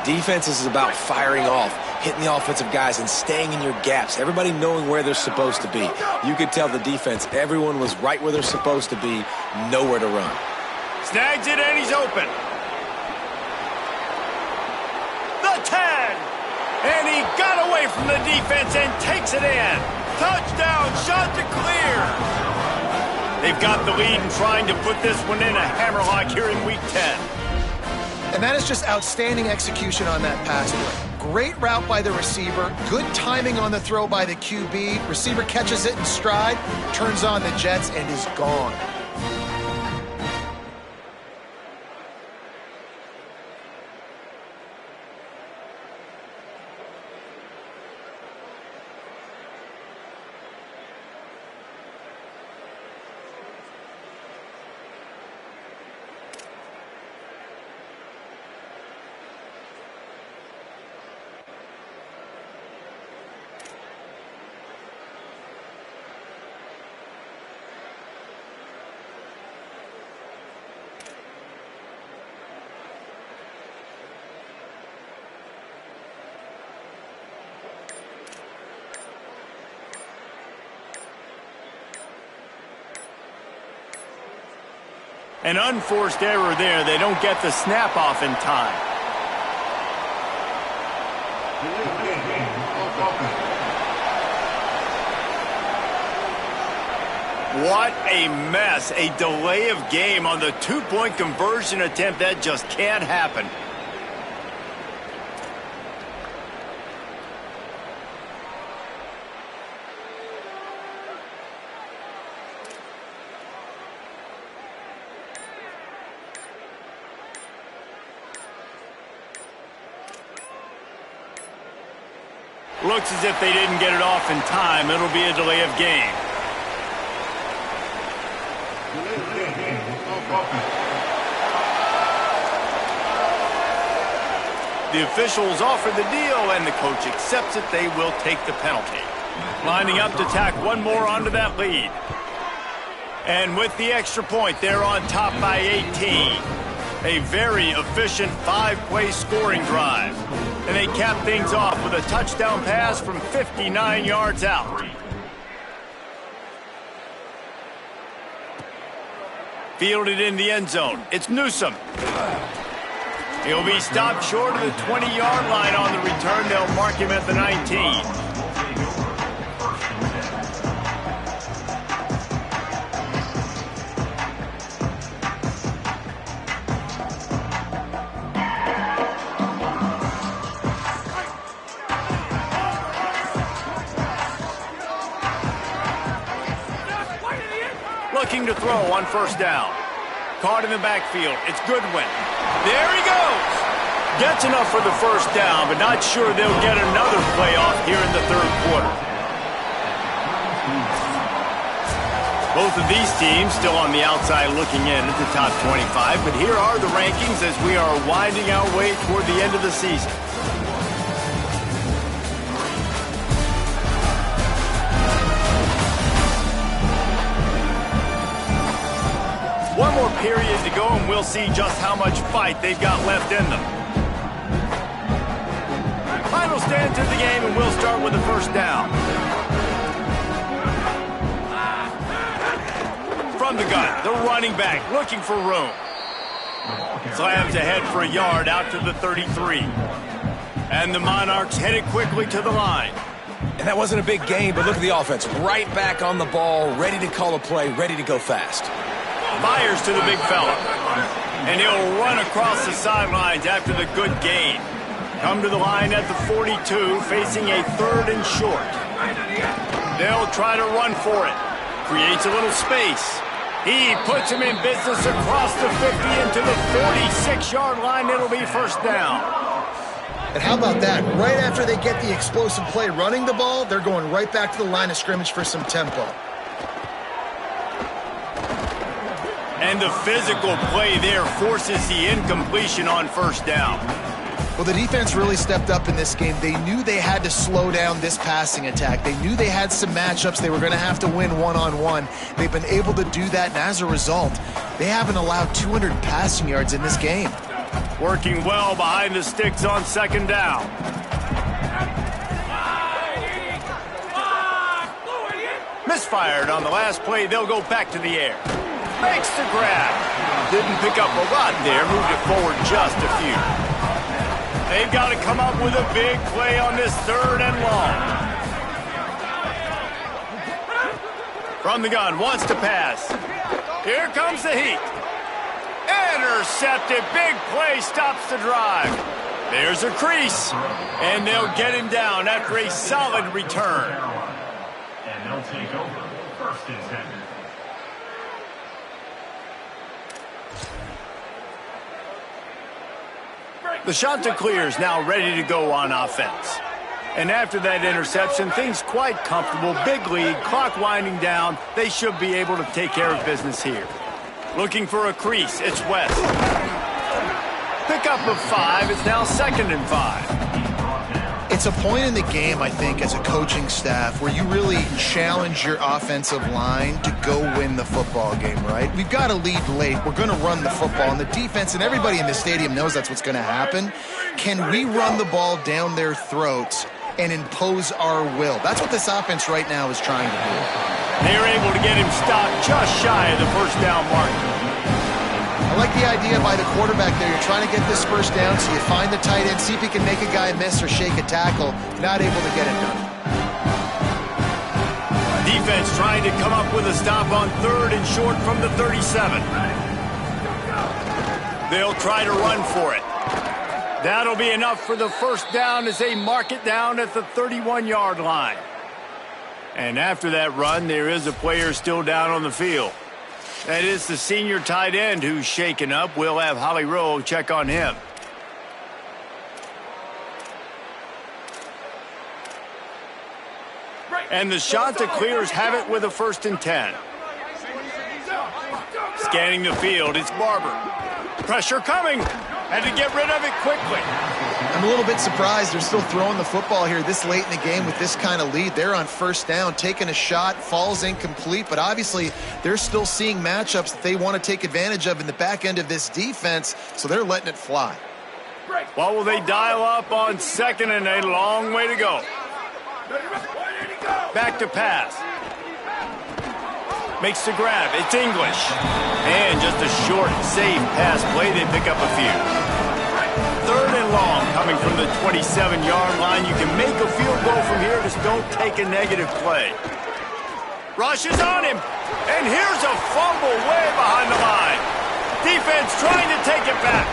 Defense is about firing off, hitting the offensive guys, and staying in your gaps. Everybody knowing where they're supposed to be. You could tell the defense, everyone was right where they're supposed to be, nowhere to run. Snags it, and he's open. The 10. And he got away from the defense and takes it in. Touchdown, shot to clear. They've got the lead and trying to put this one in a hammerlock here in Week 10. And that is just outstanding execution on that pass play. Great route by the receiver. Good timing on the throw by the QB. Receiver catches it in stride, turns on the jets, and is gone. An unforced error there. They don't get the snap off in time. What a mess. A delay of game on the two-point conversion attempt. That just can't happen. Looks as if they didn't get it off in time. It'll be a delay of game. The officials offer the deal, and the coach accepts it. They will take the penalty. Lining up to tack one more onto that lead. And with the extra point, they're on top by 18. A very efficient 5-play scoring drive. And they cap things off with a touchdown pass from 59 yards out. Fielded in the end zone. It's Newsome. He'll be stopped short of the 20-yard line on the return. They'll mark him at the 19. Looking to throw on first down. Caught in the backfield. It's Goodwin. There he goes. Gets enough for the first down, but not sure they'll get another playoff here in the third quarter. Both of these teams still on the outside looking in at the top 25, but here are the rankings as we are winding our way toward the end of the season. One more period to go, and we'll see just how much fight they've got left in them. Final stand to the game, and we'll start with the first down. From the gun, the running back looking for room. Slams ahead for a yard out to the 33. And the Monarchs headed quickly to the line. And that wasn't a big gain, but look at the offense. Right back on the ball, ready to call a play, ready to go fast. Fires to the big fella. And he'll run across the sidelines after the good gain. Come to the line at the 42, facing a 3rd and short. They'll try to run for it. Creates a little space. He puts him in business across the 50 into the 46-yard line. It'll be first down. And how about that? Right after they get the explosive play running the ball, they're going right back to the line of scrimmage for some tempo. And the physical play there forces the incompletion on first down. Well, the defense really stepped up in this game. They knew they had to slow down this passing attack. They knew they had some matchups they were going to have to win one-on-one. They've been able to do that, and as a result, they haven't allowed 200 passing yards in this game. Working well behind the sticks on second down. Misfired on the last play. They'll go back to the air. Makes the grab. Didn't pick up a lot there. Moved it forward just a few. They've got to come up with a big play on this 3rd and long. From the gun, wants to pass. Here comes the heat. Intercepted. Big play stops the drive. There's a crease. And they'll get him down after a solid return. And they'll take over 1st and 10. The Chanticleer is now ready to go on offense. And after that interception, things quite comfortable. Big lead, clock winding down. They should be able to take care of business here. Looking for a crease. It's West. Pickup of 5. It's now 2nd and 5. It's a point in the game, I think, as a coaching staff where you really challenge your offensive line to go win the football game, right? We've got to lead late. We're going to run the football. And the defense and everybody in the stadium knows that's what's going to happen. Can we run the ball down their throats and impose our will? That's what this offense right now is trying to do. They're able to get him stopped just shy of the first down mark. I like the idea by the quarterback there. You're trying to get this first down, so you find the tight end, see if he can make a guy miss or shake a tackle. Not able to get it done. Defense trying to come up with a stop on 3rd and short from the 37. They'll try to run for it. That'll be enough for the first down as they mark it down at the 31-yard line. And after that run, there is a player still down on the field. That is the senior tight end who's shaken up. We'll have Holly Rowe check on him. And the shot to clears have it with a 1st and 10. Scanning the field, it's Barber. Pressure coming. Had to get rid of it quickly. I'm a little bit surprised they're still throwing the football here this late in the game with this kind of lead. They're on 1st down, taking a shot, falls incomplete, but obviously they're still seeing matchups that they want to take advantage of in the back end of this defense, so they're letting it fly. What will they dial up on 2nd and a long way to go? Back to pass. Makes the grab. It's English. And just a short, safe pass play. They pick up a few. 3rd and long coming from the 27-yard line. You can make a field goal from here. Just don't take a negative play. Rush is on him. And here's a fumble way behind the line. Defense trying to take it back.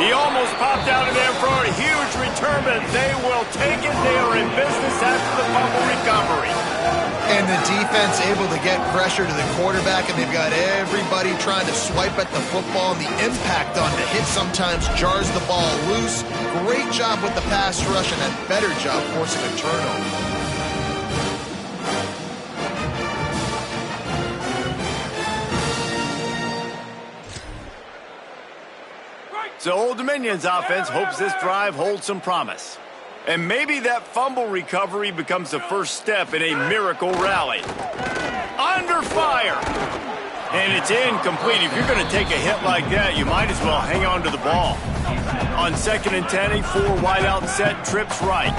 He almost popped out of there for a huge return, but they will take it. They are in business after the fumble recovery. And the defense able to get pressure to the quarterback, and they've got everybody trying to swipe at the football, and the impact on the hit sometimes jars the ball loose. Great job with the pass rush, and a better job forcing a turnover. So Old Dominion's offense hopes this drive holds some promise. And maybe that fumble recovery becomes the first step in a miracle rally. Under fire. And it's incomplete. If you're going to take a hit like that, you might as well hang on to the ball. On 2nd and 10, a 4 wide out set, trips right.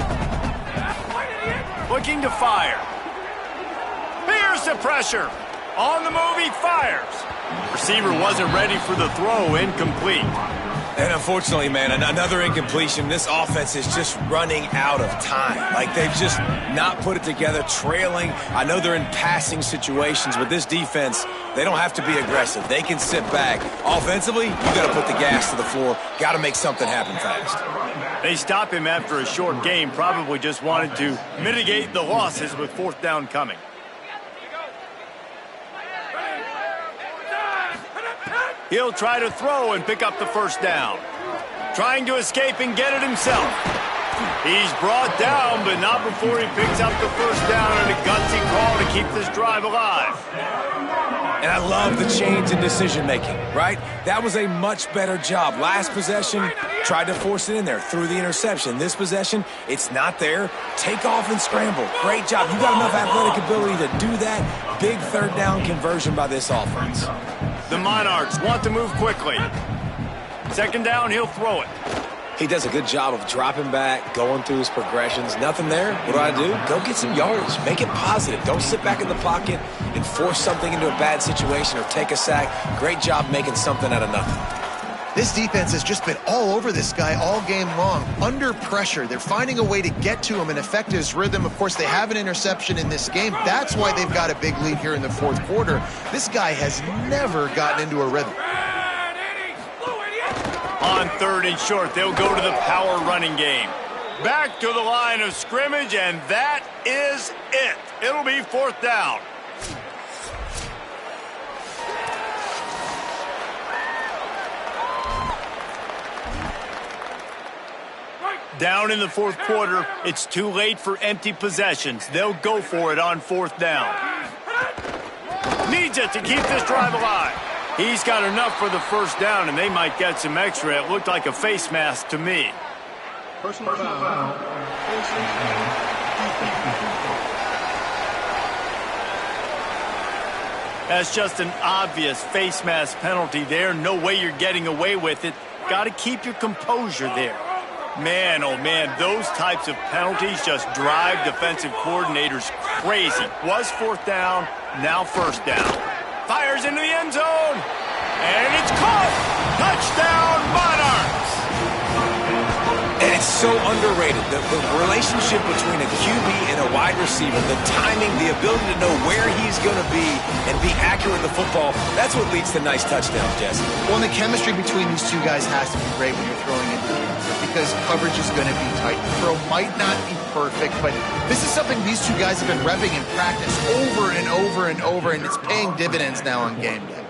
Looking to fire. Here's the pressure. On the move, he fires. Receiver wasn't ready for the throw, incomplete. And unfortunately, man, another incompletion. This offense is just running out of time. Like, they've just not put it together, trailing. I know they're in passing situations, but this defense, they don't have to be aggressive. They can sit back. Offensively, you got to put the gas to the floor. Got to make something happen fast. They stop him after a short game. Probably just wanted to mitigate the losses with 4th down coming. He'll try to throw and pick up the 1st down. Trying to escape and get it himself. He's brought down, but not before he picks up the 1st down and a gutsy call to keep this drive alive. And I love the change in decision-making, right? That was a much better job. Last possession, tried to force it in there, threw the interception. This possession, it's not there. Take off and scramble. Great job. You got enough athletic ability to do that. Big 3rd down conversion by this offense. The Monarchs want to move quickly. 2nd down, he'll throw it. He does a good job of dropping back, going through his progressions. Nothing there. What do? Go get some yardage. Make it positive. Don't sit back in the pocket and force something into a bad situation or take a sack. Great job making something out of nothing. This defense has just been all over this guy all game long. Under pressure, they're finding a way to get to him and affect his rhythm. Of course, they have an interception in this game. That's why they've got a big lead here in the 4th quarter. This guy has never gotten into a rhythm. On 3rd and short, they'll go to the power running game. Back to the line of scrimmage, and that is it. It'll be 4th down. Down in the 4th quarter, it's too late for empty possessions. They'll go for it on 4th down. Needs it to keep this drive alive. He's got enough for the 1st down, and they might get some extra. It looked like a face mask to me. Personal foul. That's just an obvious face mask penalty there. No way you're getting away with it. Got to keep your composure there. Man, oh man, those types of penalties just drive defensive coordinators crazy. Was 4th down, now 1st down. Fires into the end zone, and it's caught. Touchdown, Monarchs. And it's so underrated. The relationship between a QB and a wide receiver, the timing, the ability to know where he's going to be and be accurate with the football, that's what leads to nice touchdowns, Jesse. Well, and the chemistry between these two guys has to be great when you're throwing into the end zone because coverage is going to be tight. The throw might not be perfect, but this is something these two guys have been repping in practice over and over and over, and it's paying dividends now on game day.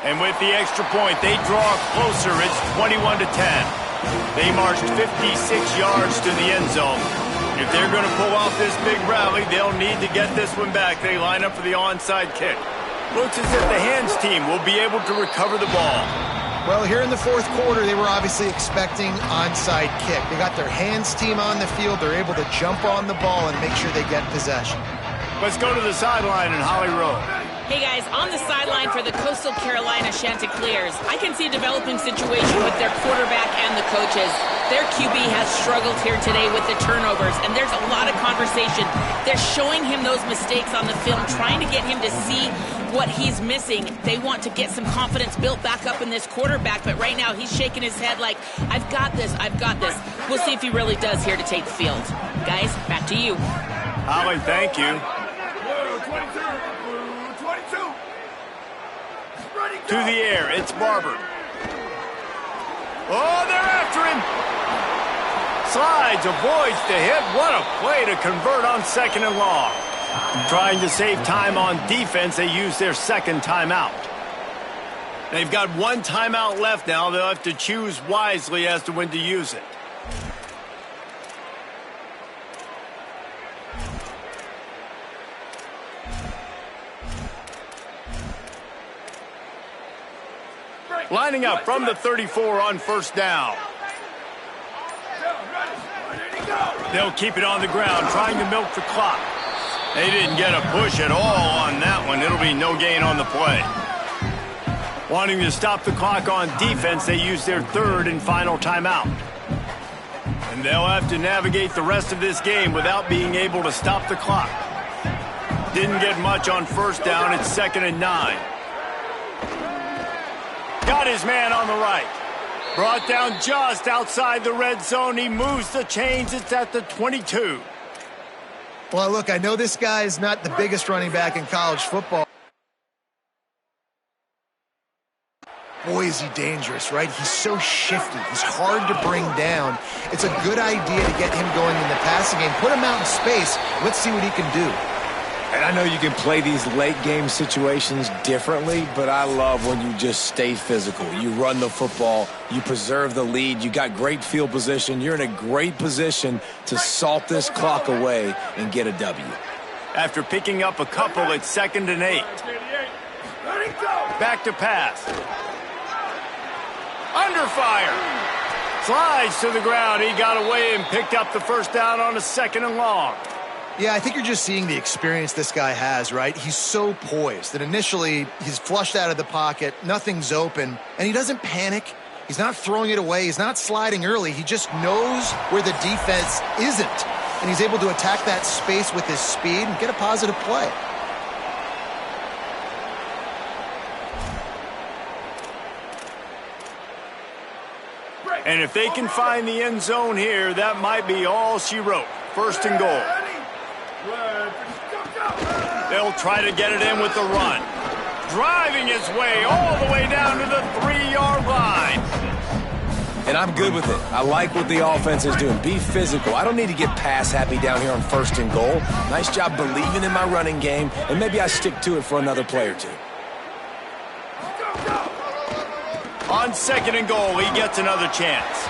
And with the extra point, they draw closer. It's 21-10. They marched 56 yards to the end zone. If they're going to pull off this big rally, they'll need to get this one back. They line up for the onside kick. Looks as if the hands team will be able to recover the ball. Well, here in the fourth quarter, they were obviously expecting onside kick. They got their hands team on the field. They're able to jump on the ball and make sure they get possession. Let's go to the sideline in Holly Rowe. Hey guys, on the sideline for the Coastal Carolina Chanticleers, I can see a developing situation with their quarterback and the coaches. Their QB has struggled here today with the turnovers, and there's a lot of conversation. They're showing him those mistakes on the film, trying to get him to see what he's missing. They want to get some confidence built back up in this quarterback, but right now he's shaking his head like, I've got this, I've got this. We'll see if he really does here to take the field. Guys, back to you. Holly, thank you. To the air, it's Barber. Oh, they're after him. Slides, avoids the hit. What a play to convert on 2nd and long. Trying to save time on defense, they use their second timeout. They've got one timeout left now. They'll have to choose wisely as to when to use it. Lining up from the 34 on 1st down. They'll keep it on the ground, trying to milk the clock. They didn't get a push at all on that one. It'll be no gain on the play. Wanting to stop the clock on defense, they use their 3rd and final timeout. And they'll have to navigate the rest of this game without being able to stop the clock. Didn't get much on 1st down. It's 2nd and 9. Got his man on the right. Brought down just outside the red zone. He moves the chains. It's at the 22. Well, look, I know this guy is not the biggest running back in college football. Boy, is he dangerous, right? He's so shifty. He's hard to bring down. It's a good idea to get him going in the passing game. Put him out in space. Let's see what he can do. And I know you can play these late game situations differently, but I love when you just stay physical. You run the football, you preserve the lead, you got great field position. You're in a great position to salt this clock away and get a W. After picking up a couple, it's 2nd and 8. Back to pass. Under fire. Slides to the ground. He got away and picked up the 1st down on a 2nd and long. Yeah, I think you're just seeing the experience this guy has, right? He's so poised that initially he's flushed out of the pocket, nothing's open, and he doesn't panic. He's not throwing it away. He's not sliding early. He just knows where the defense isn't, and he's able to attack that space with his speed and get a positive play. And if they can find the end zone here, that might be all she wrote. 1st and goal. They'll try to get it in with the run. Driving his way all the way down to the 3-yard line. And I'm good with it. I like what the offense is doing. Be physical. I don't need to get pass happy down here on 1st and goal. Nice job believing in my running game, and maybe I stick to it for another play or two. On 2nd and goal, he gets another chance.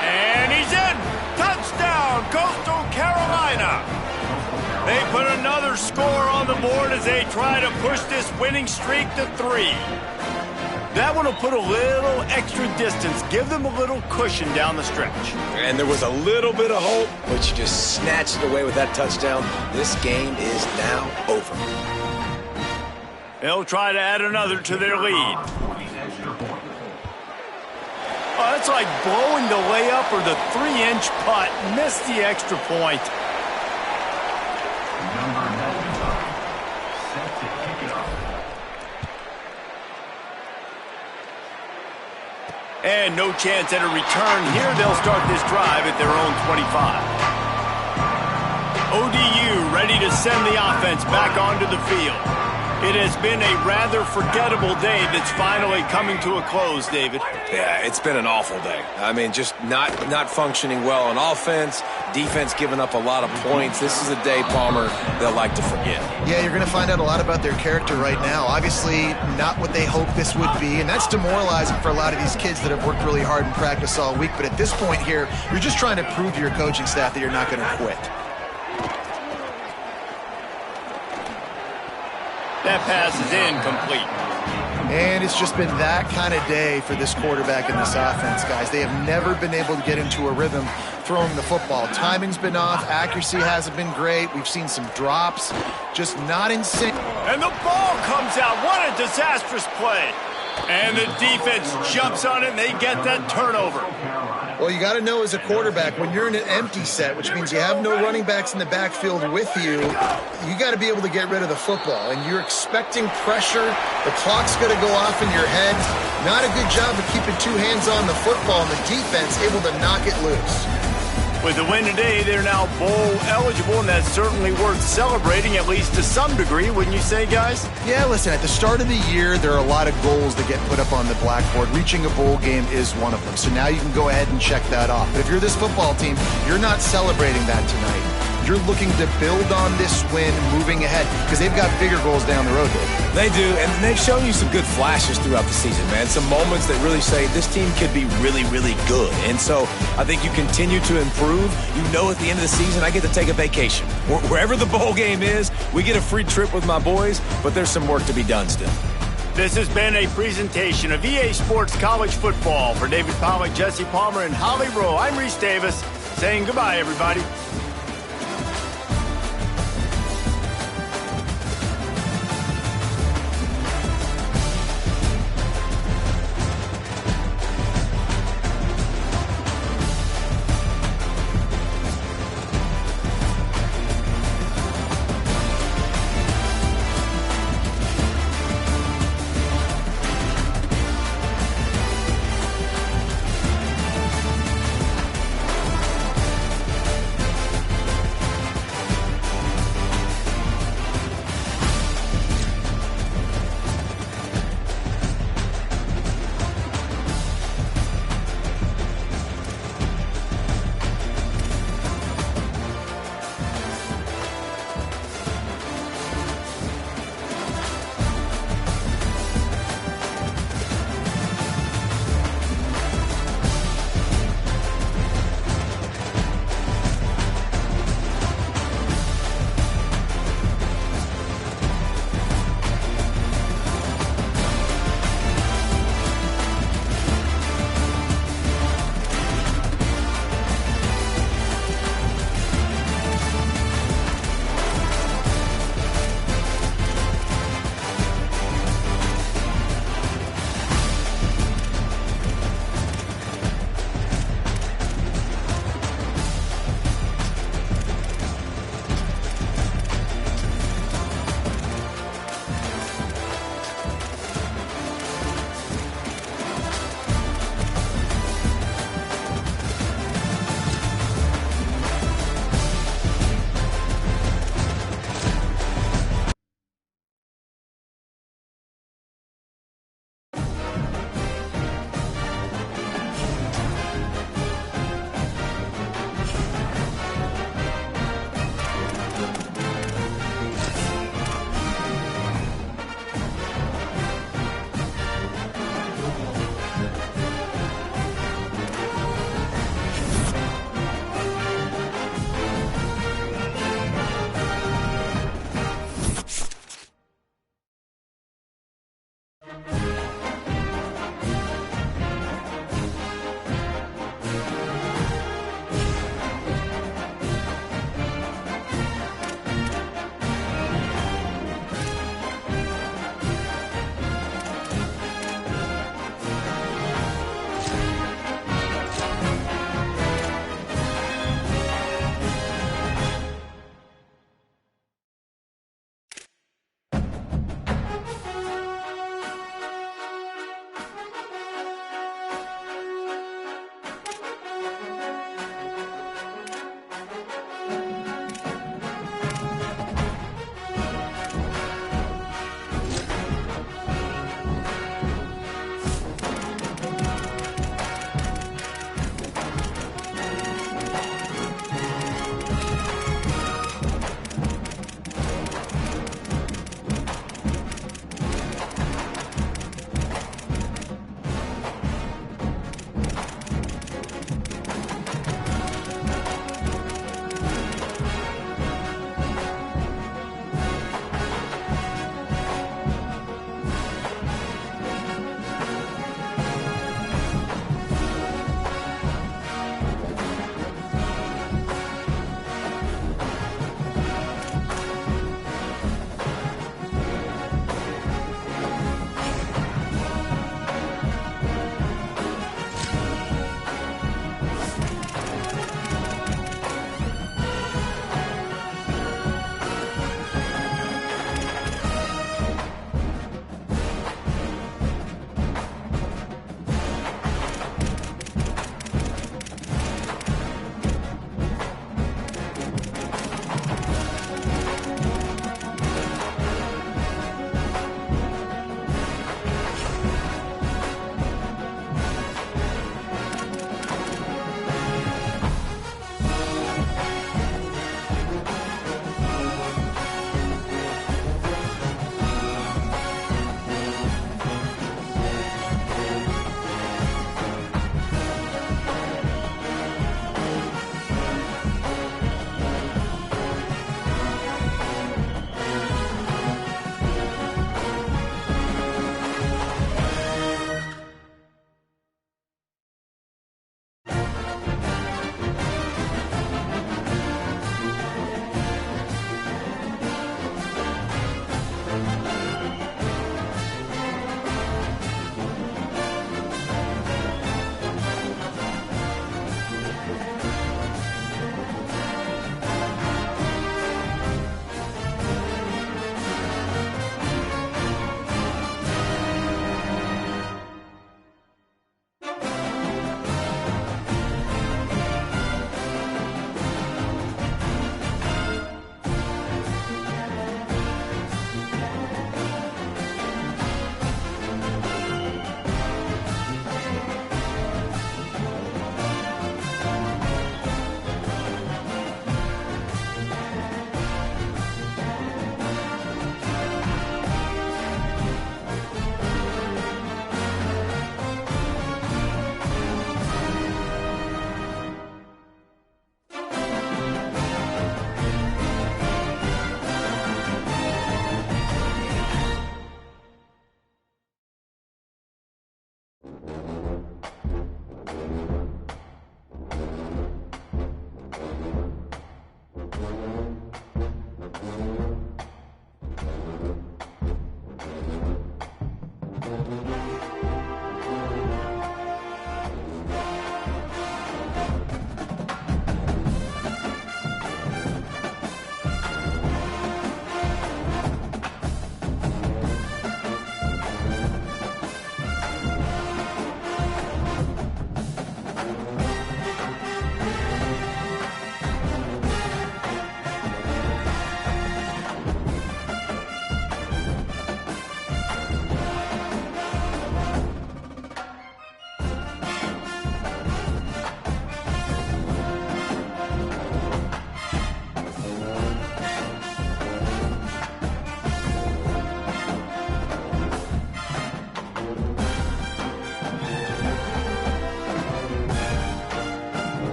And he's in! Touchdown, Coastal Carolina! They put another score on the board as they try to push this winning streak to 3. That one will put a little extra distance, give them a little cushion down the stretch. And there was a little bit of hope, but you just snatched it away with that touchdown. This game is now over. They'll try to add another to their lead. Oh, that's like blowing the layup or the 3-inch putt. Missed the extra point. Number 95, set to kick it off. And no chance at a return here. They'll start this drive at their own 25. ODU ready to send the offense back onto the field. It has been a rather forgettable day that's finally coming to a close, David. Yeah, it's been an awful day. I mean, just not functioning well on offense, defense giving up a lot of points. This is a day, Palmer, they'll like to forget. Yeah, you're going to find out a lot about their character right now. Obviously, not what they hoped this would be, and that's demoralizing for a lot of these kids that have worked really hard in practice all week. But at this point here, you're just trying to prove to your coaching staff that you're not going to quit. That pass is incomplete. And it's just been that kind of day for this quarterback and this offense, guys. They have never been able to get into a rhythm throwing the football. Timing's been off. Accuracy hasn't been great. We've seen some drops. Just not in sync. And the ball comes out. What a disastrous play. And the defense jumps on it, and they get that turnover. Well, you got to know as a quarterback, when you're in an empty set, which means you have no running backs in the backfield with you, you got to be able to get rid of the football. And you're expecting pressure. The clock's going to go off in your head. Not a good job of keeping two hands on the football, and the defense able to knock it loose. With the win today, they're now bowl eligible, and that's certainly worth celebrating, at least to some degree, wouldn't you say, guys? Yeah, listen, at the start of the year, there are a lot of goals that get put up on the blackboard. Reaching a bowl game is one of them. So now you can go ahead and check that off. But if you're this football team, you're not celebrating that tonight. You're looking to build on this win moving ahead because they've got bigger goals down the road, Dave. They do, and they've shown you some good flashes throughout the season, man. Some moments that really say this team could be really, really good. And so I think you continue to improve. You know, at the end of the season, I get to take a vacation. Wherever the bowl game is, we get a free trip with my boys, but there's some work to be done still. This has been a presentation of EA Sports College Football. For David Pollack, Jesse Palmer, and Holly Rowe, I'm Reese Davis, saying goodbye, everybody.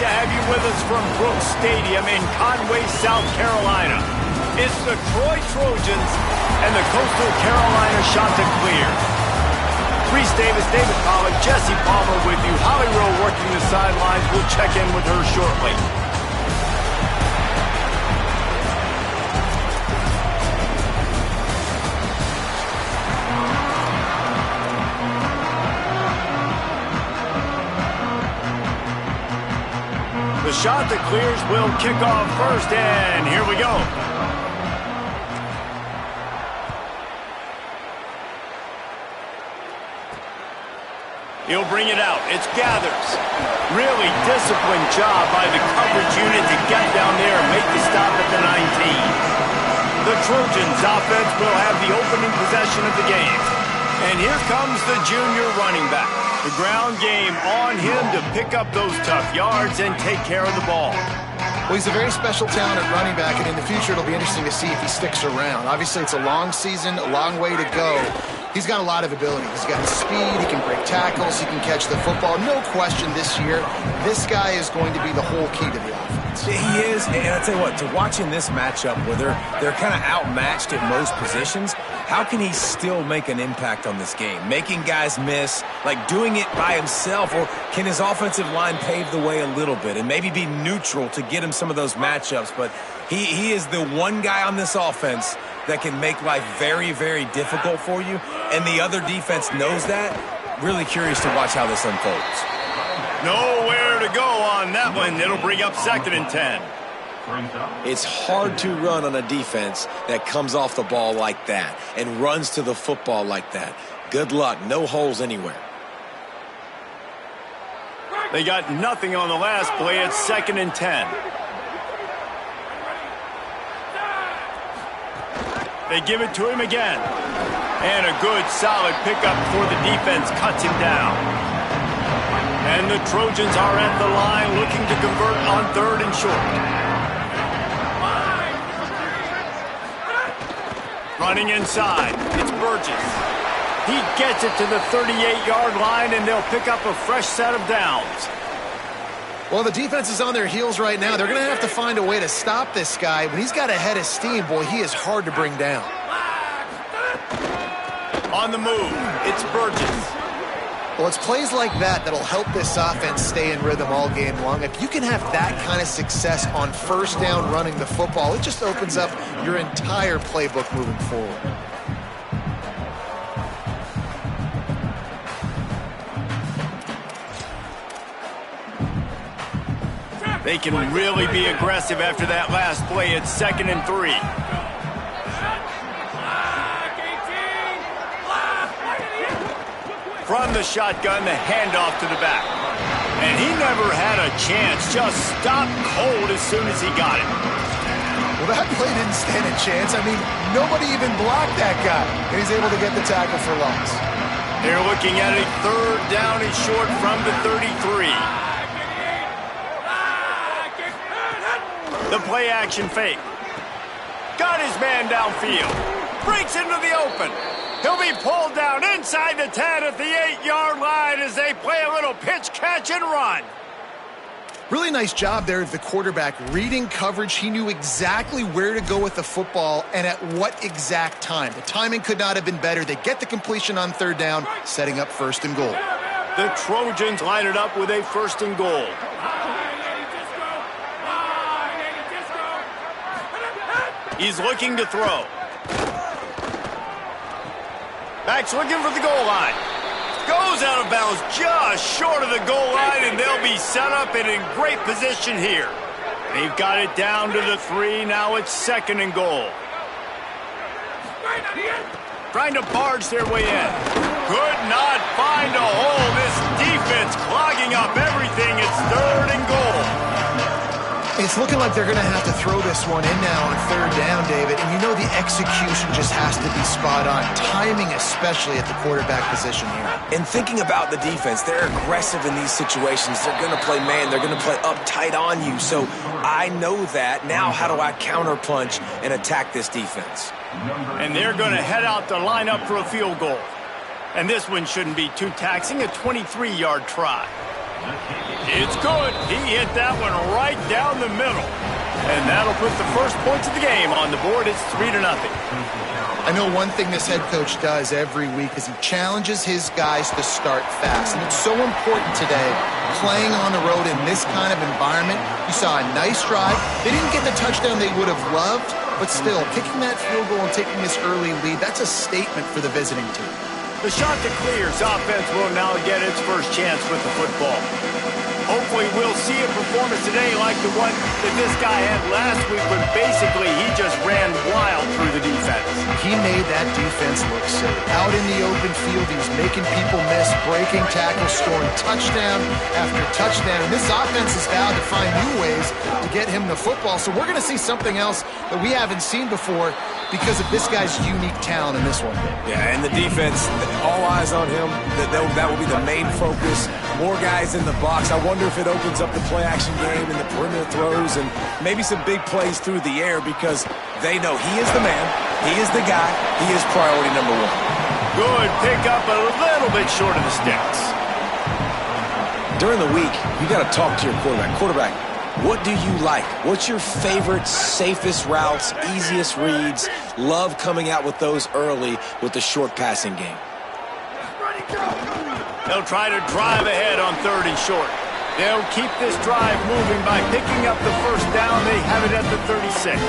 to have you with us from Brooks Stadium in Conway, South Carolina. It's the Troy Trojans and the Coastal Carolina Chanticleers. Reese Davis, David Pollack, Jesse Palmer with you. Holly Rowe working the sidelines. We'll check in with her shortly. The Chanticleers will kick off first, and here we go. He'll bring it out. It's Gathers. Really disciplined job by the coverage unit to get down there and make the stop at the 19. The Trojans offense will have the opening possession of the game. And here comes the junior running back. The ground game on him to pick up those tough yards and take care of the ball. Well, he's a very special talent at running back, and in the future it'll be interesting to see if he sticks around. Obviously, it's a long season, a long way to go. He's got a lot of ability. He's got speed, he can break tackles, he can catch the football. No question this year, this guy is going to be the whole key to the offense. He is, and I'll tell you what, to watching this matchup where they're kind of outmatched at most positions, how can he still make an impact on this game? Making guys miss, like doing it by himself, or can his offensive line pave the way a little bit and maybe be neutral to get him some of those matchups? But he is the one guy on this offense that can make life very, very difficult for you, and the other defense knows that. Really curious to watch how this unfolds. Nowhere to go on that one. It'll bring up 2nd and 10. It's hard to run on a defense that comes off the ball like that and runs to the football like that. Good luck. No holes anywhere. They got nothing on the last play. It's 2nd and 10. They give it to him again. And a good, solid pickup before the defense cuts him down. And the Trojans are at the line looking to convert on 3rd and short. Running inside. It's Burgess. He gets it to the 38-yard line, and they'll pick up a fresh set of downs. Well, the defense is on their heels right now. They're going to have to find a way to stop this guy. When he's got a head of steam, boy, he is hard to bring down. On the move, it's Burgess. Well, it's plays like that that'll help this offense stay in rhythm all game long. If you can have that kind of success on 1st down running the football, it just opens up your entire playbook moving forward. They can really be aggressive after that last play. It's 2nd and 3. From the shotgun, the handoff to the back. And he never had a chance. Just stopped cold as soon as he got it. Well, that play didn't stand a chance. I mean, nobody even blocked that guy. And he's able to get the tackle for loss. They're looking at a 3rd down and short from the 33. The play action fake. Got his man downfield. Breaks into the open. He'll be pulled down inside the 10 at the 8-yard line as they play a little pitch, catch, and run. Really nice job there of the quarterback reading coverage. He knew exactly where to go with the football and at what exact time. The timing could not have been better. They get the completion on 3rd down, setting up 1st and goal. The Trojans line it up with a 1st and goal. He's looking to throw. Back's looking for the goal line. Goes out of bounds just short of the goal line, and they'll be set up and in great position here. They've got it down to the 3. Now it's 2nd and goal. Trying to barge their way in. Could not find a hole. This defense clogging up everything. It's 3rd and goal. It's looking like they're going to have to throw this one in now on 3rd down, David. And you know the execution just has to be spot on. Timing especially at the quarterback position here. And thinking about the defense, they're aggressive in these situations. They're going to play man. They're going to play uptight on you. So I know that. Now how do I counterpunch and attack this defense? And they're going to head out to line up for a field goal. And this one shouldn't be too taxing, a 23-yard try. It's good. He hit that one right down the middle. And that'll put the first points of the game on the board. It's 3-0. I know one thing this head coach does every week is he challenges his guys to start fast. And it's so important today, playing on the road in this kind of environment. You saw a nice drive. They didn't get the touchdown they would have loved, but still, kicking that field goal and taking this early lead, that's a statement for the visiting team. The shot to clear's offense will now get its first chance with the football. Hopefully we'll see a performance today like the one that this guy had last week when basically he just ran wild through the defense. He made that defense look safe. Out in the open field, he's making people miss, breaking tackles, scoring touchdown after touchdown. And this offense has vowed to find new ways to get him the football. So we're going to see something else that we haven't seen before because of this guy's unique talent in this one. Yeah, and the defense, all eyes on him. That will be the main focus. More guys in the box. I wonder if it opens up the play-action game and the perimeter throws and maybe some big plays through the air because they know he is the man, he is the guy, he is priority number one. Good pickup, a little bit short of the sticks. During the week, you got to talk to your quarterback. Quarterback, what do you like? What's your favorite, safest routes, easiest reads? Love coming out with those early with the short passing game. They'll try to drive ahead on 3rd and short. They'll keep this drive moving by picking up the first down. They have it at the 36.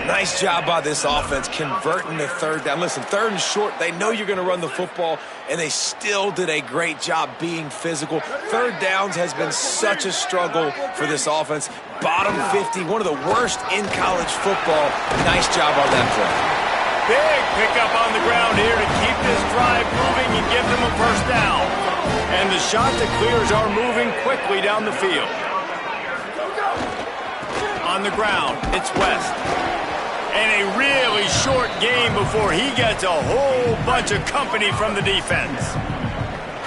Nice job by this offense converting the 3rd down. Listen, 3rd and short, they know you're going to run the football, and they still did a great job being physical. 3rd downs has been such a struggle for this offense. Bottom 50, one of the worst in college football. Nice job on that play. Big pickup on the ground here to keep this drive moving and give them a first down. And the shot to clears are moving quickly down the field. On the ground, it's West. And a really short game before he gets a whole bunch of company from the defense.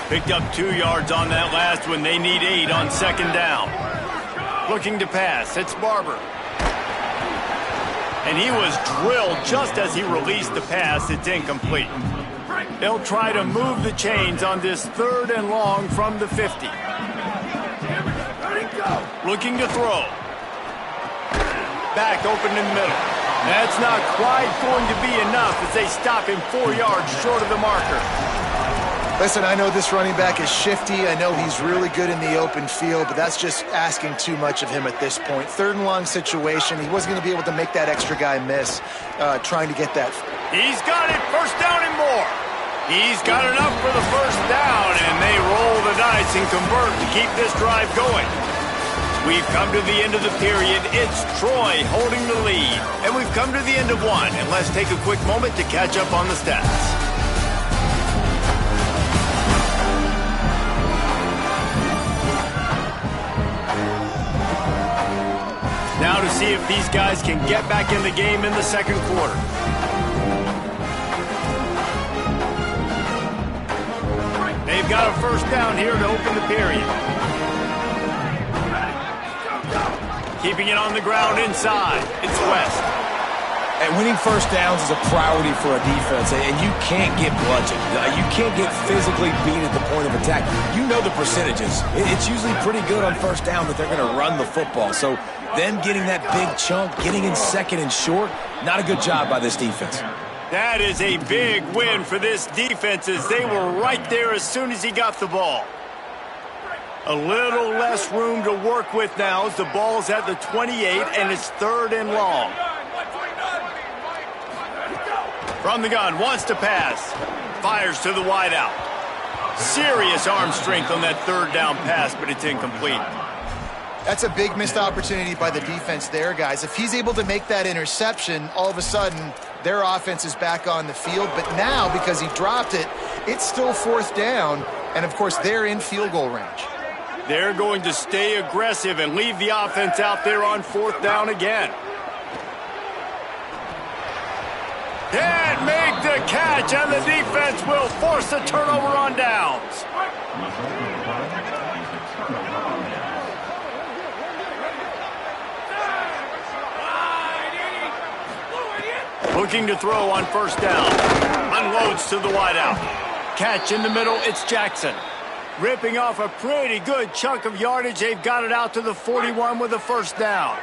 Picked up 2 yards on that last one. They need 8 on 2nd down. Looking to pass, it's Barber. And he was drilled just as he released the pass. It's incomplete. They'll try to move the chains on this 3rd and long from the 50. Looking to throw. Back open in the middle. That's not quite going to be enough as they stop him 4 yards short of the marker. Listen, I know this running back is shifty. I know he's really good in the open field, but that's just asking too much of him at this point. 3rd and long situation. He wasn't going to be able to make that extra guy miss trying to get that. He's got it. First down and more. He's got enough for the first down, and they roll the dice and convert to keep this drive going. We've come to the end of the period. It's Troy holding the lead. And we've come to the end of one. And let's take a quick moment to catch up on the stats. Now to see if these guys can get back in the game in the 2nd quarter. They've got a first down here to open the period. Keeping it on the ground inside. It's West. And winning first downs is a priority for a defense, and you can't get bludgeoned. You can't get physically beat at the point of attack. You know the percentages. It's usually pretty good on first down that they're going to run the football. So them getting that big chunk, getting in 2nd and short, not a good job by this defense. That is a big win for this defense as they were right there as soon as he got the ball. A little less room to work with now as the ball's at the 28 and it's 3rd and long. From the gun, wants to pass. Fires to the wideout. Serious arm strength on that 3rd down pass, but it's incomplete. That's a big missed opportunity by the defense there, guys. If he's able to make that interception, all of a sudden, their offense is back on the field. But now, because he dropped it, it's still 4th down. And, of course, they're in field goal range. They're going to stay aggressive and leave the offense out there on 4th down again. Can't make the catch, and the defense will force a turnover on downs. Looking to throw on first down. Unloads to the wideout. Catch in the middle, it's Jackson. Ripping off a pretty good chunk of yardage. They've got it out to the 41 with a first down.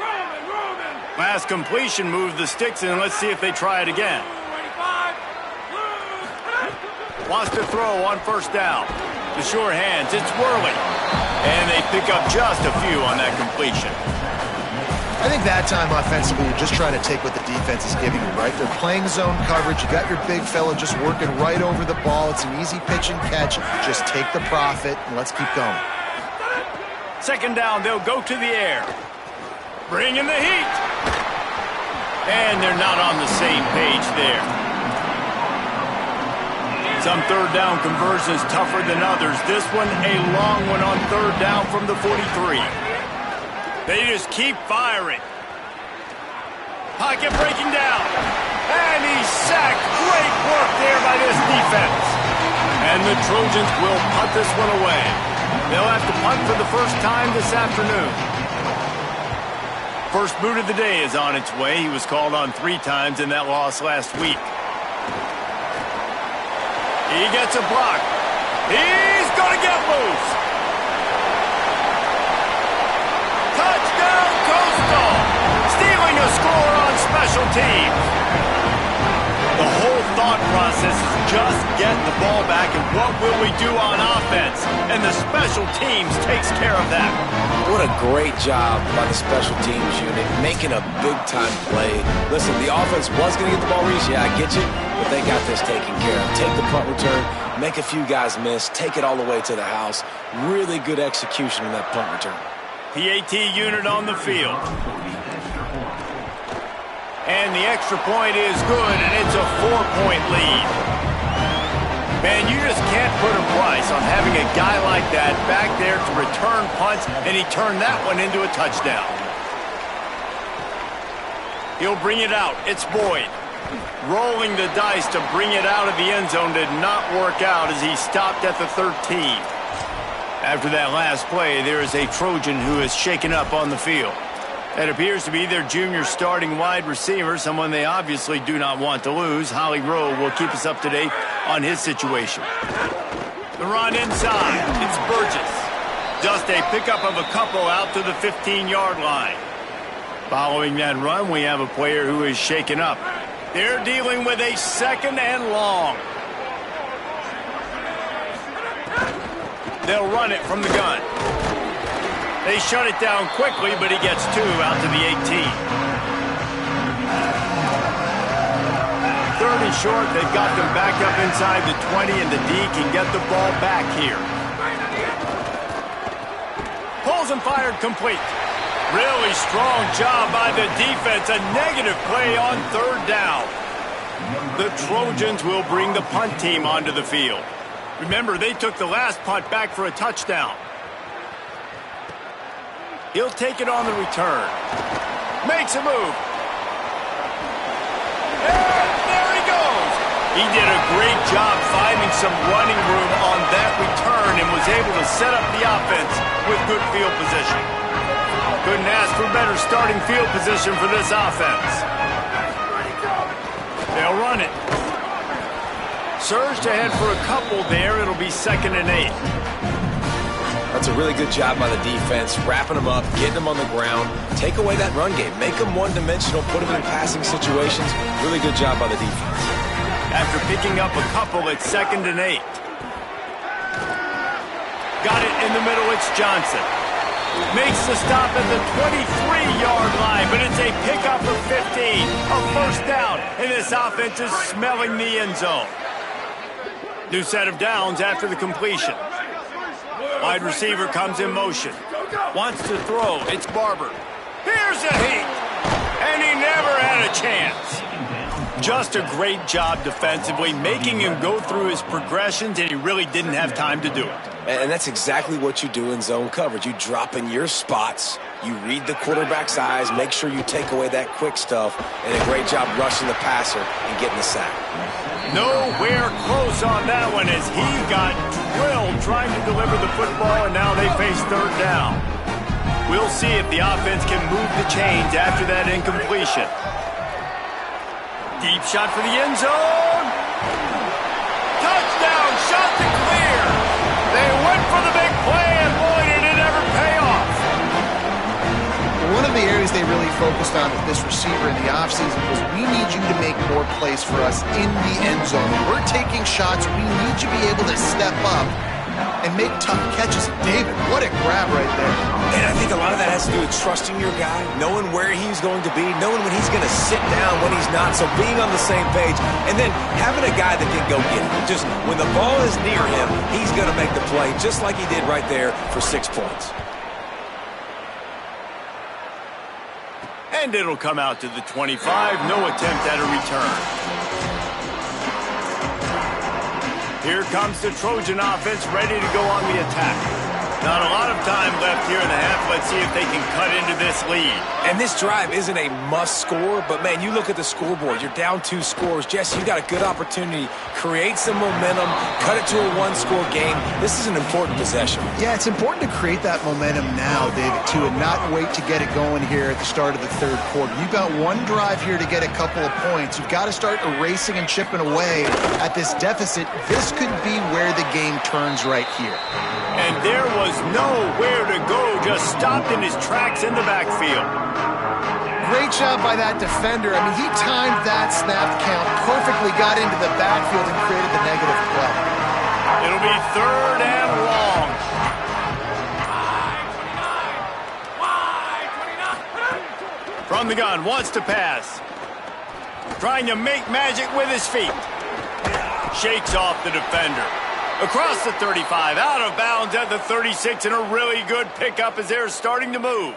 Last completion moved the sticks in. Let's see if they try it again. Wants to throw on first down. The sure hands, it's whirling. And they pick up just a few on that completion. I think that time offensively, you're just trying to take what the defense is giving you, right? They're playing zone coverage. You got your big fella just working right over the ball. It's an easy pitch and catch. Just take the profit and let's keep going. Second down, they'll go to the air. Bring in the heat. And they're not on the same page there. Some third down conversions tougher than others. This one, a long one on third down from the 43. They just keep firing. Pocket breaking down. And he's sacked. Great work there by this defense. And the Trojans will punt this one away. They'll have to punt for the first time this afternoon. First boot of the day is on its way. He was called on 3 times in that loss last week. He gets a block. He's going to get loose. Touchdown, Coastal. Stealing a score on special teams. The whole thought process is just get the ball back and what will we do on offense? And the special teams takes care of that. What a great job by the special teams unit, making a big-time play. Listen, the offense was going to get the ball reached. Yeah, I get you, but they got this taken care of. Take the punt return, make a few guys miss, take it all the way to the house. Really good execution on that punt return. PAT unit on the field. And the extra point is good, and it's a 4-point lead. Man, you just can't put a price on having a guy like that back there to return punts, and he turned that one into a touchdown. He'll bring it out. It's Boyd. Rolling the dice to bring it out of the end zone did not work out as he stopped at the 13. After that last play, there is a Trojan who is shaken up on the field. That appears to be their junior starting wide receiver, someone they obviously do not want to lose. Holly Rowe will keep us up to date on his situation. The run inside. It's Burgess. Just a pickup of a couple out to the 15-yard line. Following that run, we have a player who is shaken up. They're dealing with a second and long. They'll run it from the gun. They shut it down quickly, but he gets 2 out to the 18. Third and short, they've got them back up inside the 20, and the D can get the ball back here. Pulls and fired complete. Really strong job by the defense. A negative play on third down. The Trojans will bring the punt team onto the field. Remember, they took the last punt back for a touchdown. He'll take it on the return. Makes a move. And there he goes. He did a great job finding some running room on that return and was able to set up the offense with good field position. Couldn't ask for better starting field position for this offense. They'll run it. Surged ahead for a couple there. It'll be 2nd and 8. That's a really good job by the defense, wrapping them up, getting them on the ground, take away that run game, make them one-dimensional, put them in passing situations. Really good job by the defense. After picking up a couple, it's 2nd and 8. Got it in the middle, it's Johnson. Makes the stop at the 23-yard line, but it's a pickup of 15, a first down, and this offense is smelling the end zone. New set of downs after the completion. Wide receiver comes in motion. Wants to throw. It's Barber. Here's a heat. And he never had a chance. Just a great job defensively, making him go through his progressions, and he really didn't have time to do it. And that's exactly what you do in zone coverage. You drop in your spots. You read the quarterback's eyes, make sure you take away that quick stuff, and a great job rushing the passer and getting the sack. Nowhere close on that one as he got drilled trying to deliver the football, and now they face third down. We'll see if the offense can move the chains after that incompletion. Deep shot for the end zone. Touchdown, shot to clear. They went for the big play, and boy, did it ever pay off. One of the areas they really focused on with this receiver in the offseason was we need you to make more plays for us in the end zone. When we're taking shots, we need you to be able to step up and make tough catches. David, what a grab right there. And I think a lot of that has to do with trusting your guy, knowing where he's going to be, knowing when he's going to sit down, when he's not, so being on the same page, and then having a guy that can go get it. Just when the ball is near him, he's going to make the play, just like he did right there for 6 points. And it'll come out to the 25. No attempt at a return. Here comes the Trojan offense ready to go on the attack. Not a lot of time left here in the half. Let's see if they can cut into this lead. And this drive isn't a must score, but man, you look at the scoreboard. You're down 2 scores. Jesse, you got a good opportunity. Create some momentum. Cut it to a 1-score game. This is an important possession. Yeah, it's important to create that momentum now, David, too, and not wait to get it going here at the start of the third quarter. You've got one drive here to get a couple of points. You've got to start erasing and chipping away at this deficit. This could be where the game turns right here. And there was nowhere to go, just stopped in his tracks in the backfield. Great job by that defender. I mean, he timed that snap count perfectly, got into the backfield and created the negative play. It'll be 3rd and long. From the gun, wants to pass. Trying to make magic with his feet. Shakes off the defender. Across the 35, out of bounds at the 36, and a really good pickup as they're starting to move.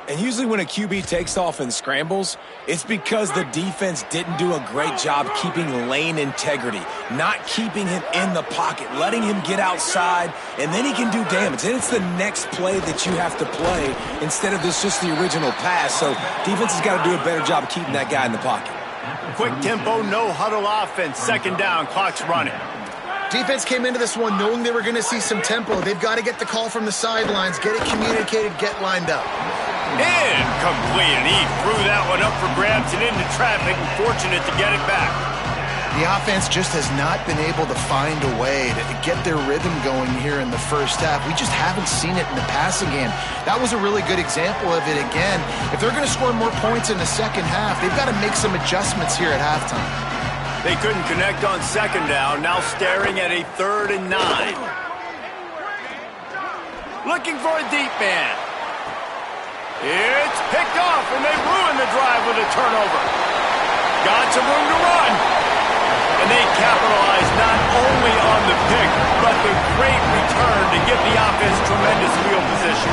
And usually when a QB takes off and scrambles, it's because the defense didn't do a great job keeping lane integrity, not keeping him in the pocket, letting him get outside, and then he can do damage. And it's the next play that you have to play instead of this just the original pass. So defense has got to do a better job of keeping that guy in the pocket. Quick tempo, no huddle offense. 2nd down, clock's running. Defense came into this one knowing they were going to see some tempo. They've got to get the call from the sidelines, get it communicated, get lined up. Incomplete, and he threw that one up for grabs and into traffic, and fortunate to get it back. The offense just has not been able to find a way to get their rhythm going here in the first half. We just haven't seen it in the passing game. That was a really good example of it again. If they're going to score more points in the second half, they've got to make some adjustments here at halftime. They couldn't connect on 2nd down, now staring at a 3rd and 9. Looking for a deep man. It's picked off, and they ruin the drive with a turnover. Got some room to run. And they capitalize not only on the pick, but the great return to give the offense tremendous field position.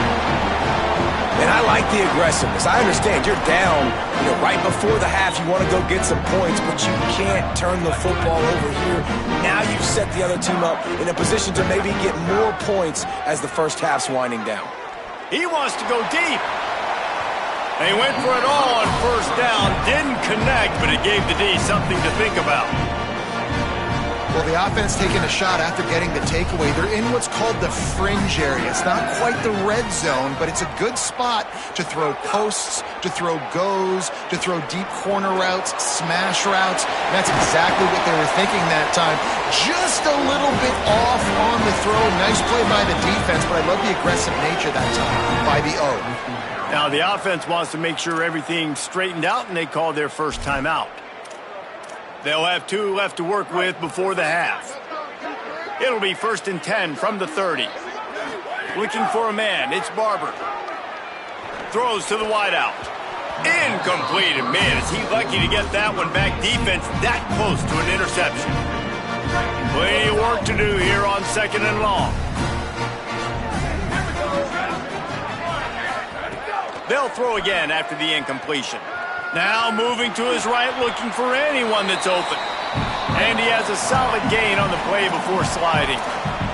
And I like the aggressiveness. I understand you're down, right before the half. You want to go get some points, but you can't turn the football over here. Now you've set the other team up in a position to maybe get more points as the first half's winding down. He wants to go deep. They went for it all on 1st down. Didn't connect, but it gave the D something to think about. Well, the offense taking a shot after getting the takeaway. They're in what's called the fringe area. It's not quite the red zone, but it's a good spot to throw posts, to throw goes, to throw deep corner routes, smash routes. And that's exactly what they were thinking that time. Just a little bit off on the throw. Nice play by the defense, but I love the aggressive nature that time by the O. Now the offense wants to make sure everything's straightened out, and they call their first timeout. They'll have 2 left to work with before the half. It'll be 1st and 10 from the 30. Looking for a man, it's Barber. Throws to the wideout. Incomplete, and man, is he lucky to get that one back. Defense that close to an interception. Plenty of work to do here on 2nd and long. They'll throw again after the incompletion. Now moving to his right, looking for anyone that's open. And he has a solid gain on the play before sliding.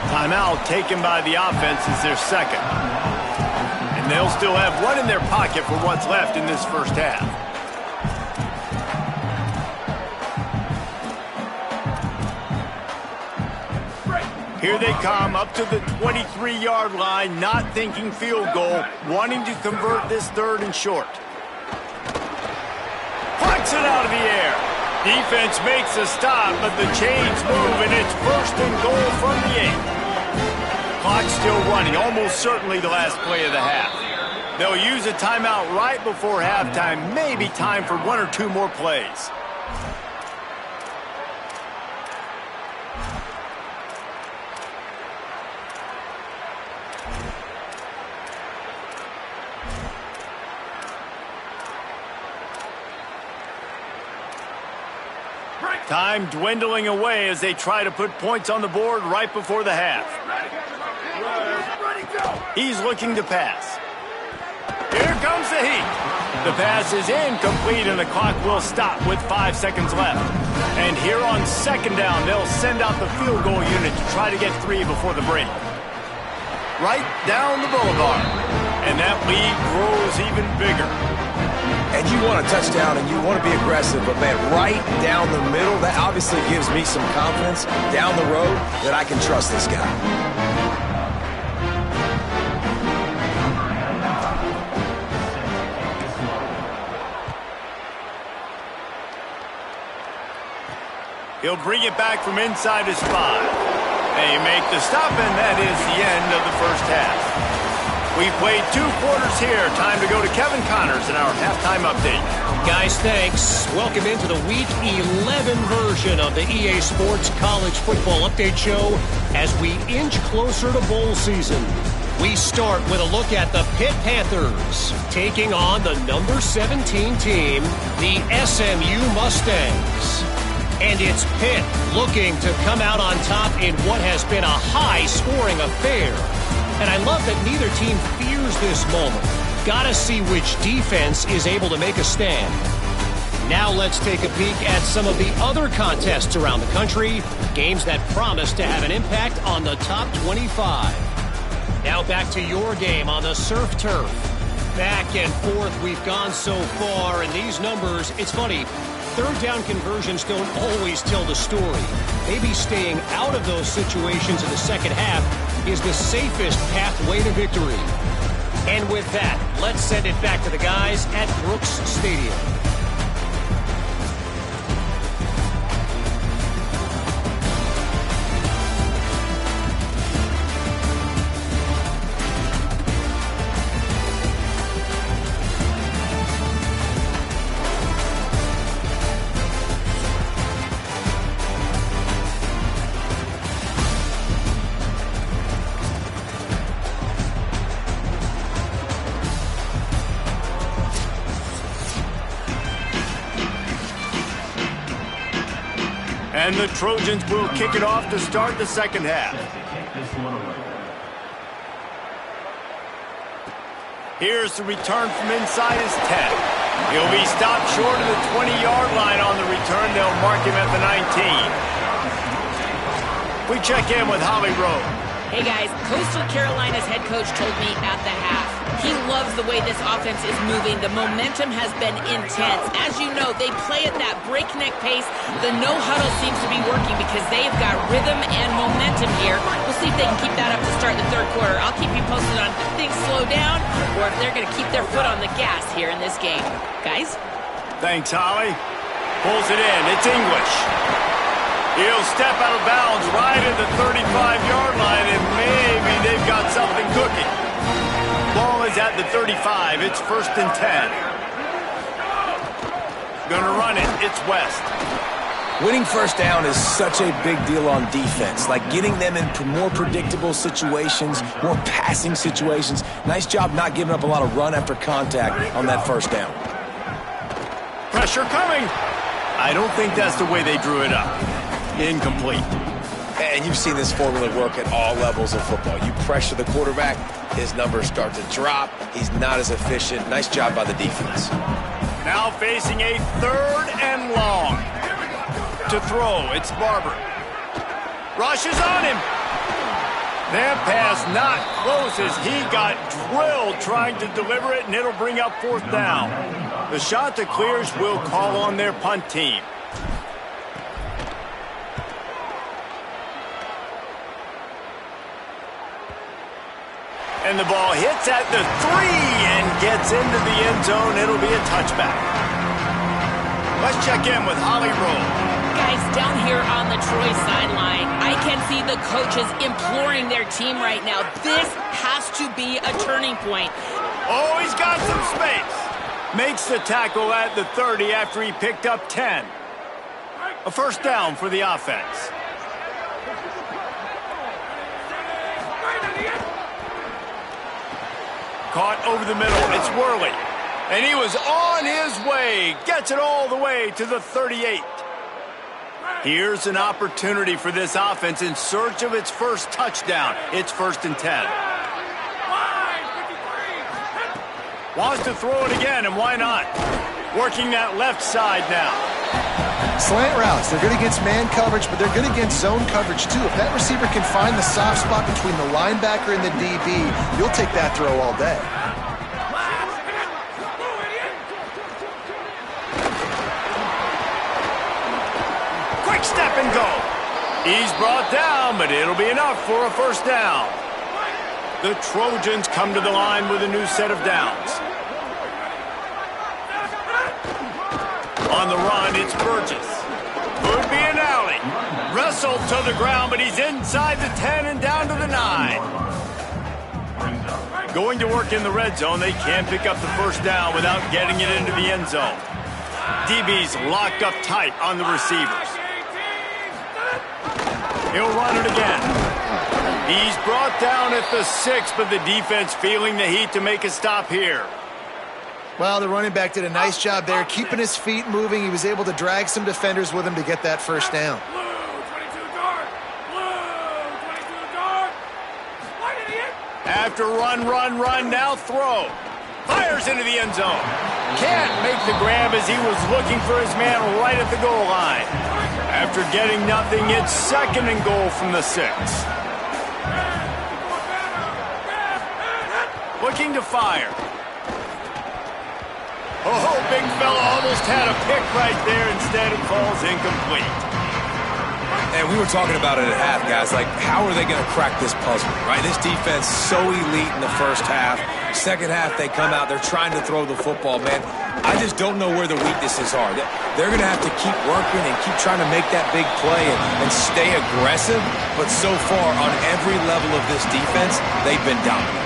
Timeout taken by the offense is their 2nd. And they'll still have one in their pocket for what's left in this first half. Here they come up to the 23-yard line, not thinking field goal, wanting to convert this 3rd and short. Plucks it out of the air. Defense makes a stop, but the chains move, and it's 1st and goal from the 8. Clock's still running, almost certainly the last play of the half. They'll use a timeout right before halftime, maybe time for one or two more plays. Time dwindling away as they try to put points on the board right before the half. He's looking to pass. Here comes the heat. The pass is incomplete and the clock will stop with 5 seconds left. And here on second down, they'll send out the field goal unit to try to get 3 before the break. Right down the boulevard. And that lead grows even bigger. And you want a touchdown and you want to be aggressive, but man, right down the middle, that obviously gives me some confidence down the road that I can trust this guy. He'll bring it back from inside his 5. They make the stop, and that is the end of the first half. We've played 2 quarters here. Time to go to Kevin Connors in our halftime update. Guys, thanks. Welcome into the Week 11 version of the EA Sports College Football Update Show as we inch closer to bowl season. We start with a look at the Pitt Panthers taking on the number 17 team, the SMU Mustangs. And it's Pitt looking to come out on top in what has been a high-scoring affair. And I love that neither team fears this moment. Gotta see which defense is able to make a stand. Now let's take a peek at some of the other contests around the country, games that promise to have an impact on the top 25. Now back to your game on the surf turf. Back and forth we've gone so far, and these numbers, it's funny, third down conversions don't always tell the story. Maybe staying out of those situations in the second half is the safest pathway to victory. And with that, let's send it back to the guys at Brooks Stadium. And the Trojans will kick it off to start the second half. Here's the return from inside his 10. He'll be stopped short of the 20-yard line on the return. They'll mark him at the 19. We check in with Holly Rowe. Hey guys, Coastal Carolina's head coach told me at the half he loves the way this offense is moving. The momentum has been intense. As you know, they play at that breakneck pace. The no-huddle seems to be working because they've got rhythm and momentum here. We'll see if they can keep that up to start the third quarter. I'll keep you posted on if things slow down or if they're going to keep their foot on the gas here in this game. Guys? Thanks, Holly. Pulls it in. It's English. He'll step out of bounds right at the 35-yard line, and maybe they've got something cooking. Ball is at the 35. It's 1st and 10. Gonna run it. It's West. Winning first down is such a big deal on defense, like getting them in more predictable situations, more passing situations. Nice job not giving up a lot of run after contact on that first down. Pressure coming. I don't think that's the way they drew it up. Incomplete. And you've seen this formula work at all levels of football. You pressure the quarterback, his numbers start to drop. He's not as efficient. Nice job by the defense. Now facing a 3rd and long. To throw, it's Barber. Rush is on him. That pass not close as he got drilled trying to deliver it, and it'll bring up 4th down. The shot that clears will call on their punt team. And the ball hits at the 3 and gets into the end zone. It'll be a touchback. Let's check in with Holly Rowe. Guys, down here on the Troy sideline, I can see the coaches imploring their team right now. This has to be a turning point. Oh, he's got some space. Makes the tackle at the 30 after he picked up 10. A first down for the offense. Caught over the middle. It's Worley. And he was on his way. Gets it all the way to the 38. Here's an opportunity for this offense in search of its first touchdown. It's 1st and 10. Wants to throw it again, and why not? Working that left side now. Slant routes, they're good against man coverage, but they're good against zone coverage too. If that receiver can find the soft spot between the linebacker and the DB, you'll take that throw all day. Quick step and go. He's brought down, but it'll be enough for a first down. The Trojans come to the line with a new set of downs. On the run, it's Burgess. Could be an alley. Wrestled to the ground, but he's inside the 10 and down to the 9. Going to work in the red zone. They can't pick up the first down without getting it into the end zone. DB's locked up tight on the receivers. He'll run it again. He's brought down at the 6, but the defense feeling the heat to make a stop here. Well, the running back did a nice job there, keeping his feet moving. He was able to drag some defenders with him to get that first down. After run, now throw. Fires into the end zone. Can't make the grab as he was looking for his man right at the goal line. After getting nothing, it's 2nd and goal from the 6. Looking to fire. Oh, big fella almost had a pick right there. Instead, it falls incomplete. And we were talking about it at half, guys. Like, how are they going to crack this puzzle, right? This defense so elite in the first half. Second half, they come out. They're trying to throw the football, man. I just don't know where the weaknesses are. They're going to have to keep working and keep trying to make that big play and stay aggressive. But so far, on every level of this defense, they've been dominant.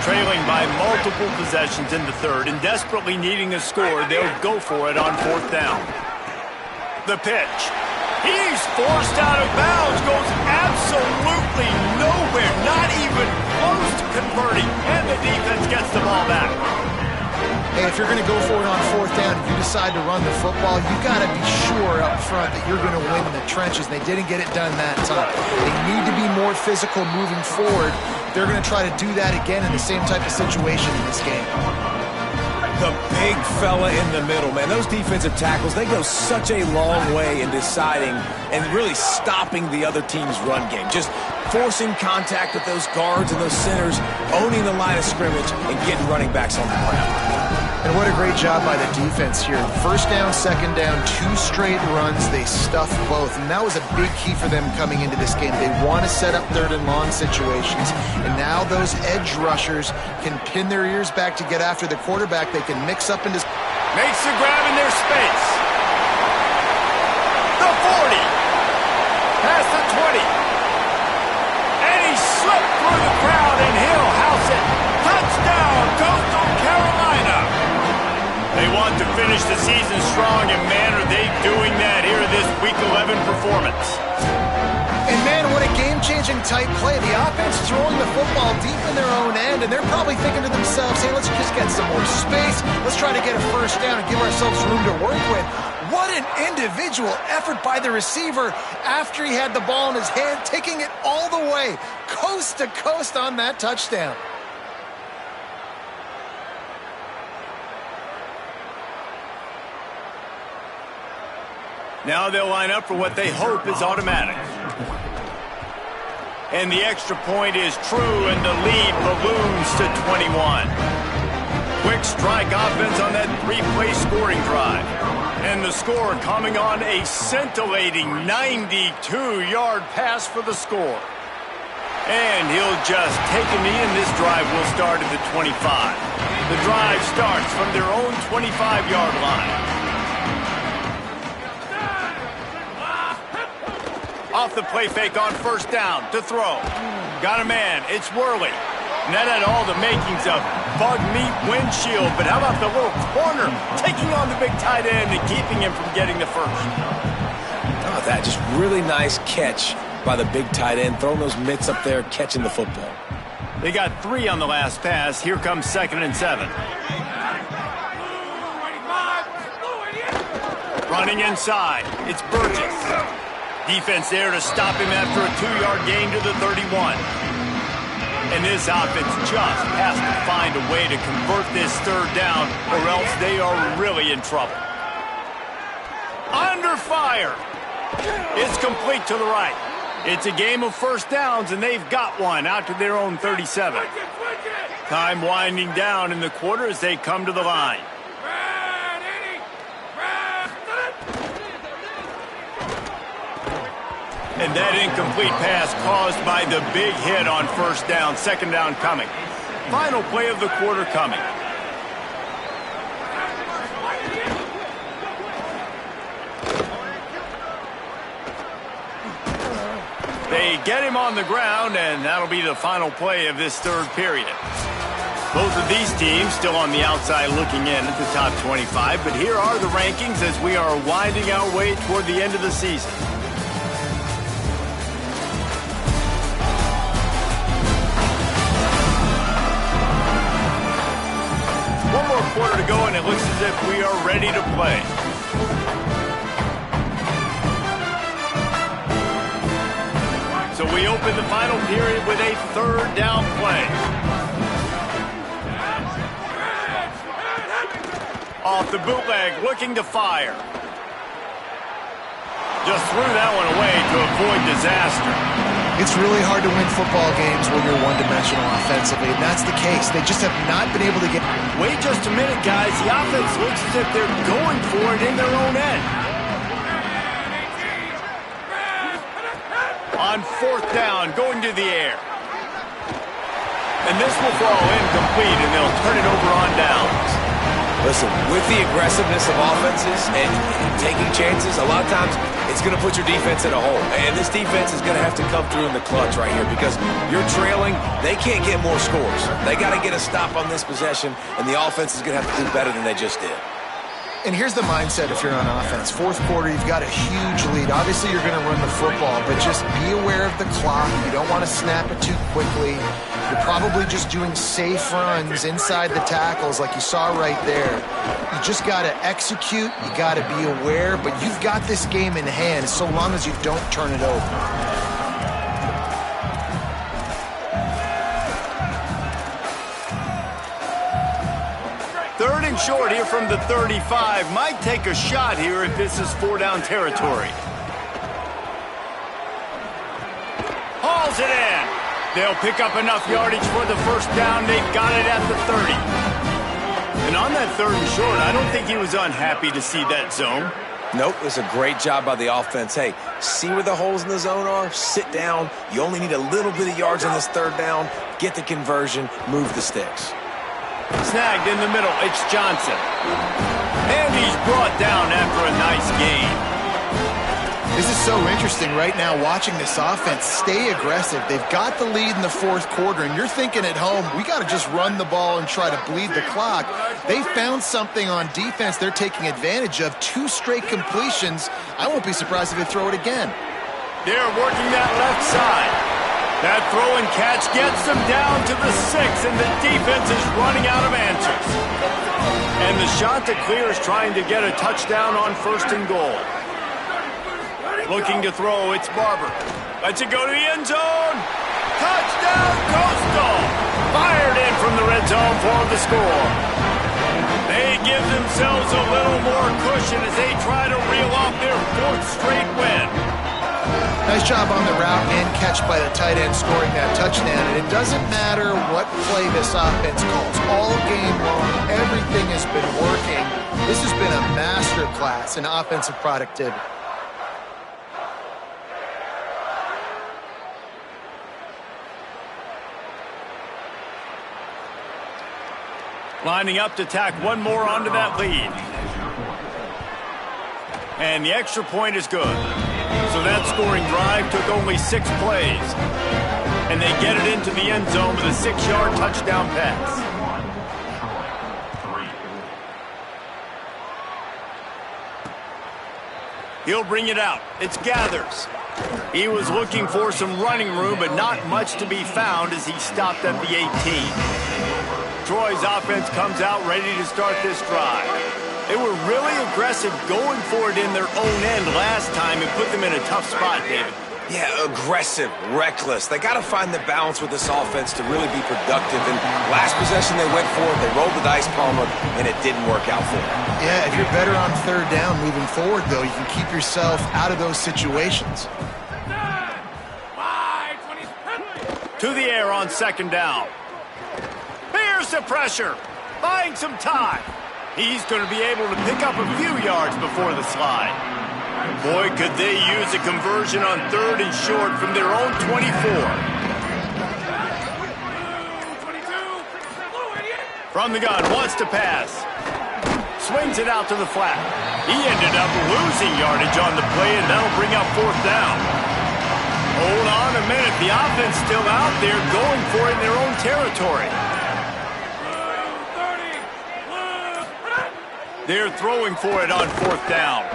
Trailing by multiple possessions in the 3rd and desperately needing a score, they'll go for it on 4th down. The pitch. He's forced out of bounds, goes absolutely nowhere, not even close to converting, and the defense gets the ball back. Hey, if you're going to go for it on 4th down, if you decide to run the football, you got to be sure up front that you're going to win in the trenches, and they didn't get it done that time. They need to be more physical moving forward. They're going to try to do that again in the same type of situation in this game. The big fella in the middle, man. Those defensive tackles, they go such a long way in deciding and really stopping the other team's run game. Just forcing contact with those guards and those centers, owning the line of scrimmage, and getting running backs on the ground. And what a great job by the defense here. 1st down, 2nd down, 2 straight runs. They stuffed both. And that was a big key for them coming into this game. They want to set up 3rd and long situations. And now those edge rushers can pin their ears back to get after the quarterback. They can mix up into... Makes the grab in their space. The 40. Past the 20. And he slipped through the crowd, and he'll house it. Touchdown, Coastal Carolina. They want to finish the season strong, and man, are they doing that here in this Week 11 performance. And man, what a game-changing type play. The offense throwing the football deep in their own end, and they're probably thinking to themselves, hey, let's just get some more space. Let's try to get a first down and give ourselves room to work with. What an individual effort by the receiver after he had the ball in his hand, taking it all the way, coast to coast on that touchdown. Now they'll line up for what they hope is automatic. And the extra point is true, and the lead balloons to 21. Quick strike offense on that 3-play scoring drive. And the score coming on a scintillating 92-yard pass for the score. And he'll just take a knee, and this drive will start at the 25. The drive starts from their own 25-yard line. off the play fake on first down to throw. Got a man. It's Worley. And that had all the makings of bug meat windshield. But how about the little corner taking on the big tight end and keeping him from getting the first? How about that? Just really nice catch by the big tight end, throwing those mitts up there, catching the football. They got 3 on the last pass. Here comes 2nd and 7. Running inside. It's Burgess. Defense there to stop him after a 2-yard gain to the 31. And this offense just has to find a way to convert this 3rd down, or else they are really in trouble. Under fire. It's complete to the right. It's a game of first downs, and they've got one out to their own 37. Time winding down in the quarter as they come to the line. And that incomplete pass caused by the big hit on first down. 2nd down coming. Final play of the quarter coming. They get him on the ground, and that'll be the final play of this 3rd period. Both of these teams still on the outside looking in at the top 25, but here are the rankings as we are winding our way toward the end of the season. One more quarter to go, and it looks as if we are ready to play. So we open the final period with a 3rd down play. Off the bootleg, looking to fire. Just threw that one away to avoid disaster. It's really hard to win football games when you're one-dimensional offensively, and that's the case. They just have not been able to get... Wait just a minute, guys. The offense looks as if they're going for it in their own end. On 4th down, going to the air. And this will fall incomplete, and they'll turn it over on downs. Listen, with the aggressiveness of offenses and taking chances, a lot of times it's going to put your defense in a hole. And this defense is going to have to come through in the clutch right here because you're trailing. They can't get more scores. They got to get a stop on this possession, and the offense is going to have to do better than they just did. And here's the mindset if you're on offense. 4th quarter, you've got a huge lead. Obviously, you're going to run the football, but just be aware of the clock. You don't want to snap it too quickly. You're probably just doing safe runs inside the tackles like you saw right there. You just got to execute. You got to be aware, but you've got this game in hand so long as you don't turn it over. 3rd and short here from the 35. Might take a shot here if this is 4-down territory. Hauls it in. They'll pick up enough yardage for the 1st down. They've got it at the 30. And on that 3rd and short, I don't think he was unhappy to see that zone. Nope, it's a great job by the offense. Hey, see where the holes in the zone are, sit down. You only need a little bit of yards on this 3rd down. Get the conversion, move the sticks. Snagged in the middle, it's Johnson. And he's brought down after a nice gain. This is so interesting right now watching this offense stay aggressive. They've got the lead in the 4th quarter, and you're thinking at home, we got to just run the ball and try to bleed the clock. They found something on defense they're taking advantage of. 2 straight completions. I won't be surprised if they throw it again. They're working that left side. That throw and catch gets them down to the 6, and the defense is running out of answers. And the shot to clear is trying to get a touchdown on 1st and goal. Looking to throw, it's Barber. Lets it go to the end zone. Touchdown, Coastal! Fired in from the red zone for the score. They give themselves a little more cushion as they try to reel off their 4th straight win. Nice job on the route and catch by the tight end scoring that touchdown. And it doesn't matter what play this offense calls. All game long, everything has been working. This has been a masterclass in offensive productivity. Lining up to tack one more onto that lead. And the extra point is good. So that scoring drive took only 6 plays. And they get it into the end zone with a 6-yard touchdown pass. He'll bring it out. It's Gathers. He was looking for some running room, but not much to be found as he stopped at the 18. Troy's offense comes out ready to start this drive. They were really aggressive going for it in their own end last time and put them in a tough spot, David. Yeah, aggressive, reckless. They got to find the balance with this offense to really be productive. And last possession they went for it, they rolled the dice, Palmer, and it didn't work out for them. Yeah, if you're better on third down moving forward, though, you can keep yourself out of those situations. To the air on second down. Here's the pressure. Buying some time. He's going to be able to pick up a few yards before the slide. Boy, could they use a conversion on third and short from their own 24. From the gun, wants to pass. Swings it out to the flat. He ended up losing yardage on the play, and that'll bring up fourth down. Hold on a minute. The offense still out there going for it in their own territory. They're throwing for it on fourth down.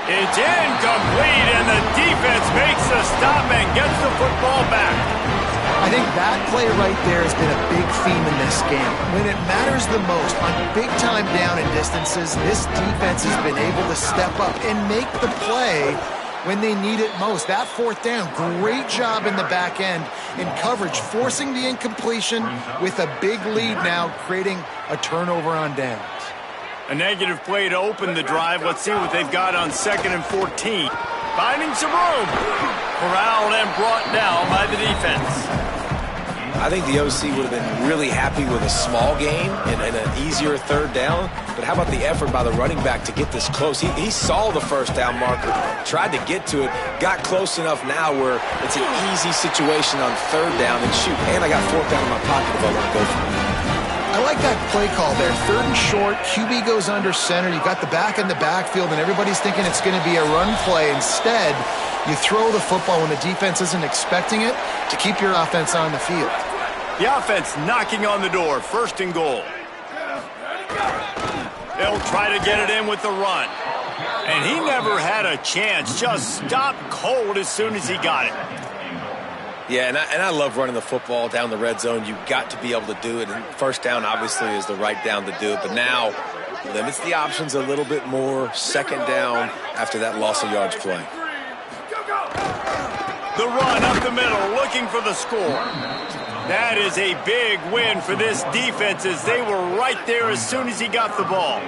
It's incomplete, and the defense makes the stop and gets the football back. I think that play right there has been a big theme in this game. When it matters the most, on big-time down and distances, this defense has been able to step up and make the play when they need it most. That fourth down, great job in the back end in coverage, forcing the incompletion with a big lead now, creating a turnover on downs. A negative play to open the drive. Let's see what they've got on 2nd and 14. Finding some room. Corralled and brought down by the defense. I think the OC would have been really happy with a small gain and an easier third down. But how about the effort by the running back to get this close? He saw the first down marker, tried to get to it, got close enough now where it's an easy situation on third down. And shoot, and I got fourth down in my pocket if I want to go for it. I like that play call there. Third and short, QB goes under center. You got the back in the backfield, and everybody's thinking it's going to be a run play. Instead, you throw the football when the defense isn't expecting it to keep your offense on the field. The offense knocking on the door. 1st and goal. They'll try to get it in with the run. And he never had a chance. Just stopped cold as soon as he got it. Yeah, and I love running the football down the red zone. You've got to be able to do it. And first down, obviously, is the right down to do it. But now, limits the options a little bit more. Second down after that loss of yards play. The run up the middle, looking for the score. That is a big win for this defense as they were right there as soon as he got the ball.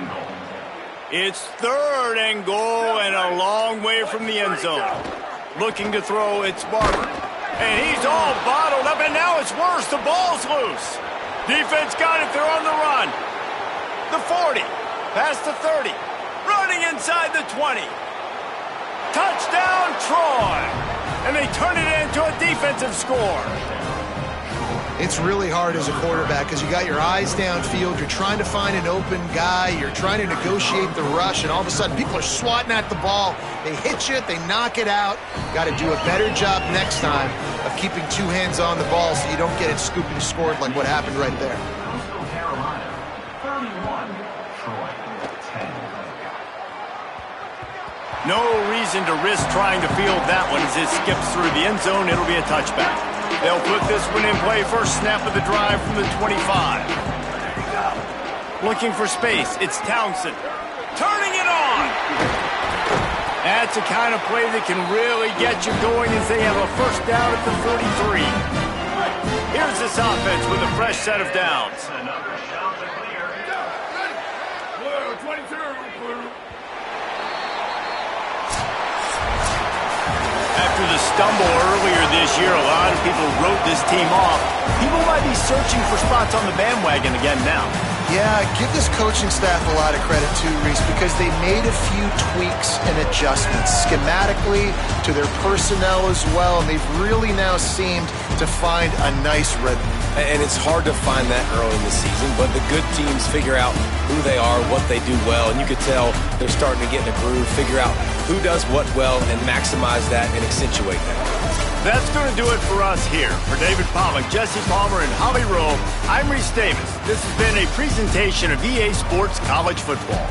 It's 3rd and goal and a long way from the end zone. Looking to throw, it's Barber. And he's all bottled up, and now it's worse. The ball's loose. Defense got it. They're on the run. The 40, past the 30, running inside the 20. Touchdown, Troy. And they turn it into a defensive score. It's really hard as a quarterback because you got your eyes downfield. You're trying to find an open guy. You're trying to negotiate the rush, and all of a sudden people are swatting at the ball. They hit you. They knock it out. Got to do a better job next time of keeping 2 hands on the ball so you don't get it scooped and scored like what happened right there. Carolina, 31, Troy, 10. No reason to risk trying to field that one as it skips through the end zone. It'll be a touchback. They'll put this one in play. First snap of the drive from the 25. Looking for space. It's Townsend. Turning it on. That's the kind of play that can really get you going as they have a first down at the 43. Here's this offense with a fresh set of downs. Another shot to clear. Blue, 22, blue. After the stumble earlier this year, a lot of people wrote this team off. People might be searching for spots on the bandwagon again now. Yeah, give this coaching staff a lot of credit too, Reese, because they made a few tweaks and adjustments schematically to their personnel as well, and they've really now seemed to find a nice rhythm. And it's hard to find that early in the season, but the good teams figure out who they are, what they do well, and you could tell they're starting to get in a groove, figure out who does what well, and maximize that and accentuate that. That's going to do it for us here. For David Pollack, Jesse Palmer, and Holly Rowe, I'm Reese Davis. This has been a presentation of EA Sports College Football.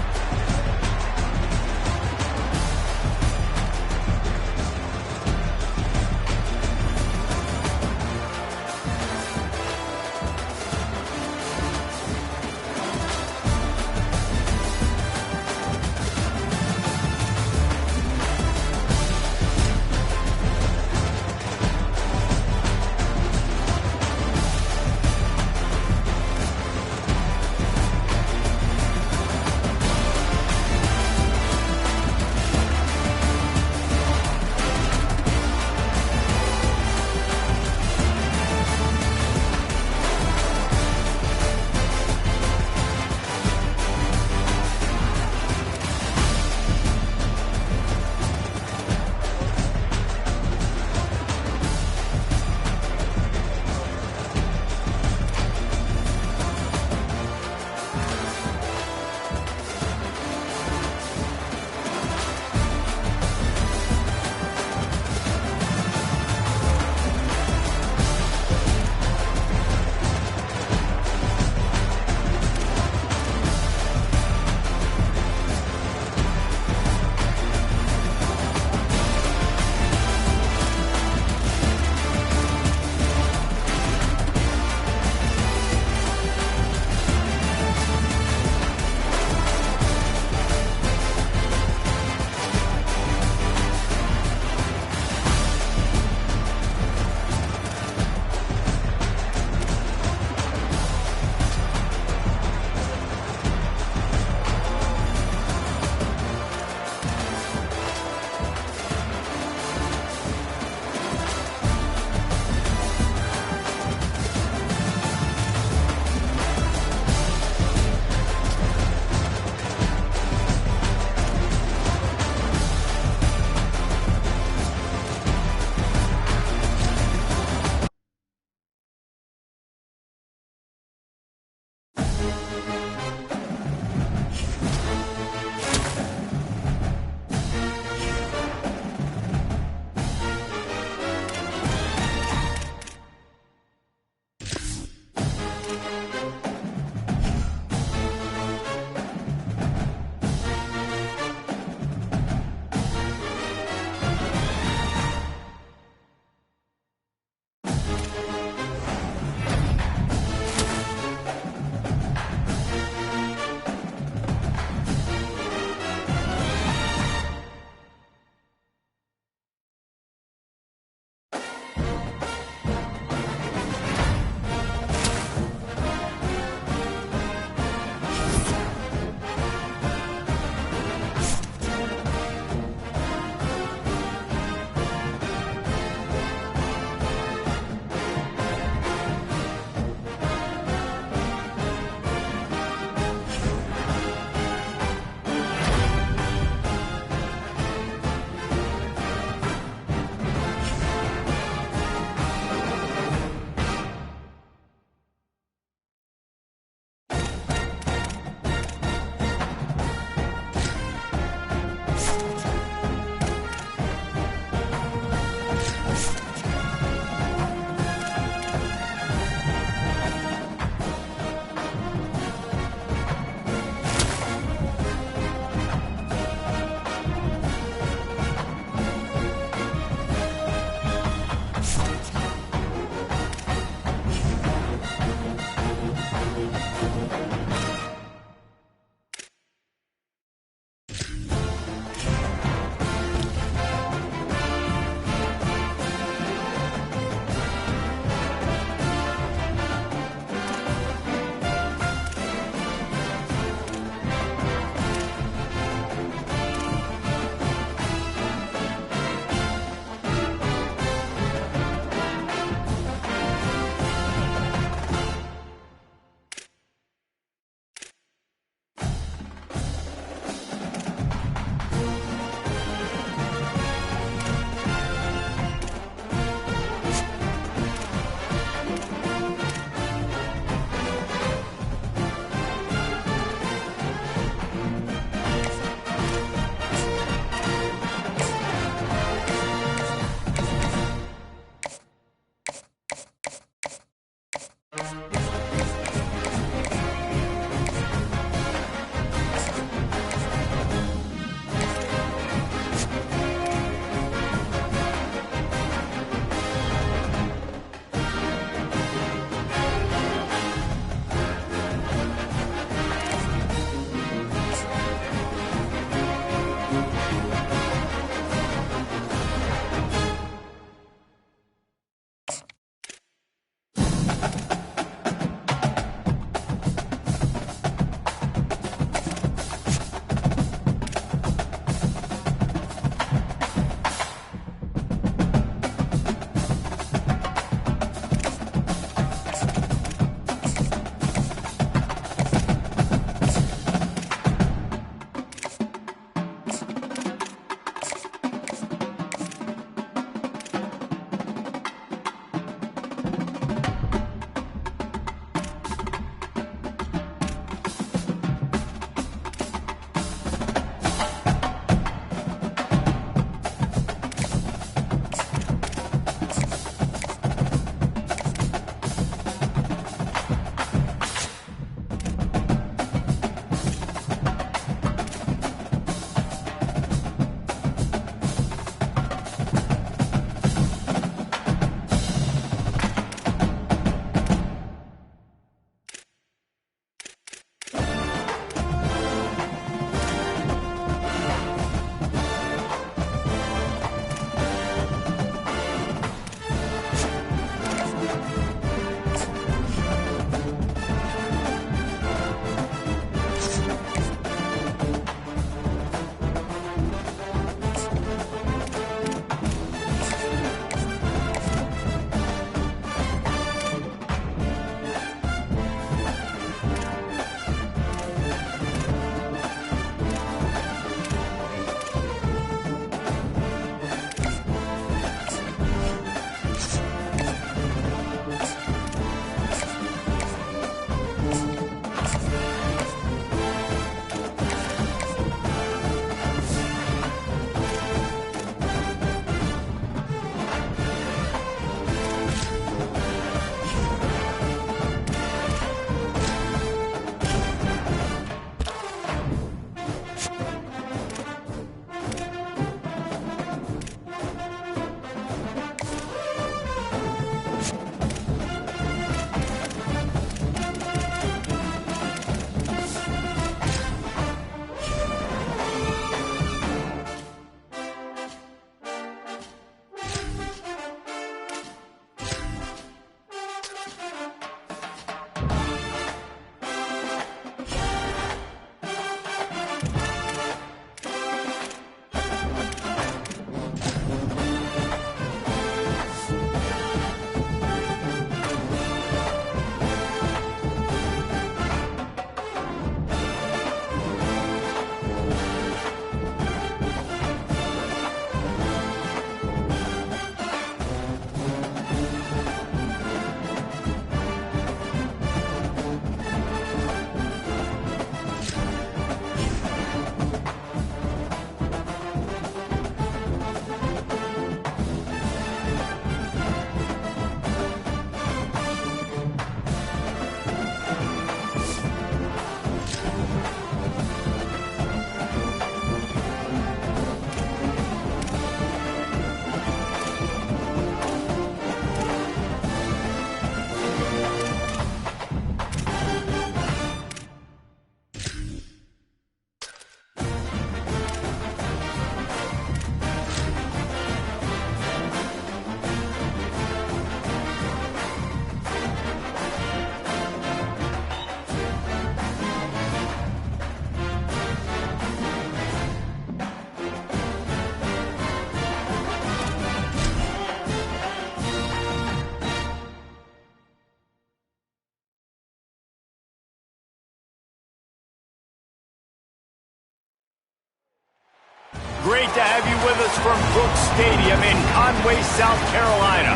great to have you with us from Brooks Stadium in Conway, South Carolina.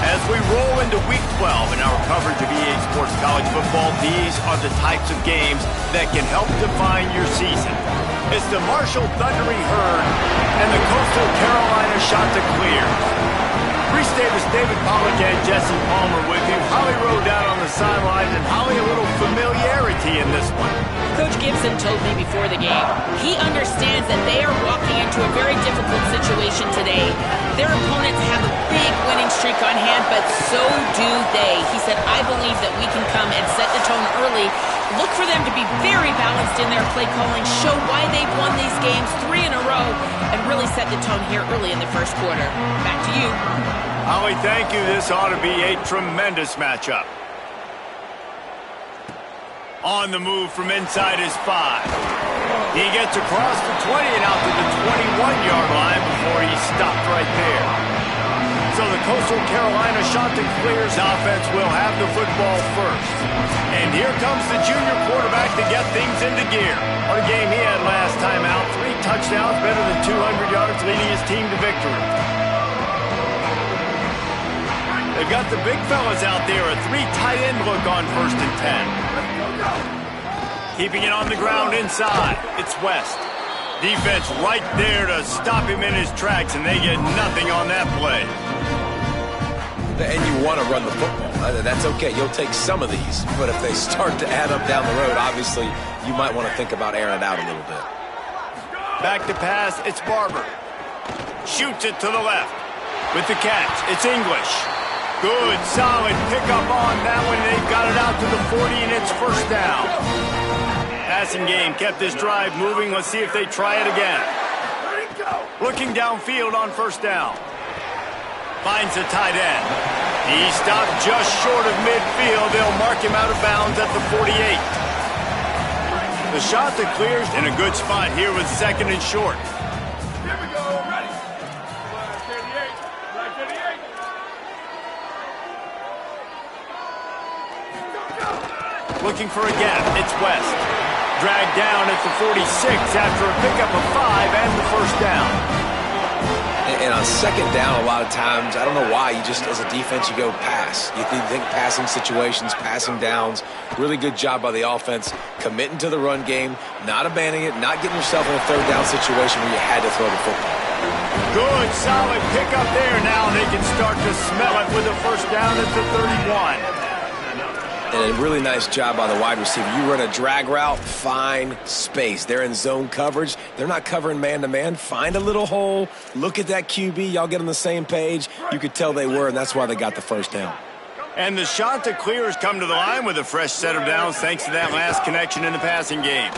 As we roll into Week 12 in our coverage of EA Sports College Football, these are the types of games that can help define your season. It's the Marshall Thundering Herd and the Coastal Carolina Chanticleers. Reese Davis, David Pollack, and Jesse Palmer with you. Holly rode down on the sidelines, and Holly, a little familiarity in this one. Coach Gibson told me before the game, he understands that they are walking into a very difficult situation today. Their opponents have a big winning streak on hand, but so do they. He said, I believe that we can come and set the tone early. Look for them to be very balanced in their play calling, show why they've won these games 3 in a row, and really set the tone here early in the first quarter. Back to you. Holly, thank you. This ought to be a tremendous matchup. On the move from inside his 5. He gets across the 20 and out to the 21-yard line before he's stopped right there. So the Coastal Carolina Chanticleers offense will have the football first. And here comes the junior quarterback to get things into gear. What a game he had last time out. 3 touchdowns, better than 200 yards, leading his team to victory. They've got the big fellas out there, a 3 tight end look on 1st and 10. Keeping it on the ground inside. It's West. Defense right there to stop him in his tracks, and they get nothing on that play. And you want to run the football. That's okay. You'll take some of these. But if they start to add up down the road, obviously you might want to think about airing it out a little bit. Back to pass. It's Barber. Shoots it to the left. With the catch, it's English. Good, solid pickup on that one. They've got it out to the 40, and it's first down. Passing game kept this drive moving. Let's see if they try it again. Looking downfield on first down. Finds a tight end. He stopped just short of midfield. They'll mark him out of bounds at the 48. The Chanticleers in a good spot here with 2nd and short. Here we go. Ready. Black 38. Looking for a gap. It's West. Dragged down at the 46 after a pickup of 5 and the first down. And on 2nd down, a lot of times, I don't know why, you just, as a defense, you go pass. You think passing situations, passing downs. Really good job by the offense, committing to the run game, not abandoning it, not getting yourself in a 3rd down situation where you had to throw the football. Good, solid pickup there. Now they can start to smell it with a first down at the 31. And a really nice job by the wide receiver. You run a drag route, find space. They're in zone coverage. They're not covering man-to-man. Find a little hole. Look at that QB. Y'all get on the same page. You could tell they were, and that's why they got the first down. And the Chanticleers come to the line with a fresh set of downs thanks to that last connection in the passing game.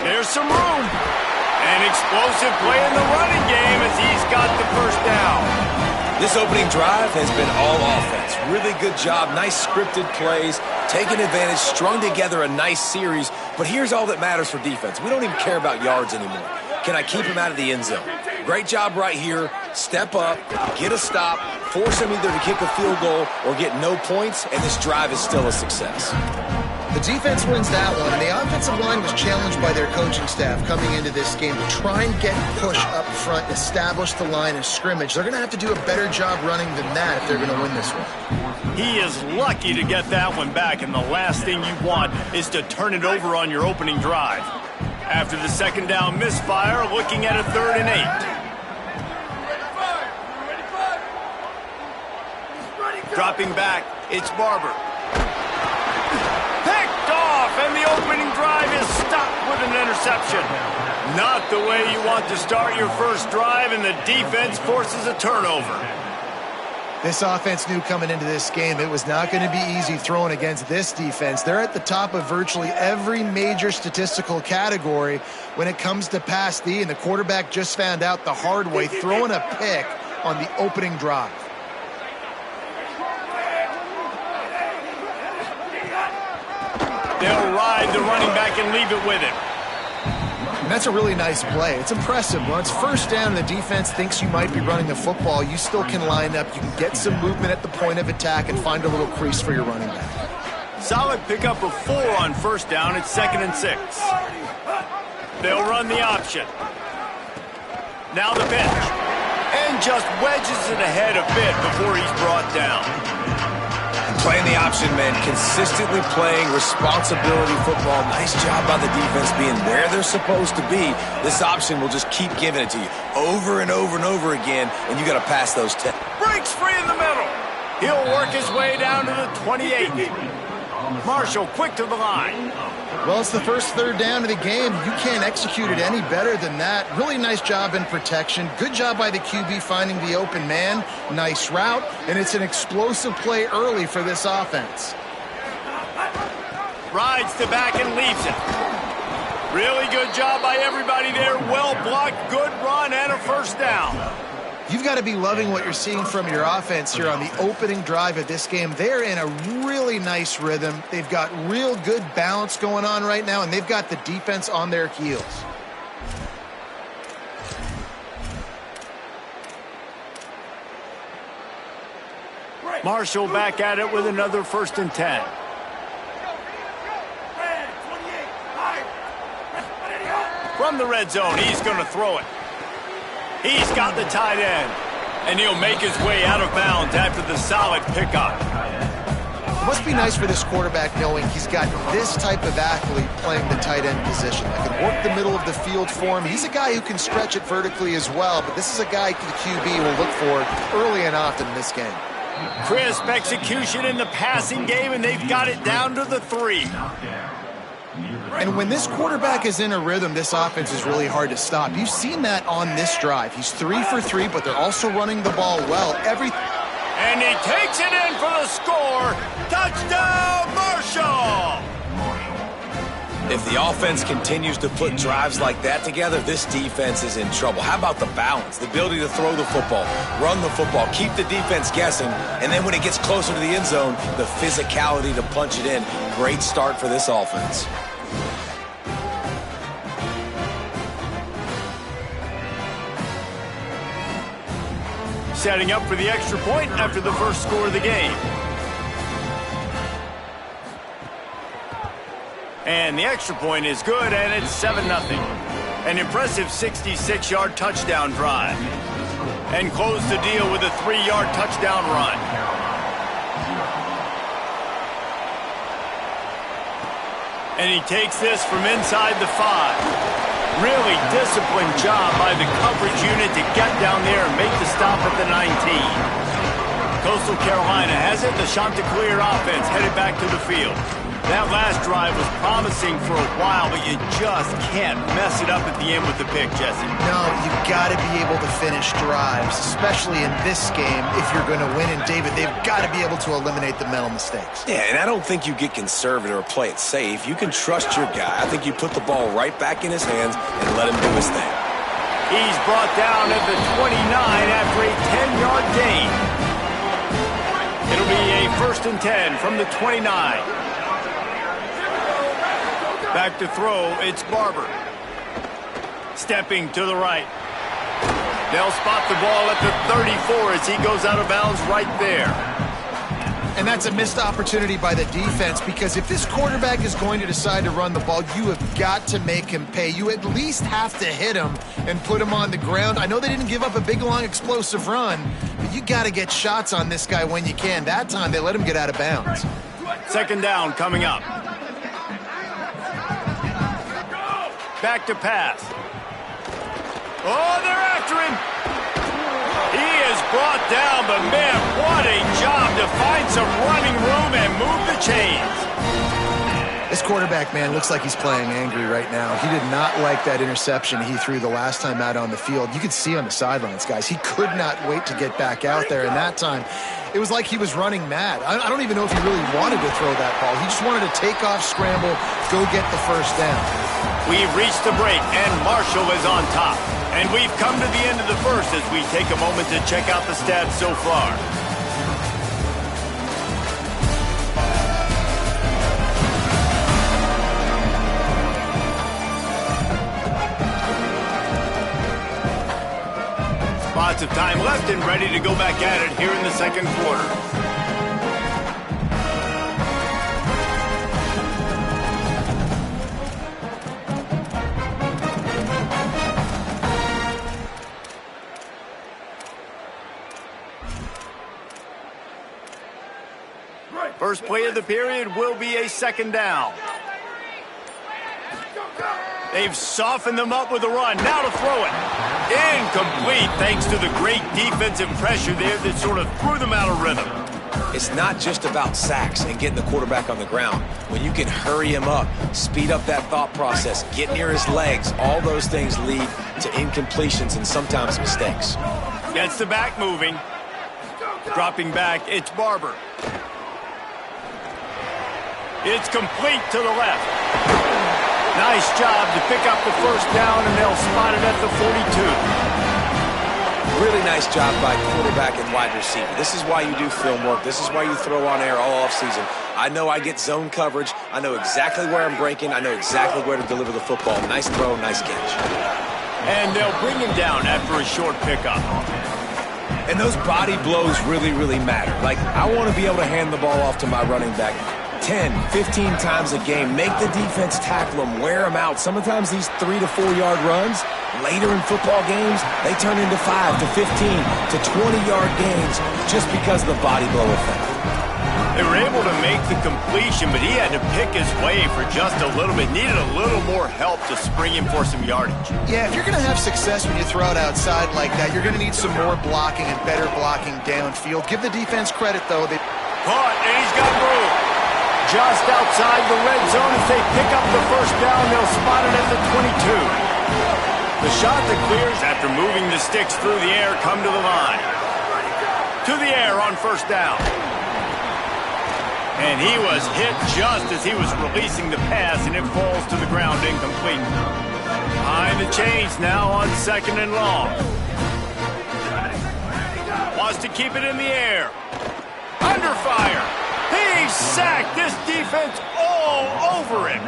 There's some room. An explosive play in the running game as he's got the first down. This opening drive has been all offense. Really good job, nice scripted plays, taking advantage, strung together a nice series. But here's all that matters for defense. We don't even care about yards anymore. Can I keep him out of the end zone? Great job right here. Step up, get a stop, force him either to kick a field goal or get no points, and this drive is still a success. The defense wins that one, and the offensive line was challenged by their coaching staff coming into this game to try and get push up front, establish the line of scrimmage. They're going to have to do a better job running than that if they're going to win this one. He is lucky to get that one back, and the last thing you want is to turn it over on your opening drive. After the 2nd down misfire, looking at a 3rd and 8. Dropping back, it's Barber. Picked off, and the opening drive is stopped with an interception. Not the way you want to start your first drive, and the defense forces a turnover. This offense knew coming into this game it was not going to be easy throwing against this defense. They're at the top of virtually every major statistical category when it comes to pass D, and the quarterback just found out the hard way, throwing a pick on the opening drive. They'll ride the running back and leave it with him. And that's a really nice play. It's impressive. When it's first down and the defense thinks you might be running the football, you still can line up. You can get some movement at the point of attack and find a little crease for your running back. Solid pickup of 4 on first down. It's 2nd and 6. They'll run the option. Now the pitch. And just wedges it ahead a bit before he's brought down. Playing the option, man, consistently playing responsibility football. Nice job by the defense being where they're supposed to be. This option will just keep giving it to you over and over and over again, and you got to pass those 10. Breaks free in the middle. He'll work his way down to the 28. Marshall quick to the line. Well, it's the first third down of the game. You can't execute it any better than that. Really nice job in protection. Good job by the QB finding the open man. Nice route, and it's an explosive play early for this offense. Rides to back and leaves it. Really good job by everybody there. Well blocked, good run, and a first down. You've got to be loving what you're seeing from your offense here on the opening drive of this game. They're in a really nice rhythm. They've got real good balance going on right now, and they've got the defense on their heels. Marshall back at it with another 1st and 10. From the red zone, he's going to throw it. He's got the tight end, and he'll make his way out of bounds after the solid pickup. Must be nice for this quarterback knowing he's got this type of athlete playing the tight end position that can work the middle of the field for him. He's a guy who can stretch it vertically as well, but this is a guy the QB will look for early and often in this game. Crisp execution in the passing game, and they've got it down to the 3. And when this quarterback is in a rhythm, this offense is really hard to stop. You've seen that on this drive. He's 3 for 3, but they're also running the ball well. And he takes it in for the score. Touchdown, Marshall! If the offense continues to put drives like that together, this defense is in trouble. How about the balance, the ability to throw the football, run the football, keep the defense guessing, and then when it gets closer to the end zone, the physicality to punch it in. Great start for this offense. Setting up for the extra point after the first score of the game. And the extra point is good, and it's 7-0. An impressive 66-yard touchdown drive. And close the deal with a 3-yard touchdown run. And he takes this from inside the 5. Really disciplined job by the coverage unit to get down there and make the stop at the 19. Coastal Carolina has it. The Chanticleer offense headed back to the field. That last drive was promising for a while, but you just can't mess it up at the end with the pick, Jesse. No, you've got to be able to finish drives, especially in this game. If you're going to win, and David, they've got to be able to eliminate the mental mistakes. Yeah, and I don't think you get conservative or play it safe. You can trust your guy. I think you put the ball right back in his hands and let him do his thing. He's brought down at the 29 after a 10-yard gain. It'll be a 1st and 10 from the 29. Back to throw, it's Barber. Stepping to the right. They'll spot the ball at the 34 as he goes out of bounds right there. And that's a missed opportunity by the defense, because if this quarterback is going to decide to run the ball, you have got to make him pay. You at least have to hit him and put him on the ground. I know they didn't give up a big, long, explosive run, but you got to get shots on this guy when you can. That time, they let him get out of bounds. 2nd down coming up. Back to pass. Oh, they're after him. He is brought down, but man, what a job to find some running room and move the chains. This quarterback, man, looks like he's playing angry right now. He did not like that interception he threw the last time out on the field. You could see on the sidelines, guys, he could not wait to get back out there, and that time it was like he was running mad. I don't even know if he really wanted to throw that ball. He just wanted to take off, scramble, go get the first down. We've reached the break, and Marshall is on top. And we've come to the end of the first as we take a moment to check out the stats so far. Lots of time left and ready to go back at it here in the 2nd quarter. First play of the period will be a second down. They've softened them up with a run. Now to throw it. Incomplete thanks to the great defensive pressure there that sort of threw them out of rhythm. It's not just about sacks and getting the quarterback on the ground. When you can hurry him up, speed up that thought process, get near his legs, all those things lead to incompletions and sometimes mistakes. Gets the back moving. Dropping back, it's Barber. It's complete to the left. Nice job to pick up the first down, and they'll spot it at the 42. Really nice job by quarterback and wide receiver. This is why you do film work. This is why you throw on air all offseason. I know I get zone coverage. I know exactly where I'm breaking. I know exactly where to deliver the football. Nice throw, nice catch. And they'll bring him down after a short pickup. And those body blows really, really matter. Like, I want to be able to hand the ball off to my running back 10, 15 times a game. Make the defense tackle them, wear them out. Sometimes these 3 to 4 yard runs, later in football games, they turn into 5 to 15 to 20-yard gains just because of the body blow effect. They were able to make the completion, but he had to pick his way for just a little bit. Needed a little more help to spring him for some yardage. Yeah, if you're going to have success when you throw it outside like that, you're going to need some more blocking and better blocking downfield. Give the defense credit, though. They caught, and he's got room. Just outside the red zone. If they pick up the first down, they'll spot it at the 22. The shot that clears after moving the sticks through the air come to the line. To the air on first down. And he was hit just as he was releasing the pass, and it falls to the ground incomplete. Behind the chains now on second and long. Wants to keep it in the air. Under fire. He's sacked. This defense all over him.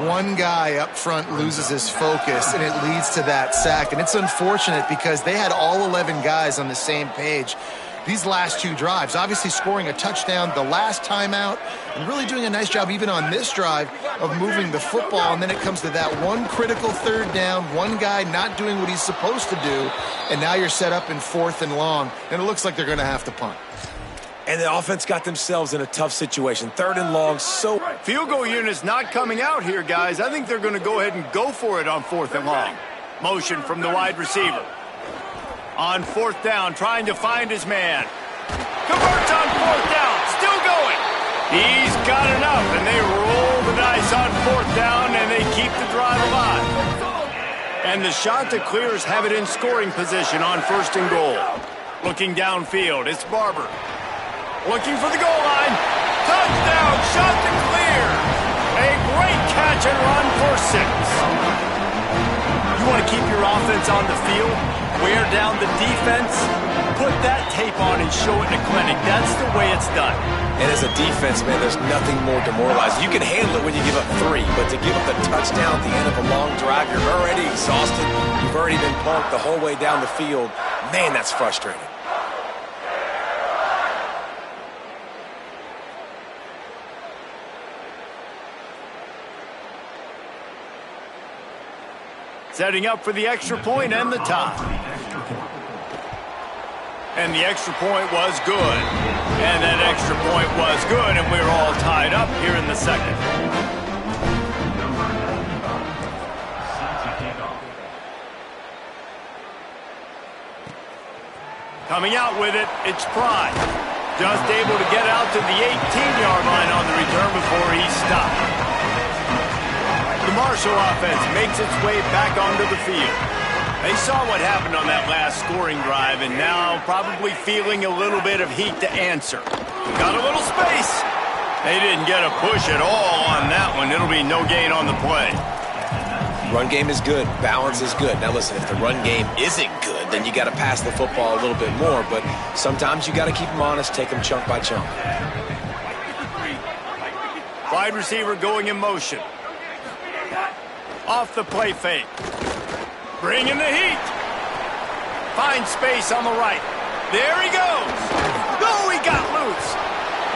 One guy up front loses his focus, and it leads to that sack. And it's unfortunate because they had all 11 guys on the same page these last two drives. Obviously scoring a touchdown the last time out and really doing a nice job even on this drive of moving the football. And then it comes to that one critical third down, one guy not doing what he's supposed to do, and now you're set up in 4th and long, and it looks like they're going to have to punt. And the offense got themselves in a tough situation. 3rd and long, so... Field goal unit's not coming out here, guys. I think they're going to go ahead and go for it on 4th and long. Motion from the wide receiver. On 4th down, trying to find his man. Converts on 4th down, still going. He's got enough, and they roll the dice on 4th down, and they keep the drive alive. And the shot to clears have it in scoring position on 1st and goal. Looking downfield, it's Barber. Looking for the goal line. Touchdown, shot to clear. A great catch and run for 6. You want to keep your offense on the field? Wear down the defense? Put that tape on and show it in a clinic. That's the way it's done. And as a defense, man, there's nothing more demoralizing. You can handle it when you give up 3, but to give up the touchdown at the end of a long drive, you're already exhausted. You've already been punked the whole way down the field. Man, that's frustrating. Setting up for the extra point and the tie. And the extra point was good. And that extra point was good, and we're all tied up here in the second. Coming out with it, it's Pride. Just able to get out to the 18-yard line on the return before he's stopped. The Marshall offense makes its way back onto the field. They saw what happened on that last scoring drive, and now probably feeling a little bit of heat to answer. Got a little space. They didn't get a push at all on that one. It'll be no gain on the play. Run game is good. Balance is good. Now listen, if the run game isn't good, then you got to pass the football a little bit more, but sometimes you got to keep them honest, take them chunk by chunk. Wide receiver going in motion. Off the play fake. Bring in the heat. Finds space on the right. There he goes. Oh, he got loose.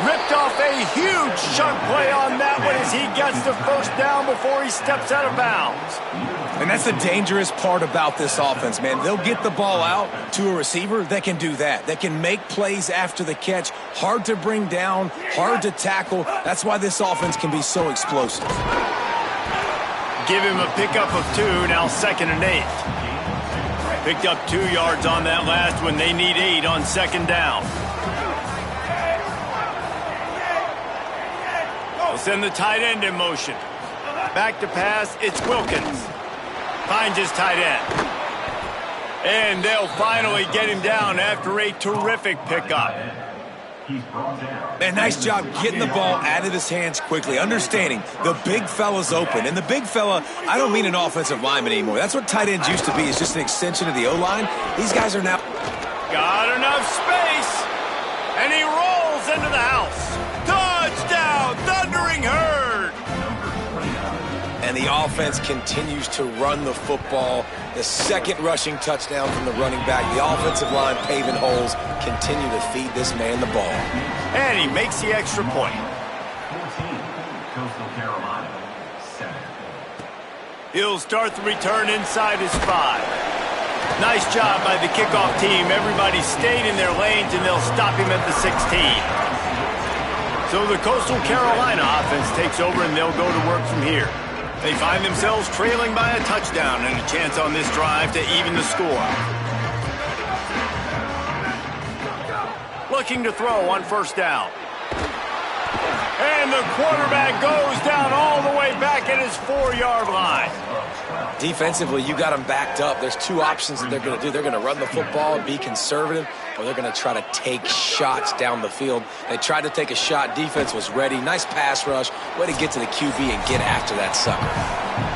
Ripped off a huge chunk play on that one as he gets the first down before he steps out of bounds. And that's the dangerous part about this offense, man. They'll get the ball out to a receiver that can do that. That can make plays after the catch. Hard to bring down, hard to tackle. That's why this offense can be so explosive. Give him a pickup of 2, now 2nd and 8. Picked up 2 yards on that last one. They need 8 on 2nd down. They'll send the tight end in motion. Back to pass, it's Wilkins. Finds his tight end. And they'll finally get him down after a terrific pickup. Man, nice job getting the ball out of his hands quickly, understanding the big fella's open. And the big fella, I don't mean an offensive lineman anymore. That's what tight ends used to be, is just an extension of the O-line. These guys are now... Got enough space, and he rolls into the house. Touchdown, Thundering Herd! And the offense continues to run the football. The 2nd rushing touchdown from the running back. The offensive line paving holes. Continue to feed this man the ball. And he makes the extra point. 14, Coastal Carolina, 7. He'll start the return inside his 5. Nice job by the kickoff team. Everybody stayed in their lanes, and they'll stop him at the 16. So the Coastal Carolina offense takes over, and they'll go to work from here. They find themselves trailing by a touchdown and a chance on this drive to even the score. Looking to throw on 1st down. And the quarterback goes down all the way back at his 4-yard line. Defensively, you got them backed up. There's 2 options that they're going to do. They're going to run the football and be conservative, or they're going to try to take shots down the field. They tried to take a shot. Defense was ready. Nice pass rush. Way to get to the QB and get after that sucker.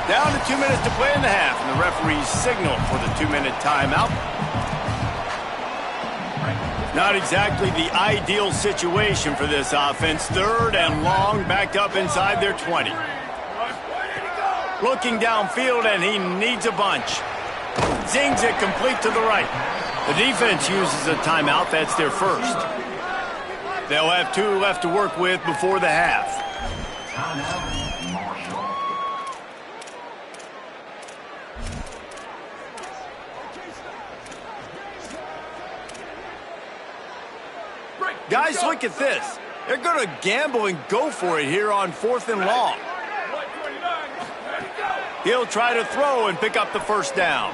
Down to 2 minutes to play in the half, and the referees signal for the 2-minute timeout. Not exactly the ideal situation for this offense. 3rd and long, backed up inside their 20. Looking downfield, and he needs a bunch. Zings it complete to the right. The defense uses a timeout. That's their 1st. They'll have 2 left to work with before the half. Guys, look at this. They're going to gamble and go for it here on 4th and long. He'll try to throw and pick up the 1st down.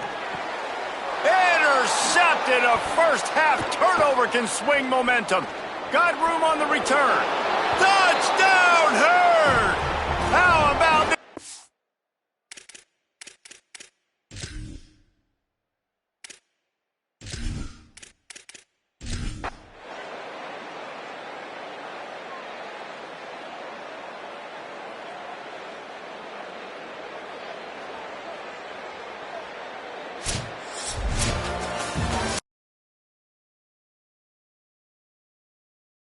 Intercepted. A first-half turnover can swing momentum. Got room on the return. Touchdown, Herd!